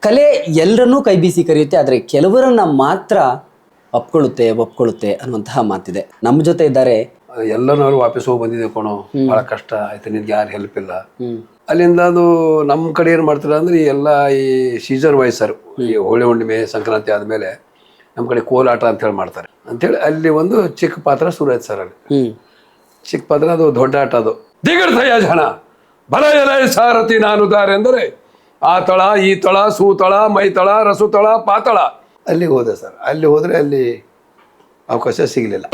ಕಲೆ ಎಲ್ಲರನ್ನೂ ಕೈ ಬೀಸಿ ಕರೆಯುತ್ತೆ, ಆದರೆ ಕೆಲವರನ್ನ ಮಾತ್ರ ಒಪ್ಕೊಳ್ಳುತ್ತೆ ಅನ್ನುವಂತಹ ಮಾತಿದೆ. ನಮ್ಮ ಜೊತೆ ಇದ್ದಾರೆ. ಎಲ್ಲರೂ ವಾಪಸ್ ಹೋಗಿ ಬಂದಿದೆ ಕಣೋ, ಬಹಳ ಕಷ್ಟ ಆಯ್ತು, ನಿನ್ಗೆ ಯಾರು ಹೆಲ್ಪ್ ಇಲ್ಲ. ಅಲ್ಲಿಂದ ಅದು ನಮ್ಮ ಕಡೆ ಏನು ಮಾಡ್ತಾರೆ ಅಂದ್ರೆ ಎಲ್ಲ ಈ ಸೀಸನ್ ವೈಸ್ ಸರ್, ಈ ಹೋಳಿ ಹುಣ್ಣಿಮೆ ಸಂಕ್ರಾಂತಿ ಆದ್ಮೇಲೆ ನಮ್ಮ ಕಡೆ ಕೋಲಾಟ ಅಂತ ಹೇಳಿ ಮಾಡ್ತಾರೆ ಅಂತೇಳಿ ಅಲ್ಲಿ ಒಂದು ಚಿಕ್ಕ ಪಾತ್ರ ಶುರು ಆಯ್ತು ಸರ್. ಅಲ್ಲಿ ಚಿಕ್ಕ ಪಾತ್ರ, ಅದು ದೊಡ್ಡ ಆಟ. ಅದು ದಿಗಡ್ತಯ್ಯ ಜನ ಬಲ ಎಲೆ ಸಾರಥಿ ನಾನು ದಾರೆ ಅಂದರೆ ಆ ತಳ ಈ ತಳ ಸೂತಳ ಮೈತಳ ರಸುತಳ ಪಾತಳ. ಅಲ್ಲಿಗೆ ಹೋದೆ ಸರ್. ಅಲ್ಲಿ ಹೋದ್ರೆ ಅಲ್ಲಿ ಅವಕಾಶ ಸಿಗಲಿಲ್ಲ.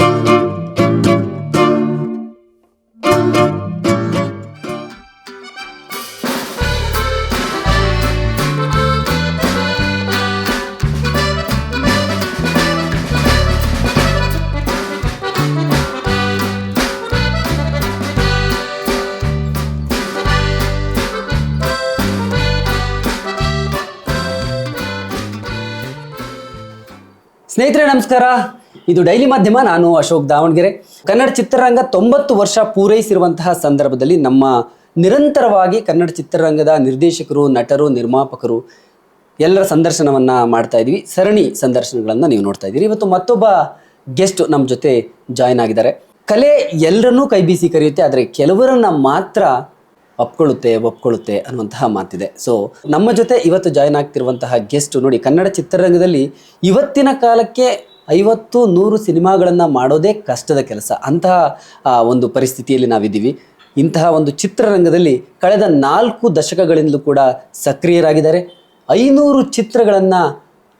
ಸ್ನೇಹಿತರೆ ನಮಸ್ಕಾರ, ಇದು ಡೈಲಿ ಮಾಧ್ಯಮ. ನಾನು ಅಶೋಕ್ ದಾವಣಗೆರೆ. ಕನ್ನಡ ಚಿತ್ರರಂಗ 90 ವರ್ಷ ಪೂರೈಸಿರುವಂತಹ ಸಂದರ್ಭದಲ್ಲಿ ನಮ್ಮ ನಿರಂತರವಾಗಿ ಕನ್ನಡ ಚಿತ್ರರಂಗದ ನಿರ್ದೇಶಕರು, ನಟರು, ನಿರ್ಮಾಪಕರು ಎಲ್ಲರ ಸಂದರ್ಶನವನ್ನು ಮಾಡ್ತಾ ಇದ್ವಿ. ಸರಣಿ ಸಂದರ್ಶನಗಳನ್ನು ನೀವು ನೋಡ್ತಾ ಇದ್ದೀರಿ. ಇವತ್ತು ಮತ್ತೊಬ್ಬ ಗೆಸ್ಟ್ ನಮ್ಮ ಜೊತೆ ಜಾಯ್ನ್ ಆಗಿದ್ದಾರೆ. ಕಲೆ ಎಲ್ಲರನ್ನೂ ಕೈ ಬೀಸಿ ಕರೆಯುತ್ತೆ, ಆದರೆ ಕೆಲವರನ್ನ ಮಾತ್ರ ಒಪ್ಕೊಳ್ಳುತ್ತೆ ಅನ್ನುವಂತಹ ಮಾತಿದೆ. ಸೊ ನಮ್ಮ ಜೊತೆ ಇವತ್ತು ಜಾಯ್ನ್ ಆಗ್ತಿರುವಂತಹ ಗೆಸ್ಟ್ ನೋಡಿ, ಕನ್ನಡ ಚಿತ್ರರಂಗದಲ್ಲಿ ಇವತ್ತಿನ ಕಾಲಕ್ಕೆ 50-100 ಸಿನಿಮಾಗಳನ್ನು ಮಾಡೋದೇ ಕಷ್ಟದ ಕೆಲಸ. ಅಂತಹ ಒಂದು ಪರಿಸ್ಥಿತಿಯಲ್ಲಿ ನಾವಿದ್ದೀವಿ. ಇಂತಹ ಒಂದು ಚಿತ್ರರಂಗದಲ್ಲಿ ಕಳೆದ 4 ದಶಕಗಳಿಂದಲೂ ಕೂಡ ಸಕ್ರಿಯರಾಗಿದ್ದಾರೆ. 500 ಚಿತ್ರಗಳನ್ನು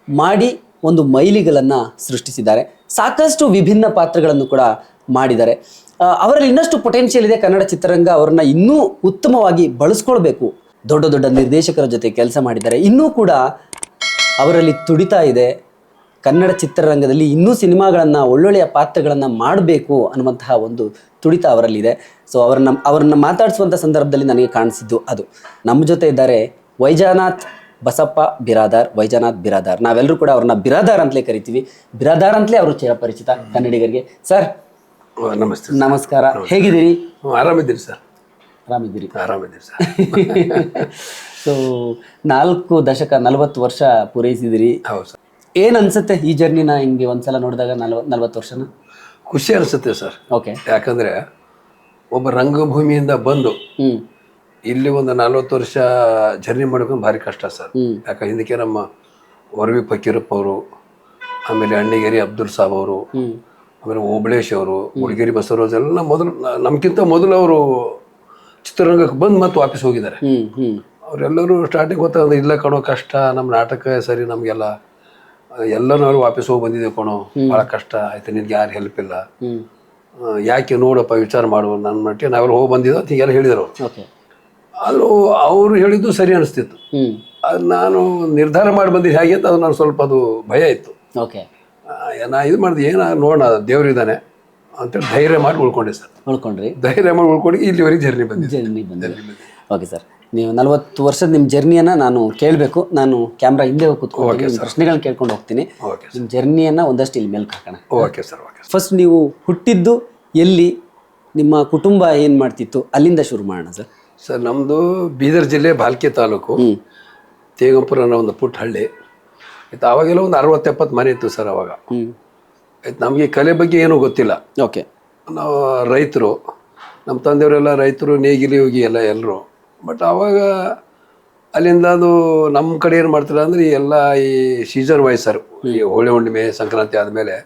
ಮಾಡಿ ಒಂದು ಮೈಲಿಗಲನ್ನು ಸೃಷ್ಟಿಸಿದ್ದಾರೆ. ಸಾಕಷ್ಟು ವಿಭಿನ್ನ ಪಾತ್ರಗಳನ್ನು ಕೂಡ ಮಾಡಿದ್ದಾರೆ. ಅವರಲ್ಲಿ ಇನ್ನಷ್ಟು ಪೊಟೆನ್ಷಿಯಲ್ ಇದೆ. ಕನ್ನಡ ಚಿತ್ರರಂಗ ಅವರನ್ನ ಇನ್ನೂ ಉತ್ತಮವಾಗಿ ಬಳಸ್ಕೊಳ್ಬೇಕು. ದೊಡ್ಡ ದೊಡ್ಡ ನಿರ್ದೇಶಕರ ಜೊತೆ ಕೆಲಸ ಮಾಡಿದ್ದಾರೆ. ಇನ್ನೂ ಕೂಡ ಅವರಲ್ಲಿ ತುಡಿತಾ ಇದೆ. ಕನ್ನಡ ಚಿತ್ರರಂಗದಲ್ಲಿ ಇನ್ನೂ ಸಿನಿಮಾಗಳನ್ನು, ಒಳ್ಳೊಳ್ಳೆಯ ಪಾತ್ರಗಳನ್ನು ಮಾಡಬೇಕು ಅನ್ನುವಂತಹ ಒಂದು ತುಡಿತ ಅವರಲ್ಲಿದೆ. ಸೊ ಅವರನ್ನ ಮಾತಾಡಿಸುವಂಥ ಸಂದರ್ಭದಲ್ಲಿ ನನಗೆ ಕಾಣಿಸಿದ್ದು ಅದು. ನಮ್ಮ ಜೊತೆ ಇದ್ದಾರೆ ವೈಜನಾಥ್ ಬಸಪ್ಪ ಬಿರಾದಾರ್. ನಾವೆಲ್ಲರೂ ಕೂಡ ಅವ್ರನ್ನ ಬಿರಾದಾರ್ ಅಂತಲೇ ಕರಿತೀವಿ. ಬಿರಾದಾರ್ ಅಂತಲೇ ಅವರು ಚಿರಪರಿಚಿತ ಕನ್ನಡಿಗರಿಗೆ. ಸರ್ ನಮಸ್ತೆ. ನಮಸ್ಕಾರ, ಹೇಗಿದ್ದೀರಿ? ಆರಾಮಿದ್ದೀರಿ ಸರ್. ಆರಾಮಿದ್ದೀರಿ ಸರ್. ಸೊ 4 ದಶಕ 40 ವರ್ಷ ಪೂರೈಸಿದಿರಿ. ಹೌದು ಸರ್. ಏನ್ ಅನ್ಸುತ್ತೆ ಈ ಜರ್ನಿನ ಹಿಂಗೆ ಒಂದ್ಸಲ ನೋಡಿದಾಗ 40 ವರ್ಷನ? ಖುಷಿ ಅನಿಸುತ್ತೆ ಸರ್. ಓಕೆ. ಯಾಕಂದ್ರೆ ಒಬ್ಬ ರಂಗಭೂಮಿಯಿಂದ ಬಂದು ಇಲ್ಲಿ ಒಂದು 40 ವರ್ಷ ಜರ್ನಿ ಮಾಡ್ಕೊಂಡು ಭಾರಿ ಕಷ್ಟ ಸರ್. ಯಾಕಂದ್ರೆ ಹಿಂದಕ್ಕೆ ನಮ್ಮ ವರವಿ ಫಕೀರಪ್ಪ ಅವರು, ಆಮೇಲೆ ಅಣ್ಣಿಗೇರಿ ಅಬ್ದುಲ್ ಸಾಬ್ ಅವರು, ಆಮೇಲೆ ಓಬಳೇಶ್ ಅವರು, ಹುಡುಗೇರಿ ಬಸವರಾಜ್ ಎಲ್ಲ ನಮ್ಗಿಂತ ಮೊದಲು ಅವರು ಚಿತ್ರರಂಗಕ್ಕೆ ಬಂದು ಮತ್ತೆ ವಾಪಸ್ ಹೋಗಿದ್ದಾರೆ. ಅವರೆಲ್ಲರೂ ಸ್ಟಾರ್ಟಿಂಗ್ ಗೊತ್ತಾಗ ಇಲ್ಲ ಕಣೋ ಕಷ್ಟ, ನಮ್ಮ ನಾಟಕ ಸರಿ, ನಮಗೆಲ್ಲ ಎಲ್ಲರೂ ವಾಪಸ್ ಹೋಗಿ ಬಂದಿದ್ದೇವೆ ಕಣೋ, ಭಾಳ ಕಷ್ಟ ಆಯ್ತು, ನಿನ್ಗೆ ಯಾರು ಹೆಲ್ಪ್ ಇಲ್ಲ, ಯಾಕೆ ನೋಡಪ್ಪ ವಿಚಾರ ಮಾಡು, ನನ್ನ ಮಟ್ಟಿಗೆ ನಾವೆಲ್ಲ ಹೋಗಿ ಬಂದಿದ್ದೋ ಅಂತ ಹೀಗೆಲ್ಲ ಹೇಳಿದರು. ಆದರೂ ಅವರು ಹೇಳಿದ್ದು ಸರಿ ಅನಿಸ್ತಿತ್ತು. ಅದು ನಾನು ನಿರ್ಧಾರ ಮಾಡಿ ಬಂದಿದ್ದು ಹೇಗೆ ಅಂತ ಅದು ನಾನು ಸ್ವಲ್ಪ ಅದು ಭಯ ಇತ್ತು. ಓಕೆ. ನಾ ಇದು ಮಾಡಿದೆ, ನೋಡೋಣ ದೇವ್ರಿದ್ದಾನೆ ಅಂತೇಳಿ ಧೈರ್ಯ ಮಾಡಿ ಉಳ್ಕೊಂಡೆ ಸರ್. ಧೈರ್ಯ ಮಾಡಿ ಉಳ್ಕೊಂಡು ಇಲ್ಲಿವರೆಗೆ ಜರ್ನಿ ಬಂದಿದೆ. ಓಕೆ ಸರ್, ನೀವು 40 ವರ್ಷದ ನಿಮ್ಮ ಜರ್ನಿಯನ್ನು ನಾನು ಕೇಳಬೇಕು. ನಾನು ಕ್ಯಾಮ್ರಾ ಹಿಂದೆ ಹೋಗಿ ಕೂತ್ಕೊಂಡು ಪ್ರಶ್ನೆಗಳನ್ನ ಕೇಳ್ಕೊಂಡು ಹೋಗ್ತೀನಿ. ನಿಮ್ಮ ಜರ್ನಿಯನ್ನು ಒಂದಷ್ಟು ಇಲ್ಲಿ ಮೇಲೆ ಹಾಕೋಣ. Okay sir. ಫಸ್ಟ್ ನೀವು ಹುಟ್ಟಿದ್ದು ಎಲ್ಲಿ, ನಿಮ್ಮ ಕುಟುಂಬ ಏನು ಮಾಡ್ತಿತ್ತು, ಅಲ್ಲಿಂದ ಶುರು ಮಾಡೋಣ ಸರ್. ಸರ್ ನಮ್ಮದು ಬೀದರ್ ಜಿಲ್ಲೆ ಬಾಲ್ಕಿ ತಾಲೂಕು ತೇಗಂಪುರ ಅನ್ನೋ ಒಂದು ಪುಟ್ಟ ಹಳ್ಳಿ ಆಯ್ತು. ಅವಾಗೆಲ್ಲ ಒಂದು 60-70 ಮನೆ ಇತ್ತು ಸರ್ ಅವಾಗ. ಆಯ್ತು, ನಮಗೆ ಕಲೆ ಬಗ್ಗೆ ಏನೂ ಗೊತ್ತಿಲ್ಲ. ಓಕೆ. ನಾವು ರೈತರು, ನಮ್ಮ ತಂದೆಯವರೆಲ್ಲ ರೈತರು, ನೇಗಿಲಿ ಹೋಗಿ ಎಲ್ಲರೂ. ಬಟ್ ಆವಾಗ ಅಲ್ಲಿಂದ ಅದು ನಮ್ಮ ಕಡೆ ಏನು ಮಾಡ್ತಾರೆ ಅಂದರೆ ಎಲ್ಲ ಈ ಸೀಸನ್ ವೈಸ್ ಸರ್, ಈ ಹೋಳಿ ಹುಣ್ಣಿಮೆ ಸಂಕ್ರಾಂತಿ ಆದಮೇಲೆ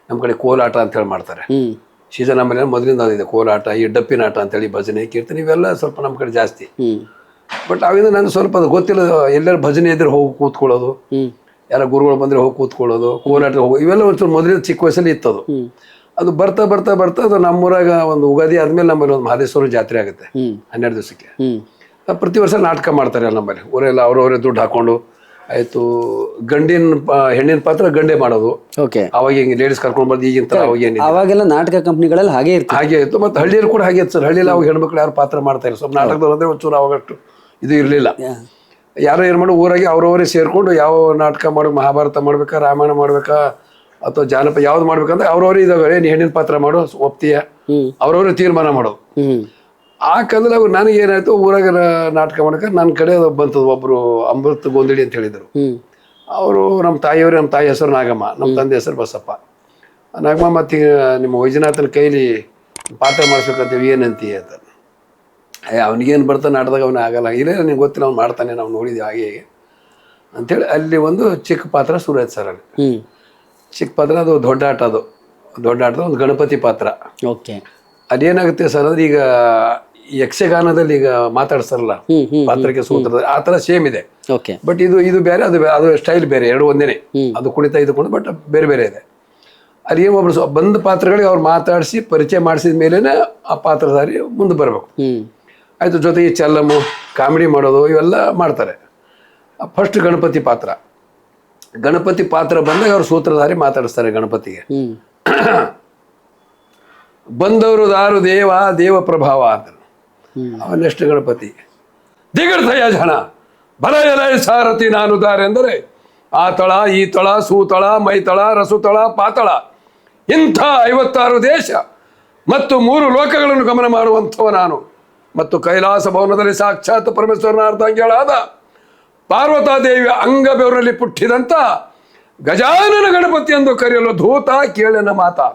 ನಮ್ಮ ಕಡೆ ಕೋಲಾಟ ಅಂತ ಹೇಳಿ ಮಾಡ್ತಾರೆ. ಸೀಸನ್ ಆಮೇಲೆ ಮೊದಲಿಂದ ಅದಿದೆ ಕೋಲಾಟ, ಈ ಡಪ್ಪಿನ ಆಟ ಅಂತೇಳಿ, ಭಜನೆ ಕೀರ್ತನೆ ಇವೆಲ್ಲ ಸ್ವಲ್ಪ ನಮ್ಮ ಕಡೆ ಜಾಸ್ತಿ. ಬಟ್ ಅವಿಂದ ನನಗೆ ಸ್ವಲ್ಪ ಅದು ಗೊತ್ತಿಲ್ಲ. ಎಲ್ಲರೂ ಭಜನೆ ಇದ್ರೆ ಹೋಗಿ ಕೂತ್ಕೊಳ್ಳೋದು, ಯಾರ ಗುರುಗಳು ಬಂದರೆ ಹೋಗಿ ಕೂತ್ಕೊಳ್ಳೋದು, ಕೋಲಾಟ ಹೋಗಿ, ಇವೆಲ್ಲ ಒಂಚೂರು ಮೊದಲಿನ ಚಿಕ್ಕ ವಯಸ್ಸಲ್ಲಿ ಇತ್ತದು. ಅದು ಬರ್ತಾ ಅದು ನಮ್ಮೂರಾಗ ಒಂದು ಉಗಾದಿ ಆದ್ಮೇಲೆ ನಮ್ಮಲ್ಲಿ ಒಂದು ಮಹದೇಶ್ವರ ಜಾತ್ರೆ ಆಗುತ್ತೆ 12 ದಿವಸಕ್ಕೆ. ಪ್ರತಿ ವರ್ಷ ನಾಟಕ ಮಾಡ್ತಾರೆ ನಮ್ಮಲ್ಲಿ. ಊರೆಲ್ಲ ಅವ್ರವರೇ ದುಡ್ಡು ಹಾಕೊಂಡು ಆಯ್ತು. ಹೆಣ್ಣಿನ ಪಾತ್ರ ಗಂಡೆ ಮಾಡೋದು. ಅವಾಗ ಹಿಂಗೆ ಲೇಡೀಸ್ ಕರ್ಕೊಂಡು ಬಂದು ಈಗಿನ ತರ ಅವಾಗೆಲ್ಲ ನಾಟಕ ಕಂಪ್ನಿಗಳಲ್ಲಿ ಹಾಗೆ ಇತ್ತು. ಮತ್ತೆ ಹಳ್ಳಿಯಲ್ಲಿ ಕೂಡ ಹಾಗೆ ಇತ್ತು ಸರ್. ಹಳ್ಳಿಯಲ್ಲಿ ಅವಾಗ ಹೆಣ್ಮಕ್ಳು ಯಾರು ಪಾತ್ರ ಮಾಡ್ತಾ ಇಲ್ಲ. ಸ್ವಲ್ಪ ನಾಟಕದವ್ರು ಅಂದ್ರೆ ಒಂಚೂರು ಅವಾಗಷ್ಟು ಇದು ಇರಲಿಲ್ಲ. ಯಾರೋ ಏನು ಮಾಡೋ ಊರಾಗೆ ಅವ್ರವರೇ ಸೇರ್ಕೊಂಡು ಯಾವ ನಾಟಕ ಮಾಡ್ಬೇಕು, ಮಹಾಭಾರತ ಮಾಡ್ಬೇಕಾ, ರಾಮಾಯಣ ಮಾಡ್ಬೇಕಾ, ಅಥವಾ ಜಾನಪದ ಯಾವ್ದು ಮಾಡ್ಬೇಕಂದ್ರೆ ಅವ್ರವ್ರೇ ಇದಾವೆ. ನೀ ಹೆಣ್ಣಿನ ಪಾತ್ರ ಮಾಡೋ ಒಪ್ತೀಯ, ಅವ್ರವ್ರೇ ತೀರ್ಮಾನ ಮಾಡೋದು. ಆ ಕಾಲದಲ್ಲಿ ನನಗೆ ಏನಾಯ್ತು, ಊರಾಗ ನಾಟಕ ಮಾಡಕ್ಕೆ ನನ್ನ ಕಡೆ ಬಂತದ್ದು ಒಬ್ಬರು ಅಮೃತ ಗೊಂದಳಿ ಅಂತ ಹೇಳಿದರು. ಅವರು ನಮ್ಮ ತಾಯಿ ಹೆಸರು ನಾಗಮ್ಮ, ನಮ್ಮ ತಂದೆ ಹೆಸರು ಬಸಪ್ಪ. ನಾಗಮ್ಮ, ಮತ್ತೆ ನಿಮ್ಮ ವೈಜನಾಥನ ಕೈಲಿ ಪಾತ್ರ ಮಾಡಿಸ್ಬೇಕಂತೀವಿ, ಏನಂತೀವಿ ಅಂತ. ಅವನಿಗೇನು ಬರ್ತಾನೆ ನಾಟಕದಾಗ, ಅವನು ಆಗಲ್ಲ, ಇಲ್ಲ ನಿಮ್ಗೆ ಗೊತ್ತಿಲ್ಲ ಅವ್ನು ಮಾಡ್ತಾನೆ, ನಾವು ನೋಡಿದ್ವಿ ಹಾಗೆ ಹೇಗೆ ಅಂಥೇಳಿ ಅಲ್ಲಿ ಒಂದು ಚಿಕ್ಕ ಪಾತ್ರ ಶುರು ಆಯ್ತು ಸರ್. ಅಲ್ಲಿ ಚಿಕ್ಕ ಪಾತ್ರ, ಅದು ದೊಡ್ಡ ಆಟದ ಒಂದು ಗಣಪತಿ ಪಾತ್ರ. ಓಕೆ. ಅದೇನಾಗುತ್ತೆ ಸರ್ ಅಂದ್ರೆ, ಈಗ ಯಕ್ಷಗಾನದಲ್ಲಿ ಈಗ ಮಾತಾಡ್ತಾರಲ್ಲ ಪಾತ್ರಕ್ಕೆ ಸೂತ್ರದ, ಆ ಥರ ಸೇಮ್ ಇದೆ. ಓಕೆ. ಬಟ್ ಇದು ಬೇರೆ, ಅದು ಸ್ಟೈಲ್ ಬೇರೆ, ಎರಡು ಒಂದೇನೆ. ಅದು ಕುಣಿತ ಇದು ಕುಣಿತ, ಬಟ್ ಬೇರೆ ಬೇರೆ ಇದೆ. ಅಲ್ಲಿ ಏನು ಒಬ್ರು ಬಂದ ಪಾತ್ರಗಳಿಗೆ ಅವ್ರು ಮಾತಾಡಿಸಿ ಪರಿಚಯ ಮಾಡಿಸಿದ ಮೇಲೇನೆ ಆ ಪಾತ್ರಧಾರಿ ಮುಂದೆ ಬರಬೇಕು. ಆಯಿತು. ಜೊತೆಗೆ ಚೆಲ್ಲಮ್ಮು, ಕಾಮಿಡಿ ಮಾಡೋದು ಇವೆಲ್ಲ ಮಾಡ್ತಾರೆ. ಫಸ್ಟ್ ಗಣಪತಿ ಪಾತ್ರ ಬಂದಾಗ ಅವ್ರು ಸೂತ್ರಧಾರಿ ಮಾತಾಡಿಸ್ತಾರೆ ಗಣಪತಿಗೆ. ಬಂದವರು ದಾರು ದೇವ ಪ್ರಭಾವ ಅಂತ. ನೆಕ್ಸ್ಟ್ ಗಣಪತಿ, ದಿಗರ್ಥಯ ಜನ ಬಲ ಎಲೆ ಸಾರಥಿ ನಾನು ದಾರೆ ಎಂದರೆ ಆ ತಳ ಈ ತಳ ಸೂತಳ ಮೈತಳ ರಸುತಳ ಪಾತಳ ಇಂಥ 56 ದೇಶ ಮತ್ತು 3 ಲೋಕಗಳನ್ನು ಗಮನ ಮಾಡುವಂಥವ ನಾನು. ಮತ್ತು ಕೈಲಾಸ ಭವನದಲ್ಲಿ ಸಾಕ್ಷಾತ್ ಪರಮೇಶ್ವರನ ಅರ್ಧಾಂಗಿಗಳಾದ ಪಾರ್ವತಾದೇವಿಯ ಅಂಗ ಬೆವರಲ್ಲಿ ಪುಟ್ಟಿದಂತ ಗಜಾನನ ಗಣಪತಿ ಎಂದು ಕರೆಯಲು ಧೂತ ಕೇಳನ ಮಾತಾ.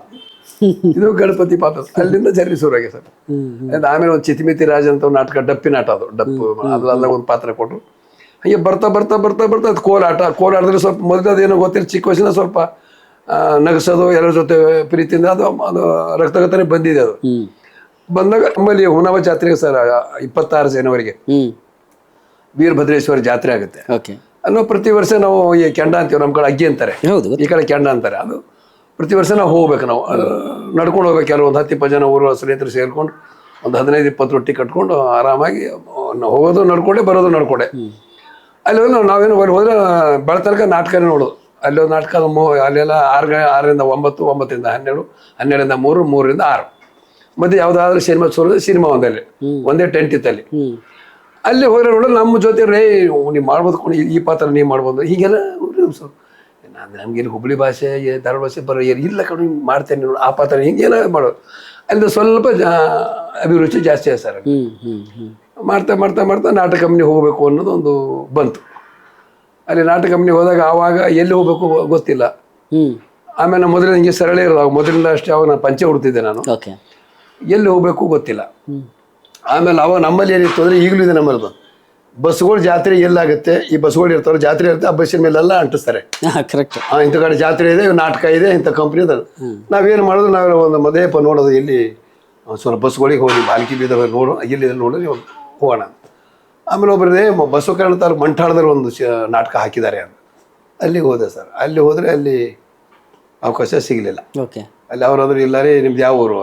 ಇದು ಗಣಪತಿ ಪಾತ್ರ. ಅಲ್ಲಿಂದ ಜರ್ನಿ ಶುರುವಾಗಿದೆ ಸರ್. ಆಮೇಲೆ ಒಂದು ಚಿತಿಮಿತಿ ರಾಜ ಅಂತ ಒಂದು ನಾಟಕ, ಡಪ್ಪಿ ನಾಟ, ಅದು ಡಪ್ಪು ಅದ್ರಲ್ಲ ಒಂದು ಪಾತ್ರ ಕೊಟ್ಟರು. ಹಾಗೆ ಬರ್ತಾ ಅದು ಕೋಲಾಟದಲ್ಲಿ ಸ್ವಲ್ಪ ಮೊದಲದೇನೋ ಗೊತ್ತಿಲ್ಲ, ಚಿಕ್ಕ ವಯಸ್ಸಿನ ಸ್ವಲ್ಪ ನಗಸೋದು, ಎಲ್ಲರ ಜೊತೆ ಪ್ರೀತಿಯಿಂದ ಅದು ರಕ್ತಗತನೇ ಬಂದಿದೆ. ಅದು ಬಂದಾಗ ನಮ್ಮಲ್ಲಿ ಹುಣವ ಜಾತ್ರೆಗೆ ಸರ್ 26 ಜನವರಿಗೆ ವೀರಭದ್ರೇಶ್ವರ ಜಾತ್ರೆ ಆಗುತ್ತೆ. ನಾವು ಪ್ರತಿ ವರ್ಷ ನಾವು ಈ ಕೆಂಡ ಅಂತೀವಿ, ನಮ್ಮ ಕಡೆ ಅಗ್ಗಿ ಅಂತಾರೆ, ಈ ಕಡೆ ಕೆಂಡ ಅಂತಾರೆ. ಅದು ಪ್ರತಿ ವರ್ಷ ನಾವು ಹೋಗ್ಬೇಕು, ನಾವು ನಡ್ಕೊಂಡು ಹೋಗ್ಬೇಕು. ಕೆಲವೊಂದು 10-20 ಜನ ಊರು ಸ್ನೇಹಿತರು ಸೇರ್ಕೊಂಡು ಒಂದು 15-20 ರೊಟ್ಟಿ ಕಟ್ಕೊಂಡು ಆರಾಮಾಗಿ ಹೋಗೋದು ನಡ್ಕೊಂಡೆ, ಬರೋದು ನಡ್ಕೊಂಡೆ. ಅಲ್ಲಿ ನಾವೇನು ಹೋದ್ರೆ ಬೆಳತನಕ ನಾಟಕನೇ ನೋಡೋದು. ಅಲ್ಲಿ ಒಂದು ನಾಟಕ ಅಲ್ಲೆಲ್ಲ 6ರಿಂದ 9, 9ರಿಂದ 12, 12ರಿಂದ 3, 3ರಿಂದ 6. ಮತ್ತೆ ಯಾವುದಾದ್ರೂ ಸಿನಿಮಾ ಒಂದೇ ಟೆಂಟ್ ಇತ್ತಲ್ಲಿ. ಅಲ್ಲಿ ಹೋದ್ರೆ ನೋಡೋದು ನಮ್ಮ ಜೊತೆ ರೇ ನೀವು ಮಾಡ್ಬೋದು, ಈ ಪಾತ್ರ ನೀವು ಮಾಡ್ಬೋದು, ಹೀಗೆಲ್ಲ ನಮ್ಗೇನು ಹುಬ್ಳಿ ಭಾಷೆ ಧಾರವಾಡ ಭಾಷೆ ಬರೋ ಇಲ್ಲ ಕಡೆ ಮಾಡ್ತೇನೆ ನೋಡಿ, ಆ ಪಾತ್ರ ಹಿಂಗೇನ ಮಾಡೋದು. ಅಲ್ಲಿ ಸ್ವಲ್ಪ ಅಭಿರುಚಿ ಜಾಸ್ತಿ ಆಯ್ತು ಸರ್. ಮಾಡ್ತಾ ನಾಟಕ ಕಂಪ್ನಿ ಹೋಗಬೇಕು ಅನ್ನೋದು ಒಂದು ಬಂತು. ಅಲ್ಲಿ ನಾಟಕ ಕಂಪ್ನಿ ಹೋದಾಗ ಆವಾಗ ಎಲ್ಲಿ ಹೋಗ್ಬೇಕು ಗೊತ್ತಿಲ್ಲ. ಆಮೇಲೆ ಮೊದಲಿನ ಹಿಂಗೆ ಸರಳ ಇರೋದು, ಮೊದಲಿಂದ ಅಷ್ಟೇ ಅವಾಗ ನಾನು ಪಂಚೆ ಉಡ್ತಿದ್ದೆ ನಾನು, ಎಲ್ಲಿ ಹೋಗ್ಬೇಕು ಗೊತ್ತಿಲ್ಲ. ಆಮೇಲೆ ಅವಾಗ ನಮ್ಮಲ್ಲಿ ಏನಿತ್ತು ಅಂದರೆ, ಈಗಲೂ ಇದೆ ನಮ್ಮದು, ಬಸ್ಗಳು ಜಾತ್ರೆ ಎಲ್ಲಾಗುತ್ತೆ, ಈ ಬಸ್ಗಳು ಇರ್ತಾವೆ, ಜಾತ್ರೆ ಇರುತ್ತೆ, ಆ ಬಸ್ಸಿನ ಮೇಲೆಲ್ಲ ಅಂಟಿಸ್ತಾರೆ. ಇಂಥ ಕಡೆ ಜಾತ್ರೆ ಇದೆ, ನಾಟಕ ಇದೆ, ಇಂಥ ಕಂಪ್ನಿ ಇದೆ. ನಾವೇನು ಮಾಡೋದು, ನಾವು ಒಂದು ಮದೇಪ ನೋಡೋದು, ಎಲ್ಲಿ ಸ್ವಲ್ಪ ಬಸ್ಗಳಿಗೆ ಹೋಗಿ ಬಾಲ್ಕಿ ಬೀದ ನೋಡು, ಎಲ್ಲಿದೆ ನೋಡೋದು ಹೋಗೋಣ. ಆಮೇಲೆ ಒಬ್ಬರದೇ ಬಸವಕರಣ ತಾಲೂಕು ಮಂಠಾಳದಲ್ಲಿ ಒಂದು ನಾಟಕ ಹಾಕಿದ್ದಾರೆ ಅಂತ, ಅಲ್ಲಿಗೆ ಹೋದೆ ಸರ್. ಅಲ್ಲಿ ಹೋದರೆ ಅಲ್ಲಿ ಅವಕಾಶ ಸಿಗಲಿಲ್ಲ. ಅಲ್ಲಿ ಅವರಾದ್ರೂ ಇಲ್ಲ ರೀ, ನಿಮ್ದು ಯಾವ ಊರು?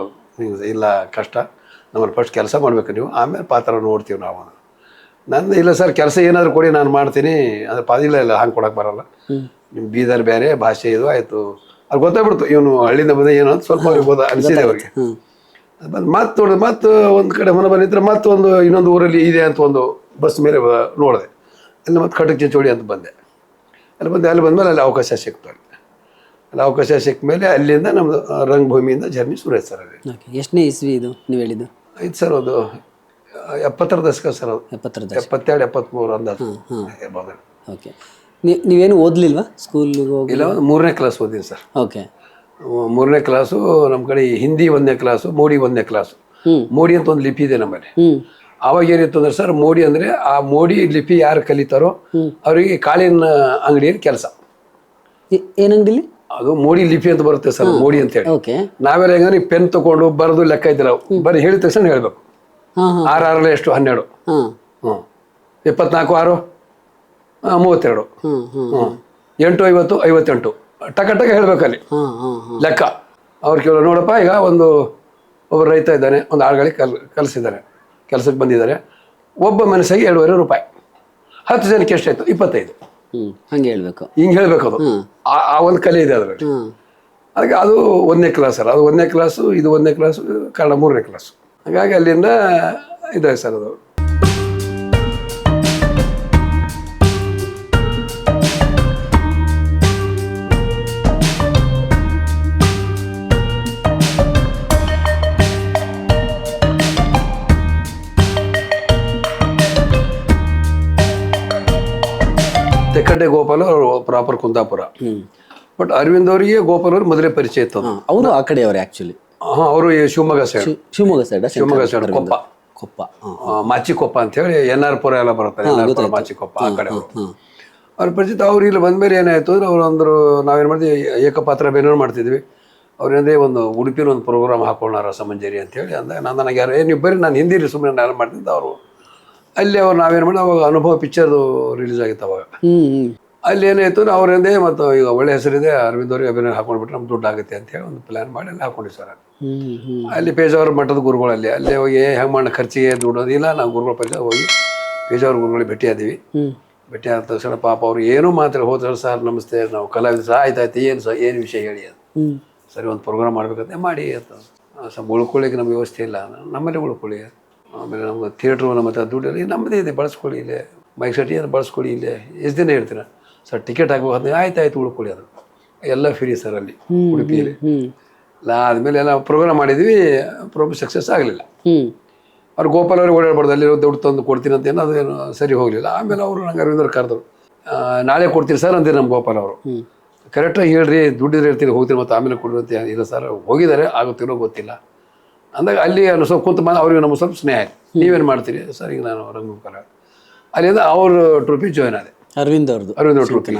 ಇಲ್ಲ, ಕಷ್ಟ, ನಮ್ಮಲ್ಲಿ ಫಸ್ಟ್ ಕೆಲಸ ಮಾಡಬೇಕು ನೀವು, ಆಮೇಲೆ ಪಾತ್ರ ನೋಡ್ತೀವಿ ನಾವು. ನಂದು ಇಲ್ಲ ಸರ್, ಕೆಲಸ ಏನಾದರೂ ಕೊಡಿ ನಾನು ಮಾಡ್ತೀನಿ ಅಂದರೆ ಪಾದಿಲ್ಲ, ಇಲ್ಲ ಹಂಗೆ ಕೊಡೋಕೆ ಬರೋಲ್ಲ, ನಿಮ್ಮ ಬೀದರ್ ಬೇರೆ ಭಾಷೆ ಇದು ಆಯಿತು. ಅವ್ರು ಗೊತ್ತಾಗ್ಬಿಡ್ತು ಇವನು ಹಳ್ಳಿಯಿಂದ ಬಂದ ಏನು ಅಂತ ಸ್ವಲ್ಪ ಅವ್ರಿಗೆ ಅನಿಸಿದೆ ಅವ್ರಿಗೆ. ಬಂದು ಮತ್ತೆ ಒಂದು ಕಡೆ ಹೊನ ಬಂದಿದ್ರೆ ಮತ್ತೊಂದು ಇನ್ನೊಂದು ಊರಲ್ಲಿ ಇದೆ ಅಂತ ಒಂದು ಬಸ್ ಮೇಲೆ ನೋಡಿದೆ. ಅಲ್ಲಿ ಮತ್ತೆ ಖಟಕ್ ಚಿಂಚೋಳಿ ಅಂತ ಬಂದೆ. ಅಲ್ಲಿ ಬಂದಮೇಲೆ ಅಲ್ಲಿ ಅವಕಾಶ ಸಿಕ್ತು. ಅಲ್ಲಿ ಅವಕಾಶ ಸಿಕ್ಕ ಮೇಲೆ ಅಲ್ಲಿಂದ ನಮ್ಮದು ರಂಗಭೂಮಿಯಿಂದ ಜರ್ನಿ ಶುರು ಆಯ್ತು ಸರ್. ಅಲ್ಲಿ ಎಷ್ಟನೇ ಇಸ್ವಿ ಇದು ನೀವು ಹೇಳಿದ್ದು? ಆಯ್ತು ಸರ್, ಅದು 70ರ ದಶಕ ಸರ್. ಅದು 72, 73 ಅಂದಾಜು. ಓಕೆ. ನೀವೇನು ಓದಲಿಲ್ವಾ ಸ್ಕೂಲ್ಗೆ ಹೋಗಿ? ಇಲ್ಲ, 3ನೇ ಕ್ಲಾಸ್ ಓದಿನಿ ಸರ್. ಓಕೆ. 3ನೇ ಕ್ಲಾಸು ನಮ್ಮ ಕಡೆ ಹಿಂದಿ 1ನೇ ಕ್ಲಾಸು, ಮೋಡಿ 1ನೇ ಕ್ಲಾಸು. ಮೋಡಿ ಅಂತ ಒಂದು ಲಿಪಿ ಇದೆ ನಮ್ಮಲ್ಲಿ. ಆವಾಗ ಏನಿತ್ತು ಅಂದ್ರೆ ಸರ್, ಮೋಡಿ ಅಂದರೆ ಆ ಮೋಡಿ ಲಿಪಿ ಯಾರು ಕಲಿತಾರೋ ಅವರಿಗೆ ಕಾಳಿನ ಅಂಗಡಿಯಲ್ಲಿ ಕೆಲಸ. ಏನು ಅಂಗಡಿಲಿ? ಅದು ಮೋಡಿ ಲಿಪಿ ಅಂತ ಬರುತ್ತೆ ಸರ್, ಮೋಡಿ ಅಂತ ಹೇಳಿ. ನಾವೆಲ್ಲ ಹೆಂಗಂದ್ರೆ ಪೆನ್ ತಗೊಂಡು ಬರೆದು ಲೆಕ್ಕ ಇದ್ದಿಲ್ಲ, ಬರೀ ಹೇಳಿದ ತಕ್ಷಣ ಹೇಳ್ಬೇಕು. 6 ಎಷ್ಟು 12, 24 6 32, 8 50 58 ಟಕ ಹೇಳ್ಬೇಕಲ್ಲಿ ಲೆಕ್ಕ. ಅವ್ರು ಕೇಳೋ, ನೋಡಪ್ಪ ಈಗ ಒಬ್ಬ ರೈತ ಇದ್ದಾನೆ, ಒಂದು ಆಳುಗಳಿಗೆ ಕಲಿಸಿದ್ದಾರೆ, ಕೆಲಸಕ್ಕೆ ಬಂದಿದ್ದಾರೆ, ಒಬ್ಬ ಮನಸ್ಸಿಗೆ 7,500 ರೂಪಾಯಿ, 10 ಜನಕ್ಕೆ ಎಷ್ಟಾಯ್ತು? 25. ಹಂಗೆ ಹೇಳ್ಬೇಕು, ಹಿಂಗೆ ಹೇಳ್ಬೇಕು. ಅದು ಆ ಒಂದು ಕಲೆ ಇದೆ ಅದರಲ್ಲಿ. ಅದಕ್ಕೆ ಅದು 1ನೇ ಕ್ಲಾಸ್ ಸರ್. ಅದು 1ನೇ ಕ್ಲಾಸು, ಇದು 1ನೇ ಕ್ಲಾಸು, ಕನ್ನಡ 3ನೇ ಕ್ಲಾಸು. ಹಾಗಾಗಿ ಅಲ್ಲಿಂದ ಇದೆ ಸರ್ ಅದು. ಗೋಪಾಲ್ ಅವರು ಪ್ರಾಪರ್ ಕುಂದಾಪುರ. ಬಟ್ ಅರವಿಂದ್ ಅವರಿಗೆ ಗೋಪಾಲ್ ಅವ್ರಿಗೆ ಮೊದಲೇ ಪರಿಚಯ ಇತ್ತು. ಅವರು ಆ ಕಡೆಯವರು ಆಕ್ಚುಲಿ. ಅವರು ಶಿವಮೊಗ್ಗ ಸೈಡ್, ಶಿವಮೊಗ್ಗ ಸೈಡ್ ಕೊಪ್ಪ, ಮಾಚಿಕೊಪ್ಪ ಅಂತ ಹೇಳಿ NR ಪುರ ಎಲ್ಲ ಬರುತ್ತೆ, NR ಪುರ ಮಾಚಿಕೊಪ್ಪ ಆ ಕಡೆ ಅವರು. ಅವ್ರ ಪರಿಚಿತ. ಅವ್ರು ಇಲ್ಲಿ ಬಂದ್ಮೇಲೆ ಏನಾಯ್ತು ಅಂದ್ರೆ ಅವ್ರು ಅಂದ್ರು, ನಾವೇನು ಮಾಡ್ತೀವಿ ಏಕಪಾತ್ರ ಬೇರೆ ಮಾಡ್ತಿದ್ವಿ. ಅವ್ರೇಂದ್ರೆ ಒಂದು ಉಡುಪಿಲಿ ಒಂದು ಪ್ರೋಗ್ರಾಮ್ ಹಾಕೋಣ ರಸಮಂಜರಿ ಅಂತೇಳಿ ಅಂದಾಗ ನನಗೆ ಯಾರು ನೀವು ಬರೀ ನಾನು ಹಿಂದಿರಿ ಸುಮ್ಮನೆ ನಾನು ಮಾಡ್ತಿದ್ದೆ. ಅವರು ಅಲ್ಲಿ ಅವ್ರು ನಾವೇನು ಮಾಡಿ ಅವಾಗ ಅನುಭವ ಪಿಕ್ಚರ್ದು ರಿಲೀಸ್ ಆಗಿತ್ತು ಅವಾಗ. ಅಲ್ಲಿ ಏನಾಯ್ತು ಅವ್ರೇಂದೇ ಮತ್ತು ಈಗ ಒಳ್ಳೆ ಹೆಸರಿದೆ ಅರವಿಂದ್ ಅವ್ರಿಗೆ ಅಭಿನಯ ಹಾಕೊಂಡ್ಬಿಟ್ರೆ ನಮ್ಗೆ ದುಡ್ಡು ಆಗುತ್ತೆ ಅಂತ ಹೇಳಿ ಒಂದು ಪ್ಲಾನ್ ಮಾಡಿ ಅಲ್ಲಿ ಹಾಕೊಂಡ್ವಿ ಸರ್. ಅಲ್ಲಿ ಪೇಜಾವರ ಮಠದ ಗುರುಗಳಲ್ಲಿ ಅಲ್ಲಿ ಹೋಗಿ ಹೆಂಗೆ ಮಾಡಿ ಖರ್ಚಿಗೆ ದುಡ್ಡೋದಿಲ್ಲ. ನಾವು ಗುರುಗಳ ಪರಿಚಯ ಹೋಗಿ ಪೇಜಾವರ ಗುರುಗಳಿಗೆ ಭೇಟಿ ಆದೀವಿ. ಭೇಟಿ ಆದ ತಕ್ಷಣ ಪಾಪ ಅವ್ರು ಏನೂ ಮಾತ್ರ ಹೋದ್ರೆ ಸರ್ ನಮಸ್ತೆ ನಾವು ಕಲಾವಿದ ಸಹ ಆಯ್ತಾಯ್ತು ಏನು ವಿಷಯ ಹೇಳಿ ಅದು. ಸರಿ ಒಂದು ಪ್ರೋಗ್ರಾಮ್ ಮಾಡ್ಬೇಕಂತೆ ಮಾಡಿ ಅಂತ. ಉಳ್ಕೊಳ್ಳಿಕ್ಕೆ ನಮ್ಗೆ ವ್ಯವಸ್ಥೆ ಇಲ್ಲ, ನಮ್ಮಲ್ಲೇ ಉಳ್ಕೊಳ್ಳಿ. ಆಮೇಲೆ ನಮ್ಗೆ ಥಿಯೇಟ್ರು ಮತ್ತು ದುಡ್ಡು ನಮ್ಮದೇ ಇದೆ, ಬಳಸ್ಕೊಳ್ಳಿ ಇಲ್ಲೇ ಮೈಕ್ ಸೆಟ್ ಏನು ಬಳಸ್ಕೊಳ್ಳಿ ಇಲ್ಲೇ ಎಷ್ಟು ದಿನ ಹೇಳ್ತೀರ ಸರ್, ಟಿಕೆಟ್ ಹಾಕ್ಬೇಕು ಆಯ್ತಾಯ್ತು ಉಳ್ಕೊಳ್ಳಿ. ಅದು ಎಲ್ಲ ಫ್ರೀ ಸರ್ ಅಲ್ಲಿ ಉಡುಪಿಯಲ್ಲಿ. ಆದಮೇಲೆ ಎಲ್ಲ ಪ್ರೋಗ್ರಾಮ್ ಮಾಡಿದ್ವಿ, ಪ್ರೋಗ್ರಾಮ್ ಸಕ್ಸಸ್ ಆಗಲಿಲ್ಲ. ಅವ್ರು ಗೋಪಾಲ್ ಅವ್ರಿಗೆ ಓಡಾಡ್ಬಾರ್ದು, ಅಲ್ಲಿ ದುಡ್ಡು ತಂದು ಕೊಡ್ತೀನಿ ಅಂತ ಏನೋ ಅದೇನು ಸರಿ ಹೋಗಲಿಲ್ಲ. ಆಮೇಲೆ ಅವರು ನಂಗೆ ಅರವಿಂದ್ರ ಕರೆದ್ರು, ನಾಳೆ ಕೊಡ್ತೀರಿ ಸರ್ ಅಂತೀರಿ ನಮ್ಮ ಗೋಪಾಲ್ ಅವರು. ಕರೆಕ್ಟಾಗಿ ಹೇಳ್ರಿ ದುಡ್ಡಿದ್ರೆ ಹೇಳ್ತೀನಿ ಹೋಗ್ತೀನಿ ಮತ್ತು ಆಮೇಲೆ ಕೊಡ್ರಿ ಅಂತ. ಇಲ್ಲ ಸರ್ ಹೋಗಿದ್ದಾರೆ ಆಗುತ್ತಿರೋ ಗೊತ್ತಿಲ್ಲ ಅಂದಾಗ ಅಲ್ಲಿ ಸ್ವಲ್ಪ ಕುಂತು ಅವ್ರಿಗೆ ನಮ್ಗೆ ಸ್ವಲ್ಪ ಸ್ನೇಹ ಆಯ್ತು. ನೀವೇನು ಮಾಡ್ತೀರಿ ಸರ್? ಈಗ ನಾನು ರಂಗಕಲಾ ಅಲ್ಲಿಂದ ಅವರು ಟ್ರೂಪಿ ಜಾಯ್ನ್ ಆದೆ, ಅರವಿಂದ್ ಟ್ರೂಪಿ.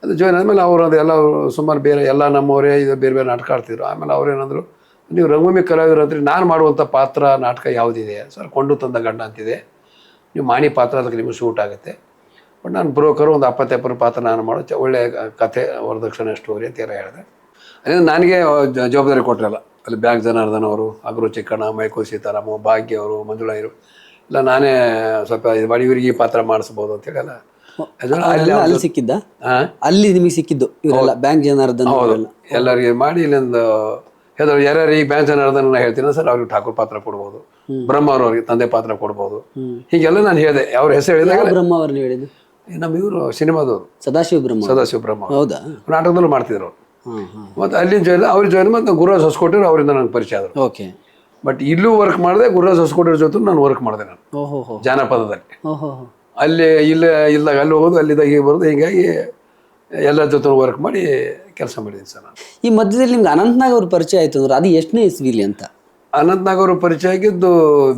ಅದು ಜಾಯ್ನ್ ಆದಮೇಲೆ ಅವರು ಅದೆಲ್ಲ ಸುಮಾರು ಬೇರೆ ಎಲ್ಲ ನಮ್ಮವರೇ ಇದು ಬೇರೆ ಬೇರೆ ನಾಟಕ ಆಡ್ತಿದ್ರು. ಆಮೇಲೆ ಅವ್ರೇನಂದ್ರು, ನೀವು ರಂಗಭೂಮಿ ಕಲಾವಿದರು ಅಂತೀರಿ, ನಾನು ಮಾಡುವಂಥ ಪಾತ್ರ ನಾಟಕ ಯಾವುದಿದೆ ಸರ್? ಕೊಂಡು ತಂದ ಗಂಡ ಅಂತಿದೆ, ನೀವು ಮಾಣಿ ಪಾತ್ರ ಅದಕ್ಕೆ ನಿಮಗೆ ಶೂಟ್ ಆಗುತ್ತೆ. ಬಟ್ ನಾನು ಬ್ರೋಕರು ಒಂದು 70 ಪಾತ್ರ ನಾನು ಮಾಡೋ ಒಳ್ಳೆಯ ಕಥೆ ವರದಕ್ಷಿಣೆ ಸ್ಟೋರಿ ಅಂತ ಎಲ್ಲ ಹೇಳಿದೆ. ಅಲ್ಲಿಂದ ನನಗೆ ಜವಾಬ್ದಾರಿ ಕೊಟ್ಟರಲ್ಲ. ಅಲ್ಲಿ ಬ್ಯಾಗ್ ಜನಾರ್ದನ್ ಅವರು, ಅಗ್ರು ಚಿಕ್ಕಣ್ಣ, ಮೈಕೋ ಸೀತಾರಾಮ, ಭಾಗ್ಯ ಅವರು, ಮಂಜುಳಾ ಇರು ಇಲ್ಲ ನಾನೇ ಸ್ವಲ್ಪ ಇದು ಮಾಡಿ ಇವರಿಗೆ ಈ ಪಾತ್ರ ಮಾಡಿಸ್ಬೋದು ಅಂತೇಳಿ ಎಲ್ಲ ಅಲ್ಲಿ ಸಿಕ್ಕಿದ್ದ. ಅಲ್ಲಿ ನಿಮಗೆ ಸಿಕ್ಕಿದ್ದು ಇವರೆಲ್ಲ ಬ್ಯಾಂಕ್ ಜನಾರ್ದನ್ ಎಲ್ಲರಿಗೆ ಮಾಡಿ ಇಲ್ಲಿಂದ ಹೇಳಿದ್ರು, ಯಾರ್ಯಾರು ಈಗ ಬ್ಯಾಂಕ್ ಜನಾರ್ದನ್ ಹೇಳ್ತೀನಿ ಸರ್ ಅವ್ರಿಗೆ ಠಾಕೂರ್ ಪಾತ್ರ ಕೊಡ್ಬೋದು, ಬ್ರಹ್ಮ ಅವ್ರಿಗೆ ತಂದೆ ಪಾತ್ರ ಕೊಡ್ಬೋದು, ಹೀಗೆಲ್ಲ ನಾನು ಹೇಳಿದೆ. ಅವ್ರ ಹೆಸರು ಹೇಳಿದಾಗ ಬ್ರಹ್ಮ ಅವ್ರನ್ನ ಹೇಳಿದ್ದು ನಮ್ಮ ಇವರು ಸಿನಿಮಾದವರು ಸದಾಶಿವ ಬ್ರಹ್ಮ ಹೌದಾ, ನಾಟಕದಲ್ಲೂ ಮಾಡ್ತಿದ್ರು. ಮತ್ತು ಅಲ್ಲಿಂದ ಜಾಯ್ನ್ ಅವ್ರಿಗೆ ಜಾಯ್ನ್ ಮತ್ತು ಗುರುರಾಜ್ ಹೊಸಕೋಟೆ ಅವರಿಂದ ನನಗೆ ಪರಿಚಯ ಆದರು. ಓಕೆ. ಬಟ್ ಇಲ್ಲೂ ವರ್ಕ್ ಮಾಡಿದೆ, ಗುರುರಾಜ್ ಹೊಸಕೋಟೆ ಜೊತೆ ನಾನು ವರ್ಕ್ ಮಾಡಿದೆ. ನಾನು ಜಾನಪದದಲ್ಲಿ ಅಲ್ಲಿ ಇಲ್ದಾಗ ಅಲ್ಲಿ ಹೋಗೋದು, ಅಲ್ಲಿದ್ದಾಗ ಹೀಗೆ ಬರೋದು, ಹೀಗಾಗಿ ಎಲ್ಲರ ಜೊತೆ ವರ್ಕ್ ಮಾಡಿ ಕೆಲಸ ಮಾಡಿದ್ದೀನಿ ಸರ್ ನಾನು. ಈ ಮಧ್ಯದಲ್ಲಿ ನಿಮ್ಗೆ ಅನಂತ್ನಾಗ್ ಅವ್ರ ಪರಿಚಯ ಆಯ್ತು ಅಂದ್ರೆ ಅದು ಎಷ್ಟನೇ ಇಸ್ವಿಲಿ ಅಂತ? ಅನಂತ್ನಾಗ್ ಅವರು ಪರಿಚಯ ಆಗಿದ್ದು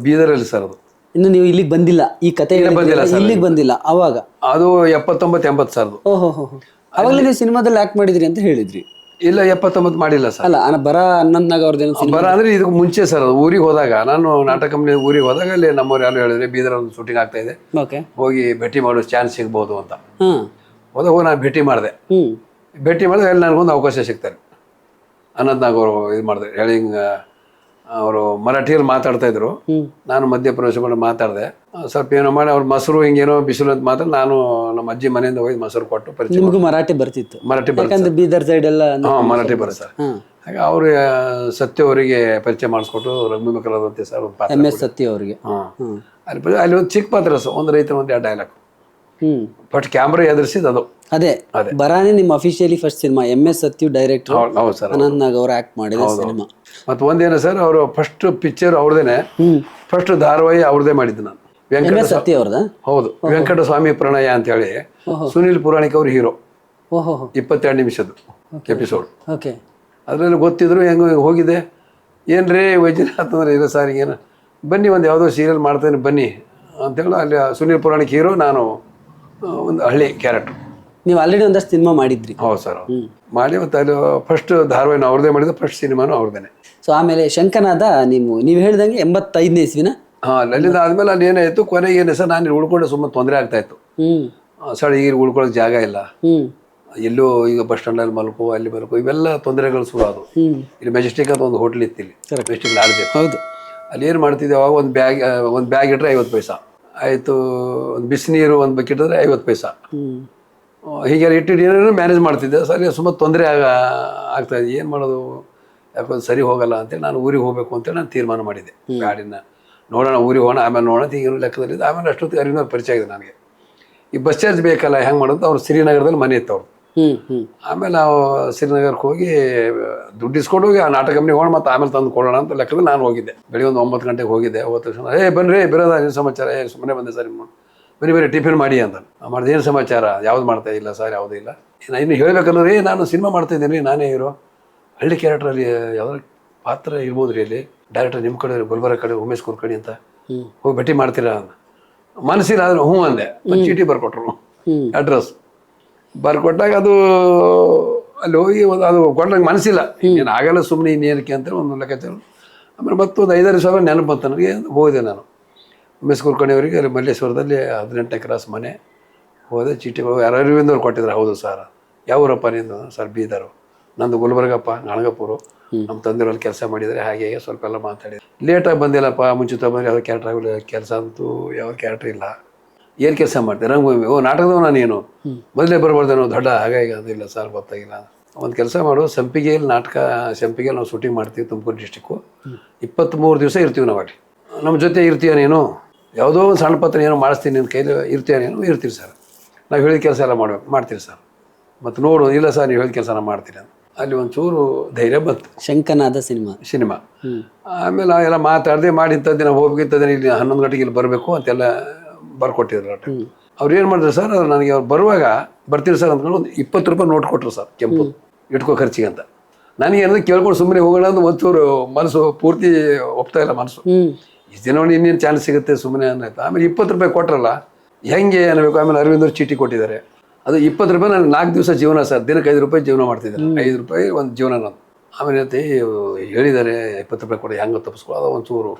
ಬೀದರಲ್ಲಿ ಸರ್. ಅದು ಇನ್ನು ನೀವು ಇಲ್ಲಿಗೆ ಬಂದಿಲ್ಲ, ಈ ಕತೆ ಇಲ್ಲಿಗೆ ಬಂದಿಲ್ಲ ಅವಾಗ? ಅದು 79-80 ಸಾವಿರದ. ಅವಾಗಲೇ ನೀವು ಸಿನಿಮಾದಲ್ಲಿ ಆಕ್ಟ್ ಮಾಡಿದ್ರಿ ಅಂತ ಹೇಳಿದ್ರಿ. ಇಲ್ಲ 79 ಮಾಡಿಲ್ಲ ಸರ್. ಅಲ್ಲ ಬರ ಅನಂತ್ನಾಗ್ ಅವ್ರದ್ದೇನು ಬರ ಅಂದ್ರೆ ಇದಕ್ಕೆ ಮುಂಚೆ ಸರ್. ಅದು ಊರಿಗೆ ಹೋದಾಗ, ನಾನು ನಾಟಕ ಕಂಪ್ನಿ ಊರಿಗೆ ಹೋದಾಗ ಅಲ್ಲಿ ನಮ್ಮವ್ರು ಯಾರು ಹೇಳಿದ್ರೆ ಬೀದರ್ ಒಂದು ಶೂಟಿಂಗ್ ಆಗ್ತಾ ಇದೆ, ಹೋಗಿ ಭೇಟಿ ಮಾಡೋ ಚಾನ್ಸ್ ಸಿಗ್ಬೋದು ಅಂತ. ಹೋದಾಗ ನಾನು ಭೇಟಿ ಮಾಡಿದೆ. ಅಲ್ಲಿ ನನಗೊಂದು ಅವಕಾಶ ಸಿಗ್ತಾರೆ. ಅನಂತ್ನಾಗ್ ಅವರು ಇದು ಮಾಡಿದೆ, ಹೇಳಿಂಗ್ ಅವರು ಮರಾಠಿಯಲ್ಲಿ ಮಾತಾಡ್ತಾ ಇದ್ರು, ನಾನು ಮಧ್ಯಪ್ರವೇಶ ಮಾಡಿ ಮಾತಾಡಿದೆ. ಸ್ವಲ್ಪ ಏನೋ ಮಾಡಿ ಅವ್ರ ಮೊಸರು ಹಿಂಗೇನೋ ಬಿಸಿಲು ಅಂತ ಮಾತಾಡಿ ನಾನು ನಮ್ಮ ಅಜ್ಜಿ ಮನೆಯಿಂದ ಹೋಗಿ ಮೊಸರು ಕೊಟ್ಟು ಪರಿಚಯ. ನಿಮಗೂ ಮರಾಠಿ ಬರ್ತಿತ್ತು? ಮರಾಠಿ ಬರ್ತದೆ, ಬೀದರ್ ಸೈಡ್ ಎಲ್ಲ ಮರಾಠಿ ಬರುತ್ತೆ. ಹಾಗೆ ಅವ್ರು ಸತ್ಯ ಅವರಿಗೆ ಪರಿಚಯ ಮಾಡಿಸ್ಕೊಟ್ಟು ರಂಗಭೂಮಿ ಕಲಾವಿದಂತೆ ಸರ್ ಒಂದು ಪಾತ್ರ. MS ಸತ್ಯ ಅವರಿಗೆ. ಅಲ್ಲಿ ಒಂದು ಚಿಕ್ಕ ಪಾತ್ರ ಸರ್, ಒಂದು ರೈತ ಒಂದು 2 ಡೈಲಾಗ್. ಬಟ್ ಕ್ಯಾಮ್ರಾ ಎದುರಿಸಿದ ಅದು ಅದೇ ಬರಾನೆ ನಿಮ್ಮ ಅಫಿಷಿಯಲಿ ಫಸ್ಟ್ ಸಿನಿಮಾ. MS ಸತ್ಯ ಡೈರೆಕ್ಟರ್, ಅನಂತ್ನಾಗ್ ಅವರು ಆಕ್ಟ್ ಮಾಡಿದ ಸಿನಿಮಾ. ಮತ್ತೆ ಒಂದೇನ ಸರ್, ಅವರು ಫಸ್ಟ್ ಪಿಕ್ಚರ್ ಅವ್ರದೇನೆ, ಫಸ್ಟ್ ಧಾರಾವಾಹಿ ಅವ್ರದೇ ಮಾಡಿದ್ದು ನಾನು. ಸತ್ಯ ಅವ್ರದ? ಹೌದು, ವೆಂಕಟಸ್ವಾಮಿ ಪ್ರಣಯ ಅಂತ ಹೇಳಿ ಸುನಿಲ್ ಪುರಾಣಿಕ್ ಅವ್ರ ಹೀರೋ. 22 ನಿಮಿಷದ್ದು ಎಪಿಸೋಡ್. ಅದ್ರಲ್ಲಿ ಗೊತ್ತಿದ್ರು ಹೆಂಗ ಹೋಗಿದೆ. ಏನ್ರಿ ವೈದ್ಯನಾಥ್ ಅಂದ್ರೆ ಇಲ್ಲ ಸರ್, ಏನು ಬನ್ನಿ ಒಂದು ಯಾವುದೋ ಸೀರಿಯಲ್ ಮಾಡ್ತೇನೆ ಬನ್ನಿ ಅಂತೇಳಿ ಅಲ್ಲಿ ಸುನಿಲ್ ಪುರಾಣಿಕ್ ಹೀರೋ, ನಾನು ಒಂದು ಹಳ್ಳಿ ಕ್ಯಾರೆಕ್ಟರ್. ನೀವು ಆಲ್ರೆಡಿ ಒಂದಷ್ಟು ಸಿನಿಮಾ ಮಾಡಿದ್ರಿ? ಹೌದು ಸರ್, ಮಾಡಿ ಮತ್ತೆ ಅಲ್ಲಿ ಫಸ್ಟ್ ಧಾರಾವಾಹಿನ ಅವ್ರದೇ ಮಾಡಿದ್ದು, ಫಸ್ಟ್ ಸಿನಿಮಾನು ಅವ್ರದೇನೆ. ಸೊ ಆಮೇಲೆ ಶಂಕನಾದ ನೀವು ಹೇಳ್ದಂಗೆ 85ನೇ ಇಸ್ವಿನ? ಅಲ್ಲಿಂದ ಆದ್ಮೇಲೆ ಅಲ್ಲಿ ಏನಾಯ್ತು, ಕೊನೆಗೆ ಏನೇ ಸರ್, ನಾನು ಉಳ್ಕೊಂಡೆ ಸುಮ್ಮನೆ ತೊಂದರೆ ಆಗ್ತಾ ಇತ್ತು ಸರ್. ಈಗ ಉಳ್ಕೊಳ್ಳೋಕೆ ಜಾಗ ಇಲ್ಲ, ಎಲ್ಲೋ ಈಗ ಬಸ್ ಸ್ಟ್ಯಾಂಡಲ್ಲಿ ಮಲ್ಕೋ, ಅಲ್ಲಿ ಮಲ್ಕೋ, ಇವೆಲ್ಲ ತೊಂದರೆಗಳು ಶುರು ಆದವು. ಇಲ್ಲಿ ಮೆಜೆಸ್ಟಿಕ್ ಅಂತ ಒಂದು ಹೋಟ್ಲ್ ಇತ್ತು, ಇಲ್ಲಿ ಮೆಜೆಸ್ಟಿಕ್ ಲಾಡ್ಜ್. ಹೌದು, ಅಲ್ಲಿ ಏನು ಮಾಡ್ತಿದ್ದೆ ಅವಾಗ, ಒಂದು ಬ್ಯಾಗ್ ಇಟ್ಟರೆ 50 ಪೈಸಾ ಆಯಿತು, ಒಂದು ಬಿಸಿನೀರು ಒಂದು ಬಕೆಟ್ ಇಟ್ಟರೆ 50 ಪೈಸಾ, ಹೀಗೆಲ್ಲ ಏನೇನೋ ಮ್ಯಾನೇಜ್ ಮಾಡ್ತಿದ್ದೆ ಸರ್. ಸುಮಾರು ತೊಂದರೆ ಆಗ್ತಾಯಿದೆ, ಏನು ಮಾಡೋದು, ಯಾಕಂದ್ರೆ ಸರಿ ಹೋಗಲ್ಲ ಅಂತೇಳಿ ನಾನು ಊರಿಗೆ ಹೋಗಬೇಕು ಅಂತೇಳಿ ನಾನು ತೀರ್ಮಾನ ಮಾಡಿದ್ದೆ. ಗಾಡಿನ ನೋಡೋಣ, ಊರಿಗೆ ಹೋಗೋಣ, ಆಮೇಲೆ ನೋಡೋಣ, ಈಗೇನು ಲೆಕ್ಕದಲ್ಲಿದ್ದೆ. ಆಮೇಲೆ ಅಷ್ಟೊತ್ತಿಗೆ ಅರಿವಿನ ಪರಿಚಯ ಆಗಿದೆ ನನಗೆ. ಈ ಬಸ್ ಚಾರ್ಜ್ ಬೇಕಲ್ಲ, ಹೆಂಗೆ ಮಾಡೋದು, ಅವ್ರು ಶ್ರೀನಗರದಲ್ಲಿ ಮನೆ ಇತ್ತು ಅವ್ರು. ಆಮೇಲೆ ನಾವು ಶ್ರೀನಗರಕ್ಕೆ ಹೋಗಿ ದುಡ್ಡು ಇಸ್ಕೊಂಡು ಹೋಗಿ ಆ ನಾಟಕ ಕಂಪ್ನಿಗೆ ಹೋಗೋಣ, ಮತ್ತು ಆಮೇಲೆ ತಂದು ಕೊಡೋಣ ಅಂತ ಲೆಕ್ಕದಲ್ಲಿ ನಾನು ಹೋಗಿದ್ದೆ. ಬೆಳಿಗ್ಗೆ ಒಂದು 9 ಗಂಟೆಗೆ ಹೋಗಿದ್ದೆ. ಹೋದ ತಕ್ಷಣ ಬನ್ರಿ ಬಿರೋದ ನಿಮ್ಮ ಸಮಾಚಾರ, ಸುಮ್ಮನೆ ಬಂದೆ ಸರ್, ಬರೀ ಬರೀ ಟಿಫಿನ್ ಮಾಡಿ ಅಂತ ಮಾಡಿದೆ. ಏನು ಸಮಾಚಾರ, ಯಾವ್ದು ಮಾಡ್ತಾ ಇಲ್ಲ ಸರ್, ಯಾವುದೂ ಇಲ್ಲ. ಇನ್ನು ಹೇಳ್ಬೇಕನ್ನೋದು ನಾನು ಸಿನಿಮಾ ಮಾಡ್ತಾ ಇದ್ದೀನಿ, ನಾನೇ ಹೀರೋ, ಹಳ್ಳಿ ಕ್ಯಾರೆಕ್ಟ್ರಲ್ಲಿ ಯಾವ್ದಾರು ಪಾತ್ರ ಇರ್ಬೋದು ರೀ ಅಲ್ಲಿ, ಡೈರೆಕ್ಟರ್ ನಿಮ್ಮ ಕಡೆ ಗುಲ್ಬರ್ಗ ಕಡೆ ಉಮೇಶ್ ಕುಲಕರ್ಣಿ ಅಂತ, ಹೋಗಿ ಭೇಟಿ ಮಾಡ್ತೀರಾ ಅಂತ. ಮನಸ್ಸಿಲ್ಲ ಆದ್ರೆ ಹ್ಞೂ ಅಂದೆ. ಒಂದು ಚೀಟಿ ಬರ್ಕೊಟ್ರು, ಅಡ್ರೆಸ್ ಬರ್ಕೊಟ್ಟಾಗ ಅದು ಅಲ್ಲಿ ಹೋಗಿ ಅದು ಕೊಟ್ಟಂಗೆ ಮನಸ್ಸಿಲ್ಲ, ಇನ್ನೇನು ಆಗಲ್ಲ ಸುಮ್ಮನೆ ಇನ್ನೇನಕ್ಕೆ ಅಂತೇಳಿ ಒಂದು ಲೆಕ್ಕಾಚಾರ. ಆಮೇಲೆ ಮತ್ತೊಂದು 5-6 ಸಾವಿರ ನೆನಪು ಬಂತು ನನಗೆ. ಹೋದೆ ನಾನು ಉಮೇಶ್ ಕುಲಕರ್ಣಿ ಅವರಿಗೆ ಅಲ್ಲಿ ಮಲ್ಲೇಶ್ವರದಲ್ಲಿ 18ನೇ ಕ್ರಾಸ್ ಮನೆ ಹೋದೆ. ಚೀಟಿಗಳು ಯಾರು ಅರವಿಂದವ್ರು ಕೊಟ್ಟಿದ್ರು. ಹೌದು ಸರ್, ಯಾವ ಊರಪ್ಪ ನಿಂದು? ಸರ್ ಬೀದರು. ನಂದು ಗುಲ್ಬರ್ಗಪ್ಪ, ನಾಣಗಪುರು, ನಮ್ಮ ತಂದೆಯವರಲ್ಲಿ ಕೆಲಸ ಮಾಡಿದರೆ ಹಾಗೆ ಸ್ವಲ್ಪ ಎಲ್ಲ ಮಾತಾಡಿದ್ರು. ಲೇಟಾಗಿ ಬಂದಿಲ್ಲಪ್ಪ, ಮುಂಚಿತ ಬಂದರೆ ಯಾವ ಕ್ಯಾರೆಕ್ಟರ್ ಆಗಲಿಲ್ಲ, ಕೆಲಸ ಅಂತೂ ಯಾವ ಕ್ಯಾರೆಕ್ಟರ್ ಇಲ್ಲ. ಏನು ಕೆಲಸ ಮಾಡ್ತೀವಿ? ರಂಗಭೂಮಿ. ಓ ನಾಟಕದವ ನಾನೇನು ಮೊದಲೇ ಬರ್ಬಾರ್ದೇನೋ ದೊಡ್ಡ ಹಾಗಾಗಿ ಅದಿಲ್ಲ ಸರ್, ಗೊತ್ತಾಗಿಲ್ಲ. ಒಂದು ಕೆಲಸ ಮಾಡು, ಸಂಪಿಗೆಯಲ್ಲಿ ನಾಟಕ, ಸಂಪಿಗೆಯಲ್ಲಿ ನಾವು ಶೂಟಿಂಗ್ ಮಾಡ್ತೀವಿ, ತುಮಕೂರು ಡಿಸ್ಟಿಕ್ಕು. 23 ದಿವಸ ಇರ್ತೀವಿ ನಾವು ಅಲ್ಲಿ. ನಮ್ಮ ಜೊತೆ ಇರ್ತೀಯ ನೀನು? ಯಾವುದೋ ಒಂದು ಸಣ್ಣ ಪತ್ರ ಏನೋ ಮಾಡಿಸ್ತೀನಿ, ನಿನ್ನ ಕೈಲಿ ಇರ್ತೀಯ ನೀನು? ಇರ್ತೀರಿ ಸರ್. ನಾವು ಹೇಳಿದ ಕೆಲಸ ಎಲ್ಲ ಮಾಡ್ತೀರಿ ಸರ್. ಮತ್ತು ನೋಡು, ಇಲ್ಲ ಸರ್ ನೀವು ಹೇಳಿದ ಕೆಲಸ ನಾನು ಮಾಡ್ತೀನಿ ಅಂತ. ಅಲ್ಲಿ ಒಂಚೂರು ಧೈರ್ಯ ಬಂತು. ಶಂಕನಾದ ಸಿನಿಮಾ. ಆಮೇಲೆ ಎಲ್ಲ ಮಾತಾಡದೆ ಮಾಡಿ ಇಂಥದ್ದು ನಾವು ಹೋಗ್ಬೇಕಿಂತದ್ದು ಇಲ್ಲಿ 11 ಗಂಟೆಗೆ ಇಲ್ಲಿ ಬರಬೇಕು ಅಂತೆಲ್ಲ ಬರ್ಕೊಟ್ಟಿದ್ರು. ಅವ್ರು ಏನು ಮಾಡಿದ್ರು ಸರ್, ನನಗೆ ಅವ್ರು ಬರುವಾಗ ಬರ್ತೀರಿ ಸರ್ ಅಂದ್ಕೊಂಡು ಒಂದು 20 ರೂಪಾಯಿ ನೋಟ್ ಕೊಟ್ಟರು ಸರ್, ಕೆಂಪು, ಇಟ್ಕೋ ಖರ್ಚಿಗೆ ಅಂತ. ನನಗೆ ಏನಾದ್ರು ಕೇಳ್ಕೊಂಡು ಸುಮ್ಮನೆ ಹೋಗೋಣ ಅಂತ ಒಂಚೂರು ಮನಸ್ಸು ಪೂರ್ತಿ ಒಪ್ತಾ ಇಲ್ಲ ಮನಸ್ಸು. ಇಷ್ಟು ದಿನ ನೋಡಿ ಇನ್ನೇನು ಚಾನ್ಸ್ ಸಿಗುತ್ತೆ ಸುಮ್ಮನೆ ಅನ್ನೋದು. ಆಮೇಲೆ 20 ರೂಪಾಯಿ ಕೊಟ್ಟರಲ್ಲ, ಹೆಂಗೆ ಅನ್ನಬೇಕು. ಆಮೇಲೆ ಅರವಿಂದವ್ರು ಚೀಟಿ ಕೊಟ್ಟಿದ್ದಾರೆ. ಅದು 20 ರೂಪಾಯಿ ನನಗೆ 4 ದಿವಸ ಜೀವನ ಸರ್. ದಿನಕ್ಕೆ 5 ರೂಪಾಯಿ ಜೀವನ ಮಾಡ್ತಿದ್ದಾರೆ. 5 ರೂಪಾಯಿ ಒಂದು ಜೀವನ ನಾನು. ಆಮೇಲೆ ಹೇಳಿದ್ದಾರೆ 20 ರೂಪಾಯಿ ಕೊಡಿ, ಹೆಂಗೆ ತಪ್ಪಿಸ್ಕೊ ಅದು ಒಂಚೂರು.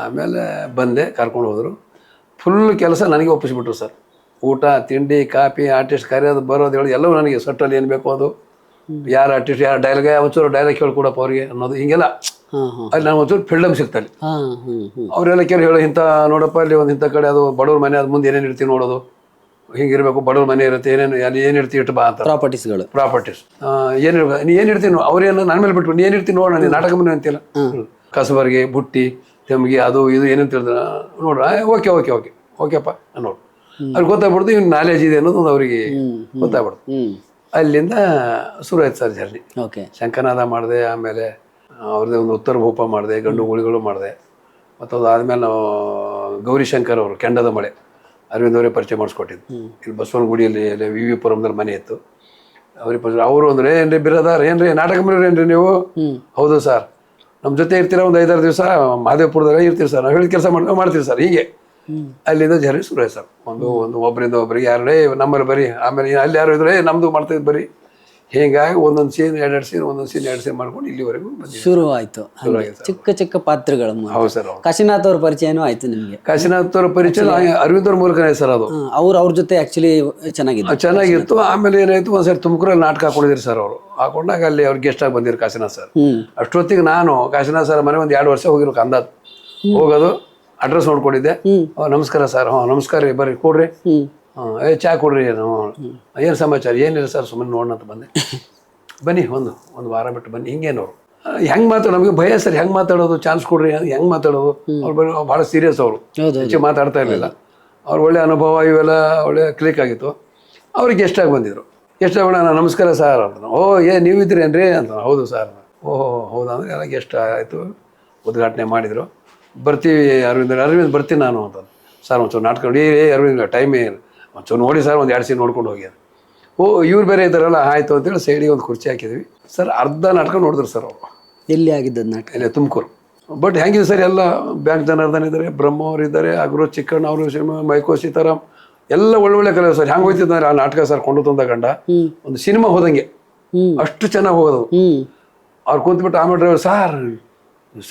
ಆಮೇಲೆ ಬಂದೆ, ಕರ್ಕೊಂಡು ಹೋದರು. ಫುಲ್ ಕೆಲಸ ನನಗೆ ಒಪ್ಪಿಸ್ಬಿಟ್ರು ಸರ್. ಊಟ, ತಿಂಡಿ, ಕಾಫಿ, ಆರ್ಟಿಸ್ಟ್ ಕರೆಯೋದು, ಬರೋದು, ಹೇಳೋದು ಎಲ್ಲವೂ ನನಗೆ. ಸೆಟ್ಟಲ್ಲಿ ಏನು ಬೇಕು ಅದು, ಯಾರು ಆರ್ಟಿಸ್ಟ್, ಯಾರು ಡೈಲಾಗ್, ಒಂಚೂರು ಡೈಲಾಗ್ ಹೇಳ್ಕೊಡಪ್ಪ ಅವ್ರಿಗೆ ಅನ್ನೋದು, ಹಿಂಗೆಲ್ಲ. ಅಲ್ಲಿ ನಾನು ಒಂಚೂರು ಫ್ರೀಡಮ್ ಸಿಗ್ತಲ್ಲಿ. ಅವರೆಲ್ಲ ಕೇಳಿ ಹೇಳೋ, ಇಂಥ ನೋಡಪ್ಪ ಅಲ್ಲಿ ಒಂದು ಇಂಥ ಕಡೆ ಅದು ಬಡವ್ರ ಮನೆ, ಅದು ಮುಂದೆ ಏನೇನು ಇರ್ತೀವಿ ನೋಡೋದು, ಹಿಂಗಿರ್ಬೇಕು, ಬಡವ್ರ ಮನೆ ಇರುತ್ತೆ, ಏನೇನು ಅಲ್ಲಿ ಏನು ಇರ್ತೀವಿ ಇಟ್ಟು ಬಾ ಅಂತ. ಪ್ರಾಪರ್ಟೀಸ್ ಏನಿರ್ಬೇಕು, ನೀ ಏನು ಇರ್ತೀನಿ ಅವ್ರೇನು ನನ್ನ ಮೇಲೆ ಬಿಟ್ಬಿಟ್ಟು ನೀ ಏನು ಇರ್ತೀನಿ ನೋಡೋಣ, ನೀನು ನಾಟಕ ಮನೆ ಅಂತಿಲ್ಲ. ಕಸಬರ್ಗೆ, ಬುಟ್ಟಿ, ತೆಮ್ಗೆ, ಅದು ಇದು ಏನೇನು ತಿಳಿದ್ರೆ ನೋಡ್ರ, ಓಕೆಪ್ಪ ನೋಡು. ಅವ್ರಿಗೆ ಗೊತ್ತಾಗ್ಬಿಡ್ತು ಇವ್ನು ನಾಲೆಜ್ ಇದೆ ಅನ್ನೋದು ಅವರಿಗೆ ಗೊತ್ತಾಗ್ಬಿಡ್ತು. ಅಲ್ಲಿಂದ ಶುರು ಆಯ್ತು ಸರ್ ಜರ್ನಿ. ಶಂಕನಾದ ಮಾಡಿದೆ, ಆಮೇಲೆ ಅವ್ರದ್ದೇ ಒಂದು ಉತ್ತರ ಭೂಪ ಮಾಡಿದೆ, ಗಂಡು ಗುಳಿಗಳು ಮಾಡಿದೆ. ಮತ್ತು ಅದಾದ್ಮೇಲೆ ನಾವು ಗೌರಿಶಂಕರ್ ಅವರು ಕೆಂಡದ ಮಳೆ ಅರವಿಂದ್ ಅವರೇ ಪರಿಚಯ ಮಾಡಿಸ್ಕೊಟ್ಟಿದ್ದು. ಇಲ್ಲಿ ಬಸವನಗುಡಿಯಲ್ಲಿ ವಿ ಪುರಂದಲ್ಲಿ ಮನೆ ಇತ್ತು. ಅವ್ರಿಗೆ ಪರಿಚಯ. ಅವರು ಅಂದ್ರೆ ಏನ್ರಿ ಬಿರದಾರ್, ಏನ್ರಿ ನಾಟಕ ಮನೆಯವ್ರು ಏನ್ರಿ ನೀವು? ಹೌದು ಸರ್, ನಮ್ಮ ಜೊತೆ ಇರ್ತೀರ, ಒಂದು 5-6 ದಿವಸ ಮಹದೇವಪುರದಾಗ ಇರ್ತೀವಿ ಸರ್, ನಾವು ಹೇಳಿದ ಕೆಲಸ ಮಾಡ್ತೀವಿ ಸರ್. ಹೀಗೆ ಅಲ್ಲಿಂದ ಜರ್ನಿ ಶುರು ಆಯ್ತು ಸರ್. ಒಬ್ಬರಿಂದ ಒಬ್ಬರಿಗೆ ಯಾರೇ ನಮ್ಮಲ್ಲಿ ಬರೀ, ಆಮೇಲೆ ಅಲ್ಲಿ ಯಾರು ಇದ್ರೆ ನಮ್ಮದು ಮಾಡ್ತಿದ್ದು ಬರೀ. ಹೀಗಾಗಿ ಒಂದೊಂದು ಸೀನ್ 2 ಸೀನ್, ಒಂದೊಂದು ಸೀನ್ 2 ಸೀನ್ ಮಾಡ್ಕೊಂಡು ಇಲ್ಲಿವರೆಗೂ ಶುರು ಆಯ್ತು. ಚಿಕ್ಕ ಪಾತ್ರಗಳು. ಹೌದು ಸರ್. ಕಾಶಿನಾಥ್ ಅವ್ರ ಪರಿಚಯನೂ ಆಯ್ತು ನಿಮಗೆ? ಕಾಶಿನಾಥ್ ಅವ್ರ ಪರಿಚಯ ಅರವಿಂದ್ ಅವ್ರ ಮೂಲಕನೇ ಸರ್. ಅದು ಅವ್ರ ಜೊತೆ ಆಕ್ಚುಲಿ ಚೆನ್ನಾಗಿತ್ತು. ಆಮೇಲೆ ಏನಾಯ್ತು, ಒಂದ್ಸರಿ ತುಮಕೂರಲ್ಲಿ ನಾಟಕ ಹಾಕೊಂಡಿದ್ರು ಸರ್. ಅವರು ಹಾಕೊಂಡಾಗ ಅಲ್ಲಿ ಅವ್ರು ಗೆಸ್ಟ್ ಆಗಿ ಬಂದಿರು ಕಾಶಿನಾಥ್ ಸರ್. ಅಷ್ಟೊತ್ತಿಗೆ ನಾನು ಕಾಶಿನಾಥ್ ಸರ್ ಮನೆ ಒಂದು 2 ವರ್ಷ ಹೋಗಿರ್ಬೇಕು ಅಂದಾಜ್. ಹೋಗೋದು, ಅಡ್ರೆಸ್ ನೋಡ್ಕೊಂಡಿದ್ದೆ. ನಮಸ್ಕಾರ ಸರ್. ನಮಸ್ಕಾರ ರೀ, ಬರ್ರಿ ಕೊಡ್ರಿ. ಚಾ ಕೊಡ್ರಿ. ಏನು ಸಮಾಚಾರ? ಏನಿಲ್ಲ ಸರ್, ಸುಮ್ಮನೆ ನೋಡೋಣ ಅಂತ ಬಂದೆ. ಬನ್ನಿ, ಒಂದು ವಾರ ಬಿಟ್ಟು ಬನ್ನಿ. ಹಿಂಗೇನವ್ರು ಹೆಂಗೆ ಮಾತಾಡೋ, ನಮಗೆ ಭಯ ಸರ್, ಹೆಂಗೆ ಮಾತಾಡೋದು, ಚಾನ್ಸ್ ಕೊಡ್ರಿ, ಹೆಂಗೆ ಮಾತಾಡೋದು. ಅವ್ರು ಭಾಳ ಸೀರಿಯಸ್, ಅವರು ಹೆಚ್ಚು ಮಾತಾಡ್ತಾ ಇರಲಿಲ್ಲ. ಅವ್ರು ಒಳ್ಳೆ ಅನುಭವ, ಇವೆಲ್ಲ ಒಳ್ಳೆ ಕ್ಲಿಕ್ ಆಗಿತ್ತು. ಅವ್ರಿಗೆ ಗೆಸ್ಟಾಗಿ ಬಂದಿದ್ರು. ಗೆಸ್ಟಾಗಿ ನಾನು ನಮಸ್ಕಾರ ಸರ್ ಅಂತ. ನೀವಿದ್ರಿ ಏನ್ರಿ ಅಂತ. ಹೌದು ಸರ್. ಹೌದಾ ಅಂದರೆ ಎಲ್ಲ ಗೆಸ್ಟ್ ಆಯಿತು, ಉದ್ಘಾಟನೆ ಮಾಡಿದರು. ಬರ್ತೀವಿ ಅರವಿಂದ್ ಬರ್ತೀನಿ ನಾನು ಅಂತ. ಸರ್ ಒಂಚೂರು ನಾಟಕ ನೋಡಿ ಅರವಿಂದ್, ಟೈಮೇ ಇಲ್ಲ, ಒಂಚೂರು ನೋಡಿ ಸರ್, ಒಂದು 2 ಸೀನ್ ನೋಡ್ಕೊಂಡು ಹೋಗಿ. ಇವ್ರು ಬೇರೆ ಇದ್ದಾರಲ್ಲ, ಆಯಿತು ಅಂತೇಳಿ ಸೈಡಿಗೆ ಒಂದು ಕುರ್ಚಿ ಹಾಕಿದ್ವಿ ಸರ್. ಅರ್ಧ ನಾಟಕ ನೋಡಿದ್ರು ಸರ್ ಅವರು. ಎಲ್ಲಿ ಆಗಿದ್ದು ನಾಟಕ? ಇಲ್ಲೇ ತುಮಕೂರು. ಬಟ್ ಹೆಂಗಿದೆ ಸರ್, ಎಲ್ಲ ಬ್ಯಾಂಕ್ ಜನಾರ್ದನ್ ಇದ್ದಾರೆ, ಬ್ರಹ್ಮ ಅವರು ಇದ್ದಾರೆ, ಅಗ್ರೋ ಚಿಕ್ಕಣ್ಣ ಅವರು, ಮೈಕೋ ಸೀತಾರಾಮ್, ಎಲ್ಲ ಒಳ್ಳೊಳ್ಳೆ ಕಲೆ ಸರ್. ಹೆಂಗೆ ಹೋಯ್ತಿದ್ದಾರೆ ಆ ನಾಟಕ ಸರ್, ಕೊಂಡು ತಂದ ಗಂಡ ಒಂದು ಸಿನಿಮಾ ಹೋದಂಗೆ, ಅಷ್ಟು ಚೆನ್ನಾಗಿ ಹೋಗೋದು. ಅವ್ರು ಕುಂತ್ಬಿಟ್ಟು ಆಮೇಲೆ ಡ್ರೈವರ್,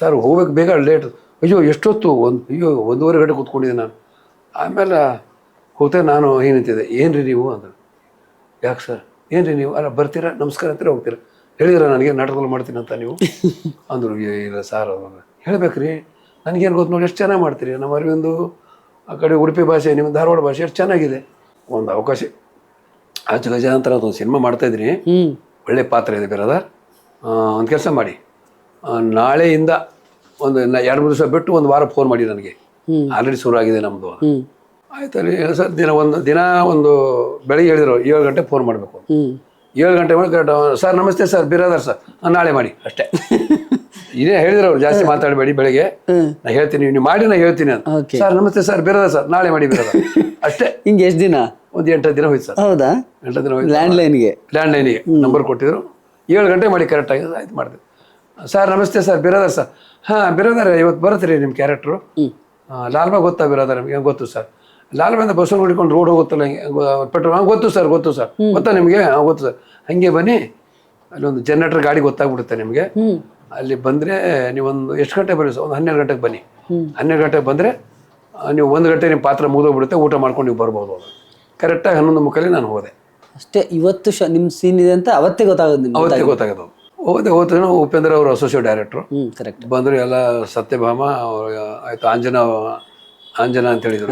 ಸರ್ ಹೋಗ್ಬೇಕು ಬೇಗ, ಲೇಟ್. ಅಯ್ಯೋ ಎಷ್ಟೊತ್ತು, 1.5 ಗಂಟೆ ಕೂತ್ಕೊಂಡಿದ್ದೆ ನಾನು. ಆಮೇಲೆ ಹೋಗ್ತಾ ನಾನು ನಿಂತಿದ್ದೆ. ಏನು ರೀ ನೀವು ಅಂದರು. ಯಾಕೆ ಸರ್? ಏನು ರೀ ನೀವು? ಅಲ್ಲ ಬರ್ತೀರಾ, ನಮಸ್ಕಾರ ಅಂತೀರ, ಹೋಗ್ತೀರಾ? ಹೇಳಿದ್ರ ನನಗೆ ನಾಟಕಗಳು ಮಾಡ್ತೀನಿ ಅಂತ ನೀವು ಅಂದರು. ಇಲ್ಲ ಸರ್, ಹೇಳ್ಬೇಕ್ರಿ, ನನಗೇನು ಗೊತ್ತು ನೋಡಿ, ಎಷ್ಟು ಚೆನ್ನಾಗಿ ಮಾಡ್ತೀರಿ. ನಮ್ಮ ಅರವಿಂದು ಆ ಕಡೆ ಉಡುಪಿ ಭಾಷೆ, ನಿಮ್ಮ ಧಾರವಾಡ ಭಾಷೆ ಎಷ್ಟು ಚೆನ್ನಾಗಿದೆ. ಒಂದು ಅವಕಾಶ ಗಜಾಂತರ ಒಂದು ಸಿನಿಮಾ ಮಾಡ್ತಾಯಿದ್ದೀನಿ, ಒಳ್ಳೆ ಪಾತ್ರ ಇದೆ ಬೇರೆದಾರ್. ಒಂದು ಕೆಲಸ ಮಾಡಿ, ನಾಳೆಯಿಂದ ಒಂದು 2-3 ದಿವಸ ಬಿಟ್ಟು ಒಂದು ವಾರ ಫೋನ್ ಮಾಡಿ ನನಗೆ, ಆಲ್ರೆಡಿ ಶುರು ಆಗಿದೆ ನಮ್ಮದು. ಆಯ್ತಲ್ಲಿ ಸರ್, ದಿನ ಒಂದು ಬೆಳಿಗ್ಗೆ ಹೇಳಿದ್ರು 7 ಗಂಟೆ ಫೋನ್ ಮಾಡಬೇಕು. 7 ಗಂಟೆ ಮೇಲೆ ಕರೆಕ್ಟ್, ಸರ್ ನಮಸ್ತೆ ಸರ್, ಬಿರಾದಾರ್ ಸರ್, ನಾಳೆ ಮಾಡಿ ಅಷ್ಟೇ. ಇದೇ ಹೇಳಿದ್ರು ಅವ್ರು, ಜಾಸ್ತಿ ಮಾತಾಡಬೇಡಿ, ಬೆಳಿಗ್ಗೆ ನಾ ಹೇಳ್ತೀನಿ, ನೀವು ಮಾಡಿ ನಾ ಹೇಳ್ತೀನಿ ಅಂತ. ಸರ್ ನಮಸ್ತೆ ಸರ್, ಬಿರಾದಾರ್ ಸರ್, ನಾಳೆ ಮಾಡಿ ಬಿರಾದಾರ್. ಅಷ್ಟೇ. ಹಿಂಗೆ ಎಷ್ಟು ದಿನ? ಒಂದು 8 ದಿನ ಹೋಯ್ತು ಸರ್. ಹೌದಾ? 8 ದಿನ ಹೋಯ್ತು. ಲ್ಯಾಂಡ್ಲೈನ್ಗೆ ನಂಬರ್ ಕೊಟ್ಟಿದ್ರು. 7 ಗಂಟೆ ಮಾಡಿ ಕರೆಕ್ಟಾಗಿ ಆಯ್ತು ಮಾಡಿದೆ. ಸರ್ ನಮಸ್ತೆ ಸರ್, ಬಿರಾದರ್ ಸರ್. ಹಾಂ ಬಿರಾದರ್, ಇವತ್ತು ಬರುತ್ತೆ ರೀ ನಿಮ್ಮ ಕ್ಯಾರೆಕ್ಟ್ರು. ಲಾಲ್ಬಾಗ್ ಗೊತ್ತಾ ಬಿರಾದರ್? ನಿಮಗೆ ಗೊತ್ತು ಸರ್. ಲಾಲ್ಬಾಗಿಂದ ಬಸ್ ನೋಡಿಕೊಂಡು ರೋಡ್ ಹೋಗುತ್ತಲ್ಲ ಹಿಂಗೆ ಪೆಟ್ರೋಲ್. ಗೊತ್ತು ಸರ್ ಗೊತ್ತಾ ನಿಮಗೆ? ಗೊತ್ತು ಸರ್. ಹಾಗೆ ಬನ್ನಿ, ಅಲ್ಲೊಂದು ಜನರೇಟರ್ ಗಾಡಿ ಗೊತ್ತಾಗ್ಬಿಡುತ್ತೆ ನಿಮಗೆ. ಅಲ್ಲಿ ಬಂದರೆ ನೀವೊಂದು ಎಷ್ಟು ಗಂಟೆ ಬನ್ನಿ ಸರ್? ಒಂದು 12 ಗಂಟೆಗೆ ಬನ್ನಿ. 12 ಗಂಟೆಗೆ ಬಂದರೆ ನೀವು 1 ಗಂಟೆ ನಿಮ್ಮ ಪಾತ್ರ ಮುಗಿದೋಗ್ಬಿಡುತ್ತೆ, ಊಟ ಮಾಡ್ಕೊಂಡು ನೀವು ಬರ್ಬೋದು. ಕರೆಕ್ಟಾಗಿ 11:30 ನಾನು ಹೋದೆ ಅಷ್ಟೇ. ಇವತ್ತು ನಿಮ್ಮ ಸೀನ್ ಇದೆ ಅಂತ ಅವತ್ತೇ ಗೊತ್ತಾಗೋದು ನಿಮ್ಗೆ? ಅವತ್ತೇ ಗೊತ್ತಾಗೋದು. ಹೋದ ಉಪೇಂದ್ರ ಅವರು ಅಸೋಸಿಯೇಟ್ ಡೈರೆಕ್ಟ್ರು ಕರೆಕ್ಟ್ ಬಂದರು. ಎಲ್ಲ ಸತ್ಯಭಾಮ ಆಯಿತು, ಅಂಜನಾ ಅಂತ ಹೇಳಿದ್ರು.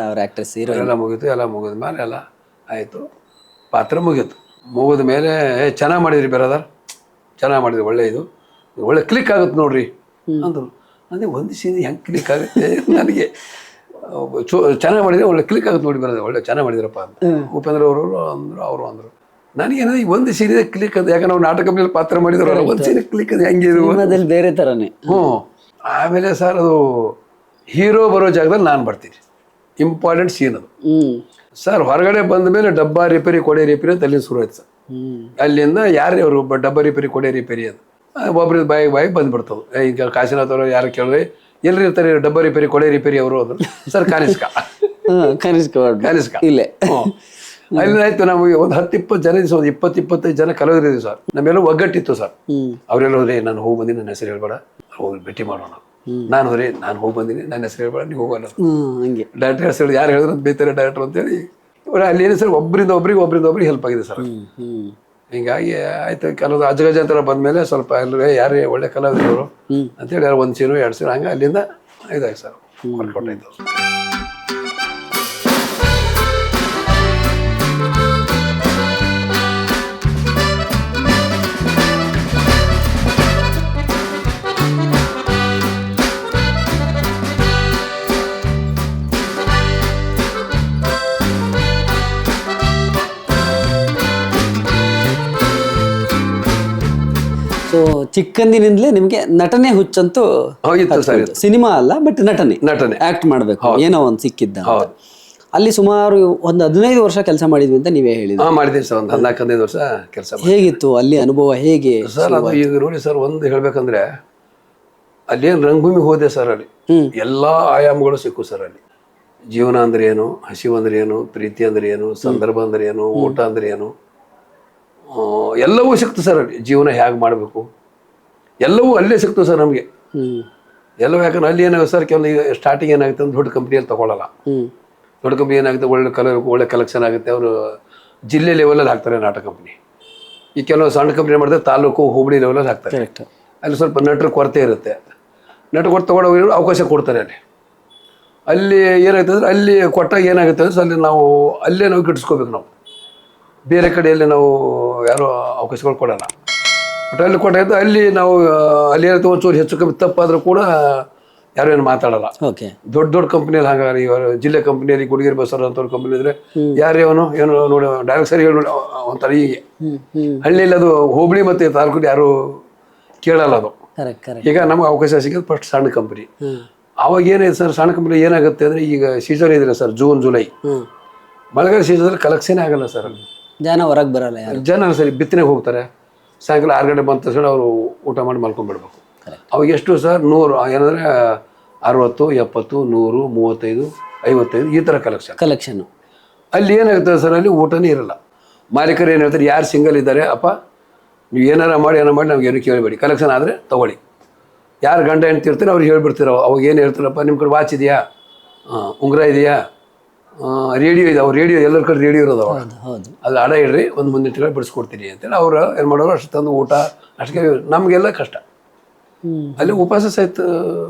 ಅವ್ರ ಆಕ್ಟ್ರೆಸ್ ಹೀರೋ ಎಲ್ಲ ಮುಗೀತು. ಎಲ್ಲ ಮುಗಿದ ಮೇಲೆ ಎಲ್ಲ ಆಯಿತು, ಪಾತ್ರ ಮುಗೀತು. ಮುಗಿದ ಮೇಲೆ ಚೆನ್ನಾಗಿ ಮಾಡಿದ್ರಿ ಬ್ರದರ್, ಚೆನ್ನಾಗಿ ಮಾಡಿದ್ರಿ, ಒಳ್ಳೆ ಇದು ಒಳ್ಳೆ ಕ್ಲಿಕ್ ಆಗುತ್ತೆ ನೋಡ್ರಿ ಅಂದರು. ಅದೇ ಒಂದು ಸೀನ್ ಹೆಂಗೆ ಕ್ಲಿಕ್ ಆಗುತ್ತೆ ನನಗೆ. ಚೆನ್ನಾಗಿ ಮಾಡಿದ್ರೆ ಒಳ್ಳೆ ಕ್ಲಿಕ್ ಆಗುತ್ತೆ ನೋಡಿ ಬ್ರದರ್, ಒಳ್ಳೆ ಚೆನ್ನಾಗಿ ಮಾಡಿದ್ರಪ್ಪ ಅಂತ ಉಪೇಂದ್ರ ಅವರು ಅಂದರು. ನನಗೇನೋ ಈ ಒಂದು ಸೀನಿದೆ ಕ್ಲಿಕ್ ಅದು, ಯಾಕಂದ್ರೆ ನಾವು ನಾಟಕ ಕಂಪ್ನಿಯಲ್ಲಿ ಪಾತ್ರ ಮಾಡಿದ್ರು. ಒಂದು ಸೀನ್ ಕ್ಲಿಕ್ ಅದು ಹೆಂಗೆ ಬೇರೆ ಥರನೇ. ಆಮೇಲೆ ಸರ್ ಅದು ಹೀರೋ ಬರೋ ಜಾಗದಲ್ಲಿ ನಾನು ಬರ್ತೀನಿ. ಇಂಪಾರ್ಟೆಂಟ್ ಸೀನ್ ಅದು ಸರ್. ಹೊರಗಡೆ ಬಂದ ಮೇಲೆ ಡಬ್ಬ ರಿಪೇರಿ ಕೊಡೆ ರಿಪೇರಿ ಅಂತ ಅಲ್ಲಿಂದ ಶುರು ಆಯ್ತು ಸರ್. ಅಲ್ಲಿಂದ ಯಾರೇ ಅವರು ಡಬ್ಬ ರಿಪೇರಿ ಕೊಡೆ ರಿಪೇರಿ ಅದು ಒಬ್ರದ್ದು ಬಾಯಿ ಬಂದ್ಬಿಡ್ತದೆ. ಈಗ ಕಾಶಿನಾಥ್ ಅವರು ಯಾರು ಕೇಳಿದ್ರೆ ಎಲ್ರಿ ಇರ್ತಾರೆ ಡಬ್ಬ ರಿಪೇರಿ ಕೊಡೆ ರಿಪೇರಿ ಅವರು ಅದು ಸರ್ ಕಾನಿಸ್ಕ ಇಲ್ಲೇ. ಅಲ್ಲಿ ಆಯ್ತು. ನಮಗೆ ಒಂದು 10-20 ಜನ ದಿವಸ, ಒಂದು 20-25 ಜನ ಕಲಾವಿದರಿದ್ದೀವಿ ಸರ್. ನಮ್ಮೆಲ್ಲ ಒಗ್ಗಟ್ಟಿತ್ತು ಸರ್. ಅವರೆಲ್ಲ ಹೋದ್ರೆ ನಾನು ಹೋಗಿ ಬಂದಿನಿ, ನನ್ನ ಹೆಸರು ಹೇಳ್ಬೇಡ, ಹೋಗಿ ಭೇಟಿ ಮಾಡೋಣ. ನಾನು ಹೋದ್ರೆ ನಾನು ಹೋಗಿ ಬಂದಿನಿ, ನನ್ನ ಹೆಸರು ಹೇಳ್ಬೇಡ, ನೀವು ಹೋಗಲ್ಲ. ಡೈರೆಕ್ಟರ್ ಹೆಸರು ಯಾರು ಹೇಳಿದ್ರು ಅಂತ ಬೈತಾರೆ ಡೈರೆಕ್ಟರ್ ಅಂತೇಳಿ. ಅಲ್ಲಿ ಏನು ಸರ್, ಒಬ್ಬರಿಂದ ಒಬ್ರಿಗೆ ಹೆಲ್ಪ್ ಆಗಿದೆ ಸರ್. ಹಿಂಗಾಗಿ ಆಯ್ತು. ಕೆಲವು ಅಜಗಜ ಅಂತೆಲ್ಲ ಬಂದ್ಮೇಲೆ ಸ್ವಲ್ಪ ಎಲ್ಲರೂ ಯಾರೇ ಒಳ್ಳೆ ಕಲಾವಿದರು ಅಂತೇಳಿ 1 ಸೀನು 2 ಸೀನು ಹಂಗೆ ಅಲ್ಲಿಂದ ಇದಾಗಿ ಸರ್ ವರ್ಕೌಟ್ ಆಯ್ತು. ಸೊ ಚಿಕ್ಕಂದಿನಿಂದಲೇ ನಿಮ್ಗೆ ನಟನೆ ಹುಚ್ಚಂತೂ ಇತ್ತು ಸರ್. ಸಿನಿಮಾ ಅಲ್ಲ, ಬಟ್ ನಟನೆ ಆಕ್ಟ್ ಮಾಡ್ಬೇಕು, ಏನೋ ಒಂದು ಸಿಕ್ಕಿದ್ದ. ಅಲ್ಲಿ ಸುಮಾರು ಒಂದು 15 ವರ್ಷ ಕೆಲಸ ಮಾಡಿದ್ವಿ ಅಂತ ನೀವೇ ಹೇಳಿದ್ರಿ. ಮಾಡಿದ್ದೀವಿ ಸರ್, ಒಂದು 14-15 ವರ್ಷ ಕೆಲಸ. ಹೇಗಿತ್ತು ಅಲ್ಲಿ ಅನುಭವ? ಹೇಗೆ ಸರ್ ಅದು ಈಗ ನೋಡಿ ಸರ್, ಒಂದು ಹೇಳ್ಬೇಕಂದ್ರೆ ಅಲ್ಲೇನು ರಂಗಭೂಮಿ ಹೋದೆ ಸರ್. ಅಲ್ಲಿ ಎಲ್ಲಾ ಆಯಾಮಗಳು ಸಿಕ್ಕು ಸರ್. ಅಲ್ಲಿ ಜೀವನ ಅಂದ್ರೆ ಏನು, ಹಸಿವು ಅಂದ್ರೆ ಏನು, ಪ್ರೀತಿ ಅಂದ್ರೆ ಏನು, ಸಂದರ್ಭ ಅಂದ್ರೆ ಏನು, ಊಟ ಅಂದ್ರೆ ಏನು, ಎಲ್ಲವೂ ಸಿಕ್ತು ಸರ್. ಅಲ್ಲಿ ಜೀವನ ಹೇಗೆ ಮಾಡಬೇಕು ಎಲ್ಲವೂ ಅಲ್ಲೇ ಸಿಕ್ತು ಸರ್ ನಮಗೆ ಎಲ್ಲವೂ. ಯಾಕಂದ್ರೆ ಅಲ್ಲಿ ಏನಾಗುತ್ತೆ ಸರ್, ಕೆಲವು ಸ್ಟಾರ್ಟಿಂಗ್ ಏನಾಗುತ್ತೆ ಅಂದ್ರೆ ದೊಡ್ಡ ಕಂಪ್ನಿಯಲ್ಲಿ ತಗೊಳ್ಳಲ್ಲ. ದೊಡ್ಡ ಕಂಪ್ನಿ ಏನಾಗುತ್ತೆ, ಒಳ್ಳೆ ಕಲೆಕ್ಷನ್ ಆಗುತ್ತೆ, ಅವರು ಜಿಲ್ಲೆ ಲೆವೆಲಲ್ಲಿ ಹಾಕ್ತಾರೆ ನಾಟಕ ಕಂಪ್ನಿ. ಈ ಕೆಲವು ಸಣ್ಣ ಕಂಪ್ನಿ ಮಾಡಿದ್ರೆ ತಾಲೂಕು ಹೋಬಳಿ ಲೆವೆಲಲ್ಲಿ ಹಾಕ್ತಾರೆ. ಅಲ್ಲಿ ಸ್ವಲ್ಪ ನಟರ ಕೊರತೆ ಇರುತ್ತೆ. ನಟರ ಕೊರತೆ ತಗೊಳ್ಳೋ ಅವಕಾಶ ಕೊಡ್ತಾರೆ. ಅಲ್ಲಿ ಏನಾಗುತ್ತೆ ಅಂದರೆ ಅಲ್ಲಿ ಕೊಟ್ಟಾಗ ಏನಾಗುತ್ತೆ ಅಂದರೆ ಅಲ್ಲಿ ಅಲ್ಲೇ ನಾವು ಗಿಟ್ಟಿಸ್ಕೋಬೇಕು. ನಾವು ಬೇರೆ ಕಡೆಯಲ್ಲಿ ನಾವು ಯಾರೋ ಅವಕಾಶಗಳು ಕೊಡೋಲ್ಲ. ಬಟ್ ಅಲ್ಲಿ ಕೊಟ್ಟಾಗ ಅಲ್ಲಿ ನಾವು ಅಲ್ಲಿ ಏನಾಗುತ್ತೆ, ಒಂಚೂರು ಹೆಚ್ಚು ಕಮ್ಮಿ ತಪ್ಪಾದರೂ ಕೂಡ ಯಾರು ಏನು ಮಾತಾಡಲ್ಲ. ದೊಡ್ಡ ಕಂಪ್ನಿಯಲ್ಲಿ ಹಾಗಾಗಿ ಜಿಲ್ಲೆ ಕಂಪ್ನಿಯಲ್ಲಿ ಗುಡಿಗೆರೆ ಬಸವರ ಅಂತವ್ರ ಕಂಪ್ನಿ ಇದ್ರೆ ಯಾರೇ ಅವನು ಏನು ನೋಡಿ ಡೈರೆಕ್ಟ್ ಸರಿ ಹೇಳಿ ಒಂಥರ. ಹೀಗೆ ಹಳ್ಳಿಯಲ್ಲಿ ಅದು ಹೋಬಳಿ ಮತ್ತು ತಾಲೂಕು ಯಾರು ಕೇಳಲ್ಲ ಅದು. ಈಗ ನಮ್ಗೆ ಅವಕಾಶ ಸಿಗೋದು ಫಸ್ಟ್ ಸಣ್ಣ ಕಂಪ್ನಿ. ಅವಾಗ ಏನಿದೆ ಸರ್, ಸಣ್ಣ ಕಂಪ್ನಿ ಏನಾಗುತ್ತೆ ಅಂದರೆ, ಈಗ ಸೀಸನ್ ಇದಿಲ್ಲ ಸರ್, ಜೂನ್ ಜುಲೈ ಮಳೆಗಾಲ ಸೀಸನಲ್ಲಿ ಕಲೆಕ್ಷನ್ ಆಗಲ್ಲ ಸರ್. ಜನ ಹೊರಗೆ ಬರಲ್ಲ, ಜನ ಸರಿ ಬಿತ್ತನೆಗೆ ಹೋಗ್ತಾರೆ. ಸಾಯಂಕಾಲ 6 ಗಂಟೆ ಬಂದ ತಕ್ಷಣ ಅವರು ಊಟ ಮಾಡಿ ಮಲ್ಕೊಂಡ್ಬಿಡ್ಬೇಕು. ಅವಾಗ ಎಷ್ಟು ಸರ್, 100 ಏನಂದರೆ 60, 70, 100, 35, 55 ಈ ಥರ ಕಲೆಕ್ಷನ್. ಅಲ್ಲಿ ಏನಾಗುತ್ತೆ ಸರ್, ಅಲ್ಲಿ ಊಟನೇ ಇರಲ್ಲ. ಮಾಲೀಕರು ಏನು ಹೇಳ್ತಾರೆ, ಯಾರು ಸಿಂಗಲ್ ಇದ್ದಾರೆ ಅಪ್ಪ ನೀವು ಏನಾರ ಮಾಡಿ ನಮ್ಗೆ ಏನು ಕೇಳಬೇಡಿ, ಕಲೆಕ್ಷನ್ ಆದರೆ ತೊಗೊಳ್ಳಿ. ಯಾರು ಗಂಡ ಹೆಣ್ತಿರ್ತಾರೆ ಅವ್ರು ಹೇಳ್ಬಿಡ್ತೀರೋ. ಅವಾಗ ಏನು ಹೇಳ್ತಾರಪ್ಪ, ನಿಮ್ಮ ಕಡೆ ವಾಚ್ ಇದೆಯಾ, ಉಂಗುರ ಇದೆಯಾ, ರೇಡಿಯೋ ಇದೆ. ಅವ್ರು ರೇಡಿಯೋ ಎಲ್ಲರ ಕಡೆ ರೇಡಿಯೋ ಇರೋದು. ಅಲ್ಲಿ ಅಡ ಇಡ್ರಿ, ಒಂದು ಮುಂದೆ ತಿಂಗಳು ಬಿಡಿಸ್ಕೊಡ್ತೀನಿ ಅಂತೇಳಿ ಅವ್ರು ಏನು ಮಾಡೋರು ಅಷ್ಟು ತಂದು ಊಟ ಅಷ್ಟಕ್ಕೆ. ನಮಗೆಲ್ಲ ಕಷ್ಟ. ಅಲ್ಲಿ ಉಪವಾಸ ಸಹಿತ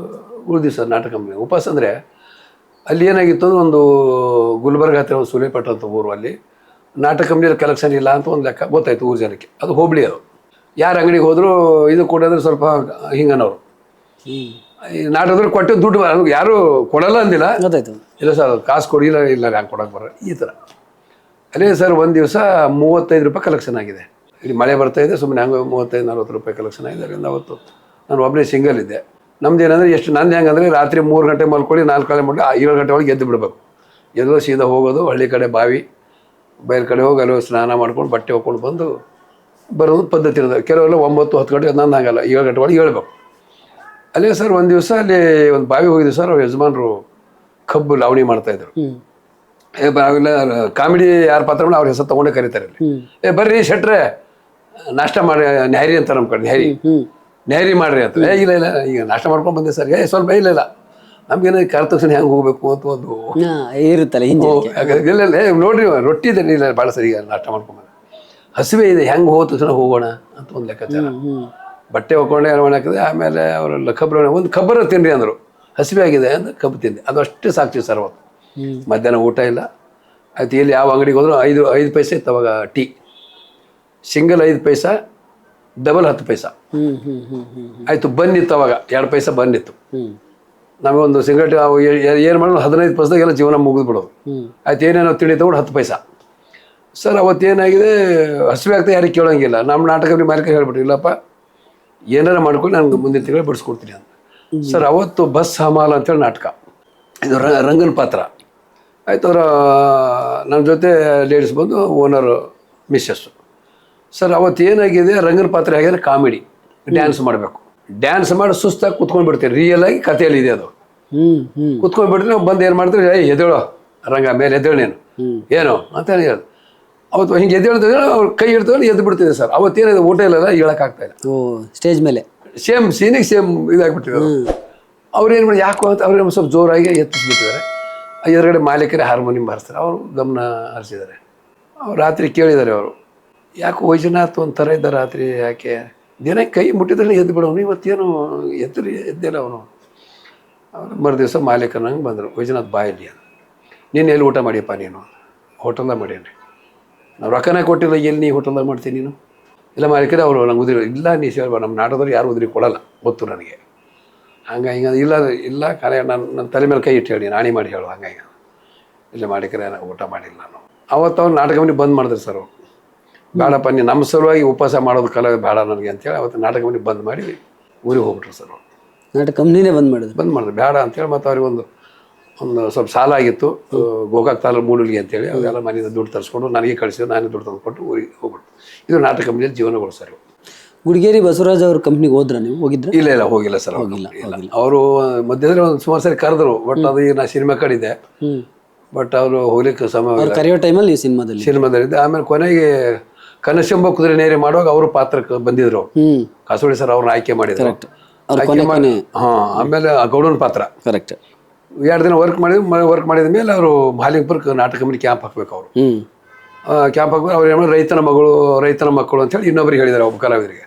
ಉಳಿದಿವಿ ಸರ್ ನಾಟಕ ಕಂಪ್ನಿ. ಉಪವಾಸ ಅಂದರೆ ಅಲ್ಲಿ ಏನಾಗಿತ್ತು ಅಂದ್ರೆ, ಒಂದು ಗುಲ್ಬರ್ಗ ಹತ್ತಿರ ಒಂದು ಸುಲೇಪಟ್ಟ ಅಂತ ಊರು, ಅಲ್ಲಿ ನಾಟಕ ಕಂಪ್ನಿಯಲ್ಲಿ ಕಲೆಕ್ಷನ್ ಇಲ್ಲ ಅಂತ ಒಂದು ಲೆಕ್ಕ ಗೊತ್ತಾಯ್ತು ಊರು ಜನಕ್ಕೆ. ಅದು ಹೋಬಳಿ. ಅದು ಯಾರು ಅಂಗಡಿಗೆ ಹೋದರೂ ಇದು ಕೊಡೋದ್ರೆ ಸ್ವಲ್ಪ ಹಿಂಗನವರು. ಈ ನಾಟಕದಲ್ಲಿ ಕೊಟ್ಟು ದುಡ್ಡು ಯಾರು ಕೊಡಲ್ಲ ಅಂದಿಲ್ಲ. ಇಲ್ಲ ಸರ್ ಕಾಸು ಕೊಡಿಲ್ಲ, ಇಲ್ಲ ಹ್ಯಾಂಗೆ ಕೊಡೋಕೆ ಬರೋ ಈ ಥರ. ಅಲ್ಲೇ ಸರ್ ಒಂದು ದಿವಸ 35 ರೂಪಾಯಿ ಕಲೆಕ್ಷನ್ ಆಗಿದೆ. ಇಲ್ಲಿ ಮಳೆ ಬರ್ತಾಯಿದೆ, ಸುಮ್ಮನೆ ಹಂಗೆ 35-40 ರೂಪಾಯಿ ಕಲೆಕ್ಷನ್ ಆಗಿದೆ. ಅದರಿಂದ ಅವತ್ತು ನಾನು ಒಬ್ಬನೇ ಸಿಂಗಲ್ ಇದ್ದೆ. ನಮ್ದು ಏನಂದರೆ ನಂದು ಹೆಂಗಂದರೆ, ರಾತ್ರಿ 3 ಗಂಟೆ ಮಲ್ಕೊಳ್ಳಿ, 4 ಕಾಲ ಮಾಡಿ 7 ಗಂಟೆ ಒಳಗೆ ಎದ್ದು ಬಿಡಬೇಕು. ಎಲ್ಲೋ ಸೀದಾ ಹೋಗೋದು, ಹಳ್ಳಿ ಕಡೆ ಬಾವಿ ಬಯಲು ಕಡೆ ಹೋಗಿ ಅಲ್ಲಿ ಸ್ನಾನ ಮಾಡ್ಕೊಂಡು ಬಟ್ಟೆ ಹೋಗ್ಕೊಂಡು ಬಂದು ಬರೋದು ಪದ್ಧತಿ ಇರೋದು. ಕೆಲವೆಲ್ಲ 9-10 ಗಂಟೆ, ನಾನು ಆಗಲ್ಲ 7 ಗಂಟೆ ಒಳಗೆ ಹೇಳ್ಬೇಕು. ಅಲ್ಲೇ ಸರ್ ಒಂದು ದಿವಸ ಅಲ್ಲಿ ಒಂದು ಬಾವಿ ಹೋಗಿದ್ವಿ ಸರ್. ಅವ್ರ ಯಜಮಾನರು ಕಬ್ಬು ಲಾವಣಿ ಮಾಡ್ತಾಯಿದ್ರು. ನಾವೆಲ್ಲ ಕಾಮಿಡಿ ಯಾರು ಪಾತ್ರ ಅವ್ರ ಹೆಸರು ತೊಗೊಂಡೇ ಕರೀತಾರೆ ಅಲ್ಲಿ. ಬರ್ರಿ ಶೆಟ್ರೆ ನಾಷ್ಟ ಮಾಡಿ, ನ್ಯಾರಿ ಅಂತ ನಮ್ಮ ಕಡೆ ನ್ಯಾರಿ ಮಾಡ್ರಿ ಅಂತ. ಇಲ್ಲ ಇಲ್ಲ ಈಗ ನಾಷ್ಟ ಮಾಡ್ಕೊಂಡು ಬಂದೆ ಸರ್. ಸ್ವಲ್ಪ ಇಲ್ಲ ನಮ್ಗೇನ ಕರೆದ ತಕ್ಷಣ ಹೆಂಗೆ ಹೋಗ್ಬೇಕು ಅಂತ ಒಂದು ಇರುತ್ತಲ್ಲ ಇಲ್ಲ ನೋಡ್ರಿ ರೊಟ್ಟಿ ಇದೆ ಇಲ್ಲ ಭಾಳ ಸರಿ. ಈಗ ನಾಷ್ಟ ಮಾಡ್ಕೊಂಬಂದೆ, ಹಸಿವೆ ಇದೆ, ಹೆಂಗೆ ಹೋದ ತಕ್ಷಣ ಹೋಗೋಣ ಅಂತ ಒಂದು ಲೆಕ್ಕಾಚಾರ. ಬಟ್ಟೆ ಹೋಗ್ಕೊಂಡೆ ಅರವಣೆ ಹಾಕಿದೆ. ಆಮೇಲೆ ಅವರೆಲ್ಲ ಕಬ್ಬರ ಒಂದು ಕಬ್ಬರ ತಿನ್ರಿ ಅಂದರು. ಹಸಿವೆ ಆಗಿದೆ ಅಂತ ಕಬ್ಬು ತಿಂದೆ. ಅದು ಅಷ್ಟೇ ಸಾಕ್ತೀವಿ ಸರ್ ಅವತ್ತು. ಮಧ್ಯಾಹ್ನ ಊಟ ಇಲ್ಲ. ಆಯ್ತು ಎಲ್ಲಿ ಯಾವ ಅಂಗಡಿಗೆ ಹೋದ್ರು 5 ಪೈಸೆ ಇತ್ತು ಅವಾಗ ಟೀ. ಸಿಂಗಲ್ 5 ಪೈಸಾ, ಡಬಲ್ 10 ಪೈಸಾ. ಆಯಿತು ಬನ್ನಿತ್ತು ಅವಾಗ 2 ಪೈಸಾ ಬನ್ನಿತ್ತು. ನಮಗೊಂದು ಸಿಗರೇಟ್ ಏನು ಮಾಡೋದು 15 ಪೈಸಾಗೆಲ್ಲ ಜೀವನ ಮುಗಿದು ಬಿಡೋದು. ಆಯ್ತು ಏನೇನೋ ತಿಳಿ ತಗೊಂಡು 10 ಪೈಸಾ. ಸರ್ ಅವತ್ತೇನಾಗಿದೆ, ಹಸಿವೆ ಆಗ್ತಾ ಯಾರಿಗೆ ಕೇಳೋಂಗಿಲ್ಲ. ನಮ್ಮ ನಾಟಕ ಮಾಲೀಕ ಹೇಳ್ಬಿಟ್ರು, ಇಲ್ಲಪ್ಪ ಏನಾರ ಮಾಡ್ಕೊಂಡು ನನಗೆ ಮುಂದಿನ ತಿಂಗಳು ಬಿಡಿಸ್ಕೊಡ್ತೀನಿ ಅಂತ. ಸರ್ ಅವತ್ತು ಬಸ್ ಹಮಾಲ್ ಅಂತೇಳಿ ನಾಟಕ, ಇದು ರಂಗನ ಪಾತ್ರ. ಆಯ್ತು ಅವರ ನನ್ನ ಜೊತೆ ಲೇಡೀಸ್ ಬಂದು ಓನರ್ ಮಿಸ್ಸಸ್ಸು. ಸರ್ ಅವತ್ತು ಏನಾಗಿದೆ, ರಂಗನ ಪಾತ್ರ ಆಗಿದೆ ಕಾಮಿಡಿ, ಡ್ಯಾನ್ಸ್ ಮಾಡಬೇಕು. ಡ್ಯಾನ್ಸ್ ಮಾಡಿ ಸುಸ್ತಾಗಿ ಕುತ್ಕೊಂಡು ಬಿಡ್ತೀವಿ. ರಿಯಲ್ ಆಗಿ ಕಥೆಯಲ್ಲಿ ಇದೆ ಅದು. ಕುತ್ಕೊಂಡು ಬಿಡ್ತೀವಿ. ನಾವು ಬಂದು ಏನು ಮಾಡ್ತೀವಿ, ಎದ್ದೇಳೋ ರಂಗ ಮೇಲೆ ಎದ್ದೇಳು ನೀನು ಏನು ಅಂತ ಹೇಳಿ ಅವತ್ತು ಹಿಂಗೆ ಎದ್ದೇಳ್ತೀವಿ. ಅವ್ರು ಕೈ ಇಡ್ತೀವಿ, ಎದ್ದು ಬಿಡ್ತಿದೆ ಸರ್. ಅವತ್ತೇನಿದೆ ಊಟ ಇಲ್ಲ, ಹೇಳೋಕ್ಕಾಗ್ತಾ ಇಲ್ಲ. ಸ್ಟೇಜ್ ಮೇಲೆ ಸೇಮ್ ಸೀನಿಗೆ ಸೇಮ್ ಇದಾಗ್ಬಿಟ್ಟಿದೆ. ಅವ್ರು ಏನು ಮಾಡಿ ಯಾಕೋ ಅಂತ ಅವ್ರೇನು ಸ್ವಲ್ಪ ಜೋರಾಗಿ ಎತ್ತಿಸ್ಬಿಟ್ಟಿದ್ದಾರೆ. ಎದುರುಗಡೆ ಮಾಲೀಕರೇ ಹಾರ್ಮೋನಿಯಂ ಬಾರಿಸ್ತಾರೆ. ಅವರು ಗಮನ ಹರಿಸಿದ್ದಾರೆ. ಅವ್ರು ರಾತ್ರಿ ಕೇಳಿದ್ದಾರೆ, ಅವರು ಯಾಕೋ ವೈಜನಾಥ್ ಒಂಥರ ಇದ್ದ ರಾತ್ರಿ, ಯಾಕೆ ದಿನ ಕೈ ಮುಟ್ಟಿದ್ರೆ ಎದ್ದು ಬಿಡೋನು, ಇವತ್ತೇನು ಎದ್ದಿಲ್ಲ ಅವನು. ಅವ್ರು ಮರು ದಿವಸ ಮಾಲೀಕನಂಗೆ ಬಂದರು, ವೈಜನಾಥ್ ಬಾಯಲ್ಲಿ ಅಂತ. ನೀನು ಎಲ್ಲಿ ಊಟ ಮಾಡಿಯಪ್ಪ ನೀನು? ಹೋಟೆಲ್ದಾಗ ಮಾಡೀನಿ. ನಾವು ರೊಕ್ಕನೇ ಕೊಟ್ಟಿಲ್ಲ, ಎಲ್ಲಿ ನೀ ಹೋಟೆಲ್ದಾಗ ಮಾಡ್ತೀನಿ ನೀನು? ಇಲ್ಲ ಮಾಲೀಕರೇ ಅವರು ನಂಗೆ ಉದಿರಿ. ಇಲ್ಲ ನೀ ಹೇಳ್ಬ, ನಮ್ಮ ನಾಟಕದವ್ರು ಯಾರು ಉದಿರಿ ಕೊಡಲ್ಲ, ಗೊತ್ತು ನನಗೆ. ಹಿಂಗೆ ಇಲ್ಲ ಖರೆ ನನ್ನ ತಲೆ ಮೇಲೆ ಕೈ ಇಟ್ಟು ಹೇಳಿ, ನಾಣಿ ಮಾಡಿ ಹೇಳು. ಹಂಗಾಗಿ ಇಲ್ಲ ಮಾಲೀಕರೇ ನಾನು ಊಟ ಮಾಡಿಲ್ಲ ನಾನು. ಅವತ್ತು ಅವ್ರು ನಾಟಕ ಮನೆ ಬಂದ್ ಮಾಡಿದ್ರು ಸರ್. ಅವರು ಬೇಡಪ್ಪ ನೀನು ನಮ್ಮ ಸಲುವಾಗಿ ಉಪವಾಸ ಮಾಡೋದು ಕಲ ಬೇಡ ನನಗೆ ಅಂತೇಳಿ ಅವತ್ತು ನಾಟಕ ಮನೆ ಬಂದ್ ಮಾಡಿ ಊರಿಗೆ ಹೋಗ್ಬಿಟ್ರು ಸರ್. ಅವರು ನಾಟಕ ಕಂಪ್ನಿನೇ ಬಂದ್ ಮಾಡಿದ್ರು ಬೇಡ ಅಂತೇಳಿ. ಮತ್ತು ಅವ್ರಿಗೆ ಒಂದು ಸ್ವಲ್ಪ ಸಾಲ ಆಗಿತ್ತು, ಗೋಕಾಕ್ ತಾಲೂಕು ಮೂಡಲಿಗೆ ಅಂತೇಳಿ. ಅವರೆಲ್ಲ ಮನೆಯಿಂದ ದುಡ್ಡು ತರಿಸ್ಕೊಂಡು ನನಗೆ ಕಳಿಸಿದ್ರು. ನಾನೇ ದುಡ್ಡು ತಂದುಕೊಟ್ಟು ಊರಿಗೆ ಹೋಗ್ಬಿಟ್ಟು. ಇದು ನಾಟಕ ಕಂಪ್ನಿಯಲ್ಲಿ ಜೀವನಗಳು ಸರ್. ಗುಡಿಗೇರಿ ಬಸವರಾಜ್ ಅವ್ರ ಕಂಪ್ನಿಗೆ ಹೋದ್ರ ನೀವು? ಹೋಗಿದ್ರ? ಇಲ್ಲ ಹೋಗಿಲ್ಲ ಸರ್. ಅವರು ಮಧ್ಯದಲ್ಲಿ ಒಂದು ಸುಮಾರು ಸರಿ ಕರೆದ್ರು. ಬಟ್ ಅದು ನಾ ಸಿನಿಮಾ ಕಡಿದೆ. ಬಟ್ ಅವರು ಹೋಗ್ಲಿಕ್ಕೆ ಸಮಯ ಕರೆಯೋ ಟೈಮಲ್ಲಿ ಸಿನಿಮಾದಲ್ಲಿದ್ದೆ. ಆಮೇಲೆ ಕೊನೆಗೆ ಕನಶಂಬ ಕುದುರೆ ನೇರೆ ಮಾಡುವಾಗ ಅವರು ಪಾತ್ರಕ್ಕೆ ಬಂದಿದ್ರು. ಕಾಸೋಳಿ ಸರ್ ಅವ್ರನ್ನ ಆಯ್ಕೆ ಮಾಡಿದ್ರು. ಆಮೇಲೆ ಗೌಡನ ಪಾತ್ರ ಕರೆಕ್ಟ್ 2 ದಿನ ವರ್ಕ್ ಮಾಡಿದ ಮೇಲೆ ಅವರು ಮಾಲಿಂಗಪುರಕ್ಕೆ ನಾಟಕ ಮನೆ ಕ್ಯಾಂಪ್ ಹಾಕ್ಬೇಕು. ಅವರು ಕ್ಯಾಂಪ್ ಹಾಕ್ಬೇಕು. ಅವ್ರು ಏನು ರೈತನ ಮಕ್ಕಳು ಅಂತೇಳಿ ಇನ್ನೊಬ್ರಿಗೆ ಹೇಳಿದ್ದಾರೆ, ಒಬ್ಬ ಕಲಾವಿದರಿಗೆ.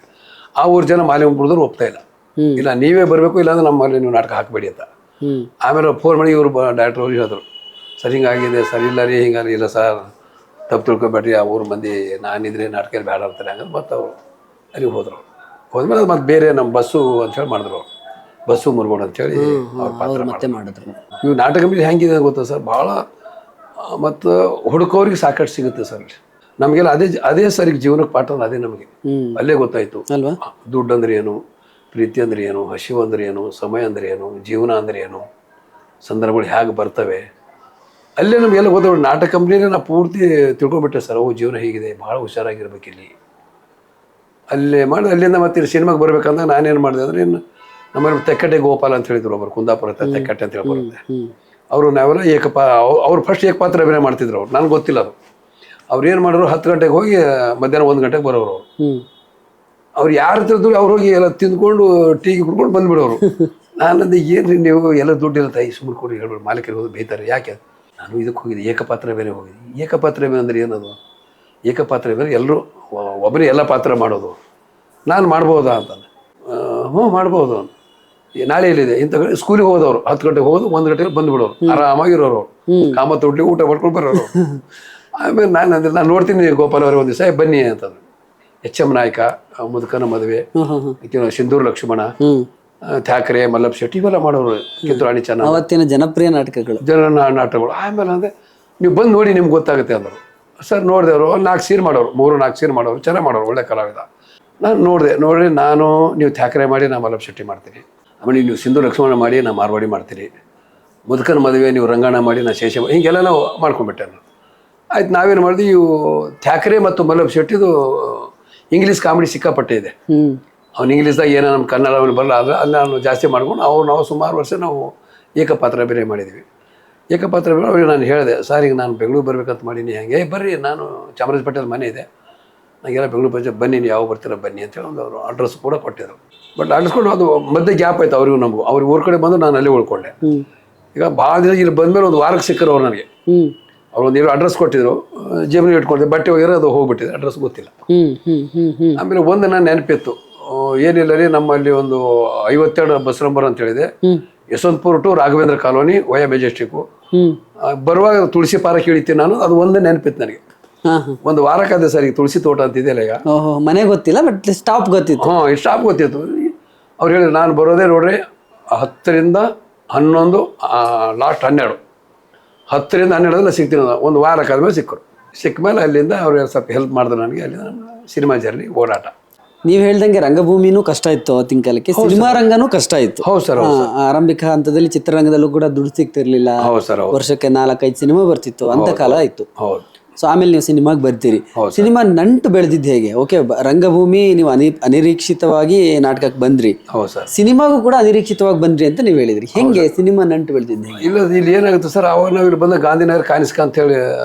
ಆ ಊರು ಜನ ಮಾಲಿಂಗಪುರದವ್ರು ಒಪ್ತಾ ಇಲ್ಲ ನೀವೇ ಬರಬೇಕು, ಇಲ್ಲಾಂದ್ರೆ ನಮ್ಮಲ್ಲಿ ನೀವು ನಾಟಕ ಹಾಕಬೇಡಿ ಅಂತ. ಆಮೇಲೆ ಫೋನ್ ಮಾಡಿ ಇವರು ಡೈರೆಕ್ಟರ್ ಅವ್ರಿಗೆ ಹೇಳಿದ್ರು, ಸರ್ ಹಿಂಗಾಗಿದೆ ಸರ್. ಇಲ್ಲ ರೀ ಹಿಂಗಾರಿ ಇಲ್ಲ ಸರ್, ತಪ್ಪು ತಿಳ್ಕೊಬೇಡ್ರಿ, ಆ ಊರು ಮಂದಿ ನಾನಿದ್ರೆ ನಾಟಕದಲ್ಲಿ ಬೇಡ ಅಂತಾರೆ ಹಂಗಂದ್ರೆ. ಮತ್ತು ಅವರು ಅಲ್ಲಿಗೆ ಹೋದ್ಮೇಲೆ ಅದು ಮತ್ತೆ ಬೇರೆ ನಮ್ಮ ಬಸ್ಸು ಅಂತೇಳಿ ಮಾಡಿದ್ರು. ಬಸ್ಸು ಮುರ್ಗೋಡು ಅಂತೇಳಿ ಅವ್ರ ಪಾತ್ರ ಮತ್ತೆ ಮಾಡಿದ್ರು. ಇವು ನಾಟಕ ಮೇಲೆ ಹೆಂಗಿದೆ ಗೊತ್ತಾ ಸರ್, ಭಾಳ. ಮತ್ತು ಹುಡುಕೋರಿಗೆ ಸಾಕಷ್ಟು ಸಿಗುತ್ತೆ ಸರ್. ನಮಗೆಲ್ಲ ಅದೇ ಸರ್ ಈಗ ಜೀವನಕ್ಕೆ ಪಾಠ ಅದೇ ನಮಗೆ ಅಲ್ಲೇ ಗೊತ್ತಾಯ್ತು ಅಲ್ವಾ. ದುಡ್ಡು ಅಂದ್ರೆ ಏನು, ಪ್ರೀತಿ ಅಂದ್ರೆ ಏನು, ಹಸಿವು ಅಂದ್ರೆ ಏನು, ಸಮಯ ಅಂದ್ರೆ ಏನು, ಜೀವನ ಅಂದ್ರೆ ಏನು, ಸಂದರ್ಭಗಳು ಹೇಗೆ ಬರ್ತವೆ, ಅಲ್ಲೇ ನಮಗೆಲ್ಲ ಗೊತ್ತಾಗ. ನಾಟಕ ಕಂಪ್ನಿನೇ ನಾವು ಪೂರ್ತಿ ತಿಳ್ಕೊಂಡ್ಬಿಟ್ಟೆ ಸರ್. ಜೀವನ ಹೀಗಿದೆ, ಭಾಳ ಹುಷಾರಾಗಿರ್ಬೇಕು ಇಲ್ಲಿ. ಅಲ್ಲೇ ಮಾಡಿ ಅಲ್ಲಿಂದ ಮತ್ತೆ ಸಿನಿಮಾಗೆ ಬರ್ಬೇಕಂದ್ರೆ ನಾನೇನು ಮಾಡಿದೆ ಅಂದರೆ, ಇನ್ನು ನಮ್ಮಲ್ಲಿ ತೆಕ್ಕಟ್ಟೆ ಗೋಪಾಲ ಅಂತ ಹೇಳಿದ್ರು ಒಬ್ಬರು, ಕುಂದಾಪುರ ತೆಕ್ಕಟ್ಟೆ ಅಂತ ಹೇಳಿ ಬರುತ್ತೆ. ಅವರು ನಾವೆಲ್ಲ ಅವ್ರು ಫಸ್ಟ್ ಏಕಪಾತ್ರ ಅಭಿನಯ ಮಾಡ್ತಿದ್ರು. ಅವ್ರು ನನಗೆ ಗೊತ್ತಿಲ್ಲ ಅದು. ಅವ್ರು ಏನು ಮಾಡಿದ್ರು, 10 ಗಂಟೆಗೆ ಹೋಗಿ ಮಧ್ಯಾಹ್ನ 1 ಗಂಟೆಗೆ ಬರೋರು. ಅವ್ರು ಯಾರು ತಿಳ್ದು ಅವ್ರು ಹೋಗಿ ಎಲ್ಲ ತಿಂದ್ಕೊಂಡು ಟೀಗೆ ಕುಡ್ಕೊಂಡು ಬಂದುಬಿಡೋರು. ನಾನಂದು ಏನು ರೀ ನೀವು ಎಲ್ಲ ದುಡ್ಡಿಲ್ಲ ತಾಯಿ ಸುಮ್ಮನೆ ಕೊಡಿ ಹೇಳ್ಬಿಡು, ಮಾಲೀಕರಿಗೆ ಹೋಗಿ ಬೈತಾರೆ. ಯಾಕೆ? ನಾನು ಇದಕ್ಕೆ ಹೋಗಿದ್ದೆ, ಏಕಪಾತ್ರ ಬೇರೆ ಹೋಗಿದ್ದೆ. ಏಕಪಾತ್ರ ಬೇರೆ ಅಂದರೆ ಏನದು? ಏಕಪಾತ್ರ ಬೇರೆ ಎಲ್ಲರೂ ಒಬ್ಬರೇ ಎಲ್ಲ ಪಾತ್ರ ಮಾಡೋದು. ನಾನು ಮಾಡ್ಬೋದಾ ಅಂತ. ಮಾಡ್ಬೋದು. ನಾಳೆ ಇಲ್ಲಿದೆ ಇಂಥ ಸ್ಕೂಲಿಗೆ ಹೋದವರು 10 ಗಂಟೆಗೆ ಹೋಗೋದು, 1 ಗಂಟೆಗೆ ಬಂದುಬಿಡೋರು, ಆರಾಮಾಗಿರೋರು, ಕಾಮ ತೊಟ್ಟಿ ಊಟ ಮಾಡ್ಕೊಂಡು ಬರೋರು. ಆಮೇಲೆ ನಾನು ನೋಡ್ತೀನಿ ಗೋಪಾಲ್ ಅವರೇ ಒಂದು ದಿವಸ ಬನ್ನಿ ಅಂತಂದ್ರು. ಎಚ್.ಎಂ. ನಾಯಕ, ಮುದುಕನ ಮದುವೆ, ಸಿಂಧೂರು ಲಕ್ಷ್ಮಣ, ಥ್ಯಾಕ್ರೆ, ಮಲ್ಲಪ್ಪ ಶೆಟ್ಟಿ ಇವೆಲ್ಲ ಮಾಡೋರು. ಕಿತ್ತೂರಾಣಿ ಚೆನ್ನ ಅವತ್ತಿನ ಜನಪ್ರಿಯ ನಾಟಕಗಳು. ಆಮೇಲೆ ಅಂದರೆ ನೀವು ಬಂದು ನೋಡಿ ನಿಮ್ಗೆ ಗೊತ್ತಾಗುತ್ತೆ ಅಂದರು. ಸರ್ ನೋಡಿದೆವರು 4 ಸೀನ್ ಮಾಡೋರು, 3-4 ಸೀನ್ ಮಾಡೋರು, ಚೆನ್ನಾಗಿ ಮಾಡೋರು, ಒಳ್ಳೆ ಕಲಾವಿದ. ನಾನು ನೋಡ್ರಿ ನೀವು ಥ್ಯಾಕ್ರೆ ಮಾಡಿ, ನಾನು ಮಲ್ಲಪ್ಪ ಶೆಟ್ಟಿ ಮಾಡ್ತೀನಿ. ಆಮೇಲೆ ನೀವು ಸಿಂಧೂರು ಲಕ್ಷ್ಮಣ ಮಾಡಿ, ನಾನು ಮಾರ್ವಾಡಿ ಮಾಡ್ತೀನಿ. ಮುದುಕನ ಮದುವೆ ನೀವು ರಂಗಾಯಣ ಮಾಡಿ ನಾ ಶೇಷ ಹೀಗೆಲ್ಲ ನಾವು ಮಾಡ್ಕೊಂಡ್ಬಿಟ್ಟೆ ನಾನು. ಆಯ್ತು ನಾವೇನು ಮಾಡಿದ್ವಿ, ಇವು ಥ್ಯಾಕ್ರೆ ಮತ್ತು ಮಲ್ಲಬ್ ಶೆಟ್ಟಿದು ಇಂಗ್ಲೀಷ್ ಕಾಮಿಡಿ ಸಿಕ್ಕಾಪಟ್ಟೆ ಇದೆ. ಅವ್ನು ಇಂಗ್ಲೀಷ್ದಾಗ ಏನೋ ನಮ್ಮ ಕನ್ನಡ ಅವನು ಬರಲ್ಲ, ಆದರೆ ಅಲ್ಲಿ ನಾನು ಜಾಸ್ತಿ ಮಾಡ್ಕೊಂಡು ನಾವು ಸುಮಾರು ವರ್ಷ ನಾವು ಏಕಪಾತ್ರ ಬೇರೆ ಮಾಡಿದ್ವಿ. ಏಕಪಾತ್ರ ಬೇರೆ ಅವ್ರಿಗೆ ನಾನು ಹೇಳಿದೆ, ಸರ್ ಈಗ ನಾನು ಬೆಂಗಳೂರು ಬರ್ಬೇಕಂತ ಮಾಡೀನಿ, ಹಂಗೆ ಬರ್ರಿ ನಾನು ಚಾಮರಾಜಪೇಟೆಯಲ್ಲಿ ಮನೆ ಇದೆ, ನನಗೆಲ್ಲ ಬೆಂಗಳೂರು ಬಂದು ಬನ್ನಿ, ನೀವು ಯಾವ ಬರ್ತೀರ ಬನ್ನಿ ಅಂತೇಳಿ ಒಂದು ಅವರು ಅಡ್ರೆಸ್ ಕೂಡ ಕೊಟ್ಟಿದ್ರು. ಬಟ್ ಅಡ್ರೆಸ್ಕೊಂಡು ಅದು ಮಧ್ಯೆ ಗ್ಯಾಪ್ ಆಯ್ತು ಅವ್ರಿಗೂ ನಮಗೂ. ಅವ್ರಿಗೆ ಊರ ಕಡೆ ಬಂದು ನಾನು ಅಲ್ಲೇ ಉಳ್ಕೊಂಡೆ. ಈಗ ಭಾಳ ದಿನ ಇಲ್ಲಿ ಬಂದಮೇಲೆ ಒಂದು ವಾರಕ್ಕೆ ಸಿಕ್ಕರು ಅವ್ರು ನನಗೆ. ಅವ್ರು ಒಂದು ಅಡ್ರೆಸ್ ಕೊಟ್ಟಿದ್ರು, ಜೇಬನಿಗೆ ಇಟ್ಕೊಂಡಿದ್ದೆ, ಬಟ್ಟೆ ಹೋಗಿರೋ ಅದು ಹೋಗ್ಬಿಟ್ಟಿದೆ, ಅಡ್ರೆಸ್ ಗೊತ್ತಿಲ್ಲ. ಆಮೇಲೆ ಒಂದು ನಾನು ನೆನಪಿತ್ತು, ಏನಿಲ್ಲ ರೀ ನಮ್ಮಲ್ಲಿ ಒಂದು 52 ಬಸ್ ನಂಬರ್ ಅಂತ ಹೇಳಿದೆ, ಯಶವಂತಪುರ ಟು ರಾಘವೇಂದ್ರ ಕಾಲೋನಿ ವಯ ಮೆಜೆಸ್ಟಿಕ್ಕು, ಬರುವಾಗ ತುಳಸಿ ಪಾರಕ್ಕೆ ಇಳಿತೀನಿ ನಾನು. ಅದು ಒಂದೇ ನೆನಪಿತ್ತು ನನಗೆ. ಒಂದು ವಾರಕ್ಕಾದೆ ಸರ್, ಈಗ ತುಳಸಿ ತೋಟ ಅಂತ ಇದೆಯಲ್ಲ, ಈಗ ಮನೆ ಗೊತ್ತಿಲ್ಲ ಬಟ್ ಸ್ಟಾಪ್ ಗೊತ್ತಿತ್ತು. ಈ ಸ್ಟಾಪ್ ಗೊತ್ತಿತ್ತು. ಅವ್ರು ಹೇಳಿದ್ರು ನಾನು ಬರೋದೇ ನೋಡ್ರಿ 10 ರಿಂದ 11, ಲಾಸ್ಟ್ 12, 10 ರಿಂದ 12 ಸಿಗ್ತೀನಿ. ಒಂದು ವಾರಕ್ಕಾದ್ಮೇಲೆ ಸಿಕ್ಕರು. ಸಿಕ್ಕ ಮೇಲೆ ಅಲ್ಲಿಂದ ಅವ್ರು ಸ್ವಲ್ಪ ಹೆಲ್ಪ್ ಮಾಡಿದ್ರು ನನಗೆ. ಅಲ್ಲಿಂದ ಸಿನಿಮಾ ಜರ್ನಿ ಓಡಾಟ. ನೀವು ಹೇಳ್ದಂಗೆ ರಂಗಭೂಮಿನೂ ಕಷ್ಟ ಇತ್ತು ಅವತ್ತಿನ ಕಾಲಕ್ಕೆ, ಸಿನಿಮಾ ರಂಗನೂ ಕಷ್ಟ ಇತ್ತು. ಹೌದು ಸರ್. ಆರಂಭಿಕ ಹಂತದಲ್ಲಿ ಚಿತ್ರರಂಗದಲ್ಲೂ ಕೂಡ ದುಡ್ಡು ಸಿಗ್ತಿರ್ಲಿಲ್ಲ. ಹೌದು ಸರ್. ವರ್ಷಕ್ಕೆ 4-5 ಸಿನಿಮಾ ಬರ್ತಿತ್ತು ಅಂತ ಕಾಲ ಇತ್ತು. ಹೌದು. ಸೊ ಆಮೇಲೆ ನೀವು ಸಿನಿಮಾಗೆ ಬರ್ತೀರಿ. ಸಿನಿಮಾ ನಂಟು ಬೆಳೆದಿದ್ದು ಹೇಗೆ? ಓಕೆ, ರಂಗಭೂಮಿ ನೀವು ಅನಿರೀಕ್ಷಿತವಾಗಿ ನಾಟಕಕ್ಕೆ ಬಂದ್ರಿ. ಹೌದು ಸರ್. ಸಿನಿಮಾಗೂ ಕೂಡ ಅನಿರೀಕ್ಷಿತವಾಗಿ ಬಂದ್ರಿ ಅಂತ ನೀವು ಹೇಳಿದ್ರಿ. ಹೆಂಗೆ ಸಿನಿಮಾ ನಂಟು ಬೆಳೆದಿದ್ದು ಹೇಗೆ? ಇಲ್ಲ, ಇಲ್ಲಿ ಏನಾಗುತ್ತೆ ಸರ್, ಅವಾಗ ನಾವು ಇಲ್ಲಿ ಬಂದ ಗಾಂಧಿನಗರ ಕಾನಿಸ್ಕ ಅಂತ ಹೇಳಿ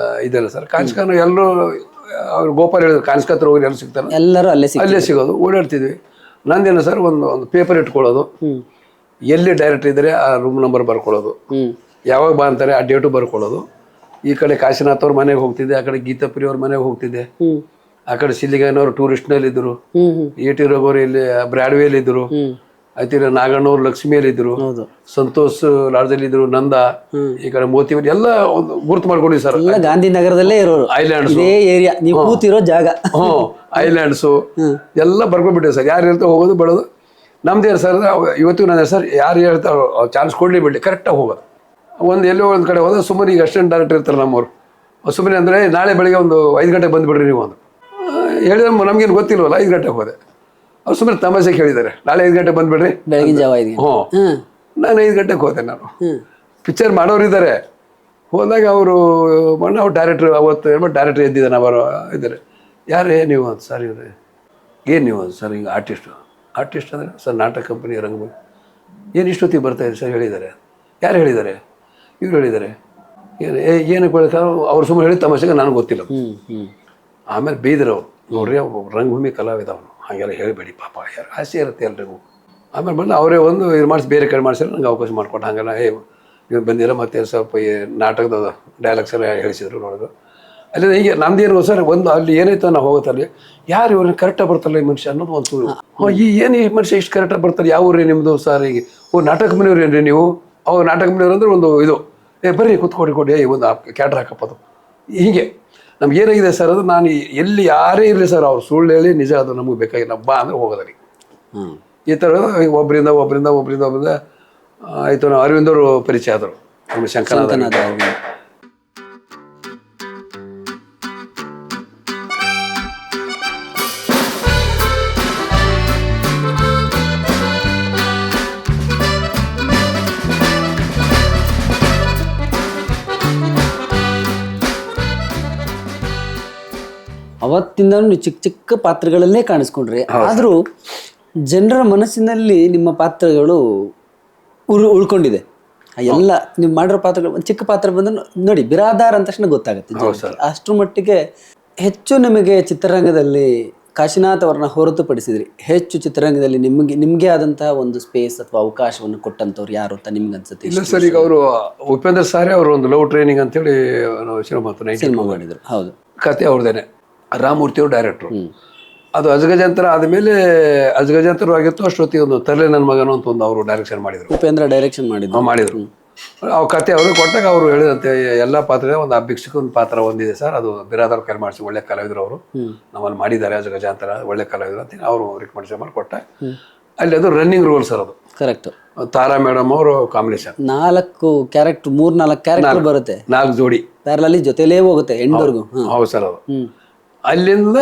ಇದೆಯಲ್ಲ ಸರ್, ಕಾನಿಸ್ಕನ ಎಲ್ಲರೂ ಅವ್ರು ಗೋಪಾಲ್ ಹೇಳಿದ್ರು ಕಾನಿಸ್ಕ ಹತ್ರ ಹೋಗಿ ಎಲ್ಲರೂ ಸಿಗ್ತಾರೆ, ಎಲ್ಲರೂ ಅಲ್ಲೇ ಸಿಗೋದು, ಓಡಾಡ್ತಿದ್ವಿ. ನಂದೇನು ಸರ್, ಒಂದು ಪೇಪರ್ ಇಟ್ಕೊಳ್ಳೋದು, ಎಲ್ಲಿ ಡೈರೆಕ್ಟರ್ ಇದ್ದಾರೆ ಆ ರೂಮ್ ನಂಬರ್ ಬರ್ಕೊಳ್ಳೋದು, ಯಾವಾಗ ಬಾ ಅಂತಾರೆ ಆ ಡೇಟು ಬರ್ಕೊಳ್ಳೋದು. ಈ ಕಡೆ ಕಾಶಿನಾಥ್ ಅವ್ರ ಮನೆಗೆ ಹೋಗ್ತಿದ್ದೆ, ಆ ಕಡೆ ಗೀತಾಪ್ರಿ ಅವ್ರ ಮನೆಗೆ ಹೋಗ್ತಿದ್ದೆ, ಆ ಕಡೆ ಸಿಲ್ಲಿಗಾನವ್ರು ಟೂರಿಸ್ಟ್ನಲ್ಲಿ ಇದ್ರು, ET ರಘುವರು ಇಲ್ಲಿ ಬ್ರಾಡ್ವೇಲಿ ಇದ್ರು, ಆಯ್ತು ನಾಗಣ್ಣವ್ರು ಲಕ್ಷ್ಮಿಯಲ್ಲಿ ಇದ್ರು, ಸಂತೋಷ್ ಲಾಡ್ಜಲ್ಲಿ ಇದ್ರು, ನಂದ ಈ ಕಡೆ ಮೋತಿವರಿ ಎಲ್ಲ ಒಂದು ಗುರ್ತು ಮಾಡ್ಕೊಂಡಿವಿ ಸರ್. ಗಾಂಧಿನಗರದಲ್ಲೇ ಇರೋರು, ಐಲ್ಯಾಂಡ್ಸ್ ಏರಿಯಾ ನೀವು ಕೂತಿರೋ ಜಾಗ. ಐಲ್ಯಾಂಡ್ಸು ಎಲ್ಲ ಬರ್ಕೊಂಡ್ಬಿಟ್ಟಿವಿ ಸರ್. ಯಾರು ಹೇಳ್ತಾ ಹೋಗೋದು ಬೆಳೋದು ನಮ್ದೇನು ಸರ್. ಇವತ್ತಿಗೂ ನಾನು ಸರ್ ಯಾರು ಹೇಳ್ತಾರೆ ಚಾನ್ಸ್ ಕೊಡ್ಲಿ ಬಿಡ್ಲಿ ಕರೆಕ್ಟಾಗಿ ಹೋಗೋದು. ಎಲ್ಲೋ ಒಂದು ಕಡೆ ಹೋದ ಸುಮ್ಮನೆ ಈಗ ಅಸಿಸ್ಟೆಂಟ್ ಡೈರೆಕ್ಟರ್ ಇರ್ತಾರೆ ನಮ್ಮವ್ರು, ಸುಮ್ಮನೆ ಅಂದರೆ ನಾಳೆ ಬೆಳಿಗ್ಗೆ ಒಂದು 5 ಗಂಟೆಗೆ ಬಂದುಬಿಡ್ರಿ ನೀವು ಒಂದು ಹೇಳಿದ್ರೆ ನಮಗೇನು ಗೊತ್ತಿಲ್ವಲ್ಲ. 5 ಗಂಟೆಗೆ ಹೋದೆ, ಅವ್ರು ಸುಮ್ಮನೆ ತಮಾಷೆಗೆ ಹೇಳಿದ್ದಾರೆ ನಾಳೆ 5 ಗಂಟೆಗೆ ಬಂದುಬಿಡ್ರಿ, ಬೆಳಗಿನ ಜಾವ 5 ಗಂಟೆ. ನಾನು 5 ಗಂಟೆಗೆ ಹೋದೆ. ನಾನು ಪಿಕ್ಚರ್ ಮಾಡೋರು ಇದ್ದಾರೆ. ಹೋದಾಗ ಅವರು ಅವ್ರು ಡೈರೆಕ್ಟ್ರು ಅವತ್ತು ಡೈರೆಕ್ಟ್ರ್ ಎದ್ದಿದ್ದಾನೆ, ಅವರು ಇದ್ದಾರೆ. ಯಾರೇ ನೀವು ಅಂತ ಸರ್ ಇವ್ರೆ, ಏನು ನೀವು ಸರ್ ಹಿಂಗೆ ಆರ್ಟಿಸ್ಟ್ ಅಂದರೆ ಸರ್ ನಾಟಕ ಕಂಪನಿ ರಂಗಭೂಮಿ. ಏನು ಇಷ್ಟೊತ್ತಿಗೆ ಬರ್ತಾಯಿದೆ ಸರ್ ಹೇಳಿದ್ದಾರೆ. ಯಾರು ಹೇಳಿದ್ದಾರೆ? ಇವ್ರು ಹೇಳಿದ್ದಾರೆ. ಏನಕ್ಕೆ ಬೆಳೀತಾರೆ ಅವ್ರು ಸುಮ್ಮನೆ ಹೇಳಿ ತಮಾಷೆಗೆ ನನಗೆ ಗೊತ್ತಿಲ್ಲ. ಆಮೇಲೆ ಬೈದ್ರು ಅವ್ರು, ನೋಡ್ರಿ ರಂಗಭೂಮಿ ಕಲಾವಿದ ಅವನು, ಹಾಗೆಲ್ಲ ಹೇಳಬೇಡಿ ಪಾಪ, ಯಾರು ಆಸೆ ಇರುತ್ತೆ ಎಲ್ರಿಗೂ. ಆಮೇಲೆ ಬಂದು ಅವರೇ ಒಂದು ಇದು ಮಾಡಿಸಿ ಬೇರೆ ಕಡೆ ಮಾಡಿಸಿದ್ರೆ ನಂಗೆ ಅವಕಾಶ ಮಾಡಿಕೊಟ್ಟು. ಹಾಗೆಲ್ಲ ನೀವು ಬಂದಿಲ್ಲ ಮತ್ತೆ ಸ್ವಲ್ಪ ನಾಟಕದ ಡೈಲಾಗ್ಸ್ ಎಲ್ಲ ಹೇಳಿಸಿದ್ರು ನೋಡೋದು. ಅಲ್ಲಿ ಹೀಗೆ ನಮ್ದೇನು ಸರ್ ಒಂದು ಅಲ್ಲಿ ಏನಾಯ್ತು ನಾವು ಹೋಗುತ್ತಲ್ಲಿ ಯಾರು ಇವ್ರನ್ನ ಕರೆಕ್ಟಾಗಿ ಬರ್ತಾರಲ್ಲ ಈ ಮನುಷ್ಯ ಅನ್ನೋದು ಒಂದು ಏನು ಈ ಮನುಷ್ಯ ಇಷ್ಟು ಕರೆಕ್ಟಾಗಿ ಬರ್ತಾರೆ, ಯಾವ ಊರೇ ನಿಮ್ಮದು ಸರ್? ಈಗ ನಾಟಕ ಮನೆಯವ್ರು ಏನ್ರಿ ನೀವು? ಅವ್ರು ನಾಟಕ ಮನೆಯವ್ರು ಅಂದ್ರೆ ಒಂದು ಇದು ಬರ್ರಿ ಕೂತ್ಕೊಡಿ ಒಂದು ಕ್ಯಾಟ್ರ್ ಹಾಕಪ್ಪದು. ಹೀಗೆ ನಮ್ಗೆ ಏನಾಗಿದೆ ಸರ್, ಅದು ನಾನು ಎಲ್ಲಿ ಯಾರೇ ಇರಲಿ ಸರ್, ಅವ್ರು ಸುಳ್ಳು ಹೇಳಿ ನಿಜ ಅದು ನಮಗೆ ಬೇಕಾಗಿಲ್ಲ ಬಾ ಅಂದರೆ ಹೋಗೋದಲ್ಲಿ ಈ ಥರ ಒಬ್ಬರಿಂದ ಆಯಿತು. ನಾವು ಅರವಿಂದವರು ಪರಿಚಯ ಆದರು, ನಮ್ಮ ಶಂಕರನಾಥ. ಅವತ್ತಿಂದ ನೀವು ಚಿಕ್ಕ ಚಿಕ್ಕ ಪಾತ್ರಗಳನ್ನೇ ಕಾಣಿಸ್ಕೊಂಡ್ರಿ. ಆದರೂ ಜನರ ಮನಸ್ಸಿನಲ್ಲಿ ನಿಮ್ಮ ಪಾತ್ರಗಳು ಉಳ್ಕೊಂಡಿದೆ. ಎಲ್ಲ ನೀವು ಮಾಡಿರೋ ಪಾತ್ರಗಳು, ಒಂದು ಚಿಕ್ಕ ಪಾತ್ರ ಬಂದ್ರೆ ನೋಡಿ ಬಿರಾದಾರ್ ಅಂದ ತಕ್ಷಣ ಗೊತ್ತಾಗುತ್ತೆ. ಅಷ್ಟರ ಮಟ್ಟಿಗೆ ಹೆಚ್ಚು ನಿಮಗೆ ಚಿತ್ರರಂಗದಲ್ಲಿ ಕಾಶಿನಾಥ್ ಅವ್ರನ್ನ ಹೊರತುಪಡಿಸಿದ್ರಿ ಹೆಚ್ಚು ಚಿತ್ರರಂಗದಲ್ಲಿ ನಿಮಗೆ ಆದಂತಹ ಒಂದು ಸ್ಪೇಸ್ ಅಥವಾ ಅವಕಾಶವನ್ನು ಕೊಟ್ಟಂತವ್ರು ಯಾರು ಅಂತ ನಿಮ್ಗೆ ಅನ್ಸುತ್ತೆ? ಇಲ್ಲ ಸರ್, ಈಗ ಅವರು ಉಪೇಂದ್ರ ಸಾರೆ ಅವರು ಒಂದು ಲವ್ ಟ್ರೈನಿಂಗ್ ಅಂತೇಳಿ ಸಿನಿಮಾ ಮಾಡಿದ್ರು. ಹೌದು, ಕತೆ ಅವ್ರದೇನೆ. ರಾಮಮೂರ್ತಿಯವರು ಡೈರೆಕ್ಟ್ರು. ಅದು ಅಜಗಜಾಂತರ ಆದಮೇಲೆ ಅಜಗಜಾಂತರ ಆಗಿತ್ತು ಅಷ್ಟೊತ್ತಿಗೆ ಒಂದು ತರಲೆ ನನ್ನ ಮಗನು ಅಂತ ಒಂದು ಅವರು ಡೈರೆಕ್ಷನ್ ಮಾಡಿದ್ರು. ಉಪೇಂದ್ರ ಡೈರೆಕ್ಷನ್ ಮಾಡಿದ್ರು. ಅವ್ರ ಕತೆ ಅವರು ಕೊಟ್ಟಾಗ ಅವರು ಹೇಳಿದಂತೆ ಎಲ್ಲ ಪಾತ್ರ ಒಂದು ಅಭಿಕ್ಷಕನ ಪಾತ್ರ ಒಂದಿದೆ ಸರ್, ಅದು ಬಿರಾದಾರ್ ಕೈ ಮಾಡಿಸಿ ಒಳ್ಳೆ ಕಲಾವಿದರು ಅವರು ನಮ್ಮಲ್ಲಿ ಮಾಡಿದ್ದಾರೆ ಅಜಗಜಾಂತರ ಒಳ್ಳೆ ಕಲಾವಿದರು ಅಂತ ಅವರು ರಿಕಮೆಂಡೇಶನ್ ಮಾಡಿ ಕೊಟ್ಟ. ಅಲ್ಲಿ ಅದು ರನ್ನಿಂಗ್ ರೋಲ್ ಸರ್, ಅದು ಕರೆಕ್ಟ್. ತಾರಾ ಮೇಡಮ್ ಅವರು ಕಾಂಬಿನೇಷನ್ 4 ಕ್ಯಾರೆಕ್ಟರ್ 3-4 ಕ್ಯಾರೆಕ್ಟರ್ ಬರುತ್ತೆ, 4 ಜೋಡಿ ಪ್ಯಾರಲಲ್ಲಿ ಜೊತೆಲೇ ಹೋಗುತ್ತೆ ಎಂಡ್ವರೆಗೂ. ಹೌದು ಸರ್. ಅದು ಅಲ್ಲಿಂದ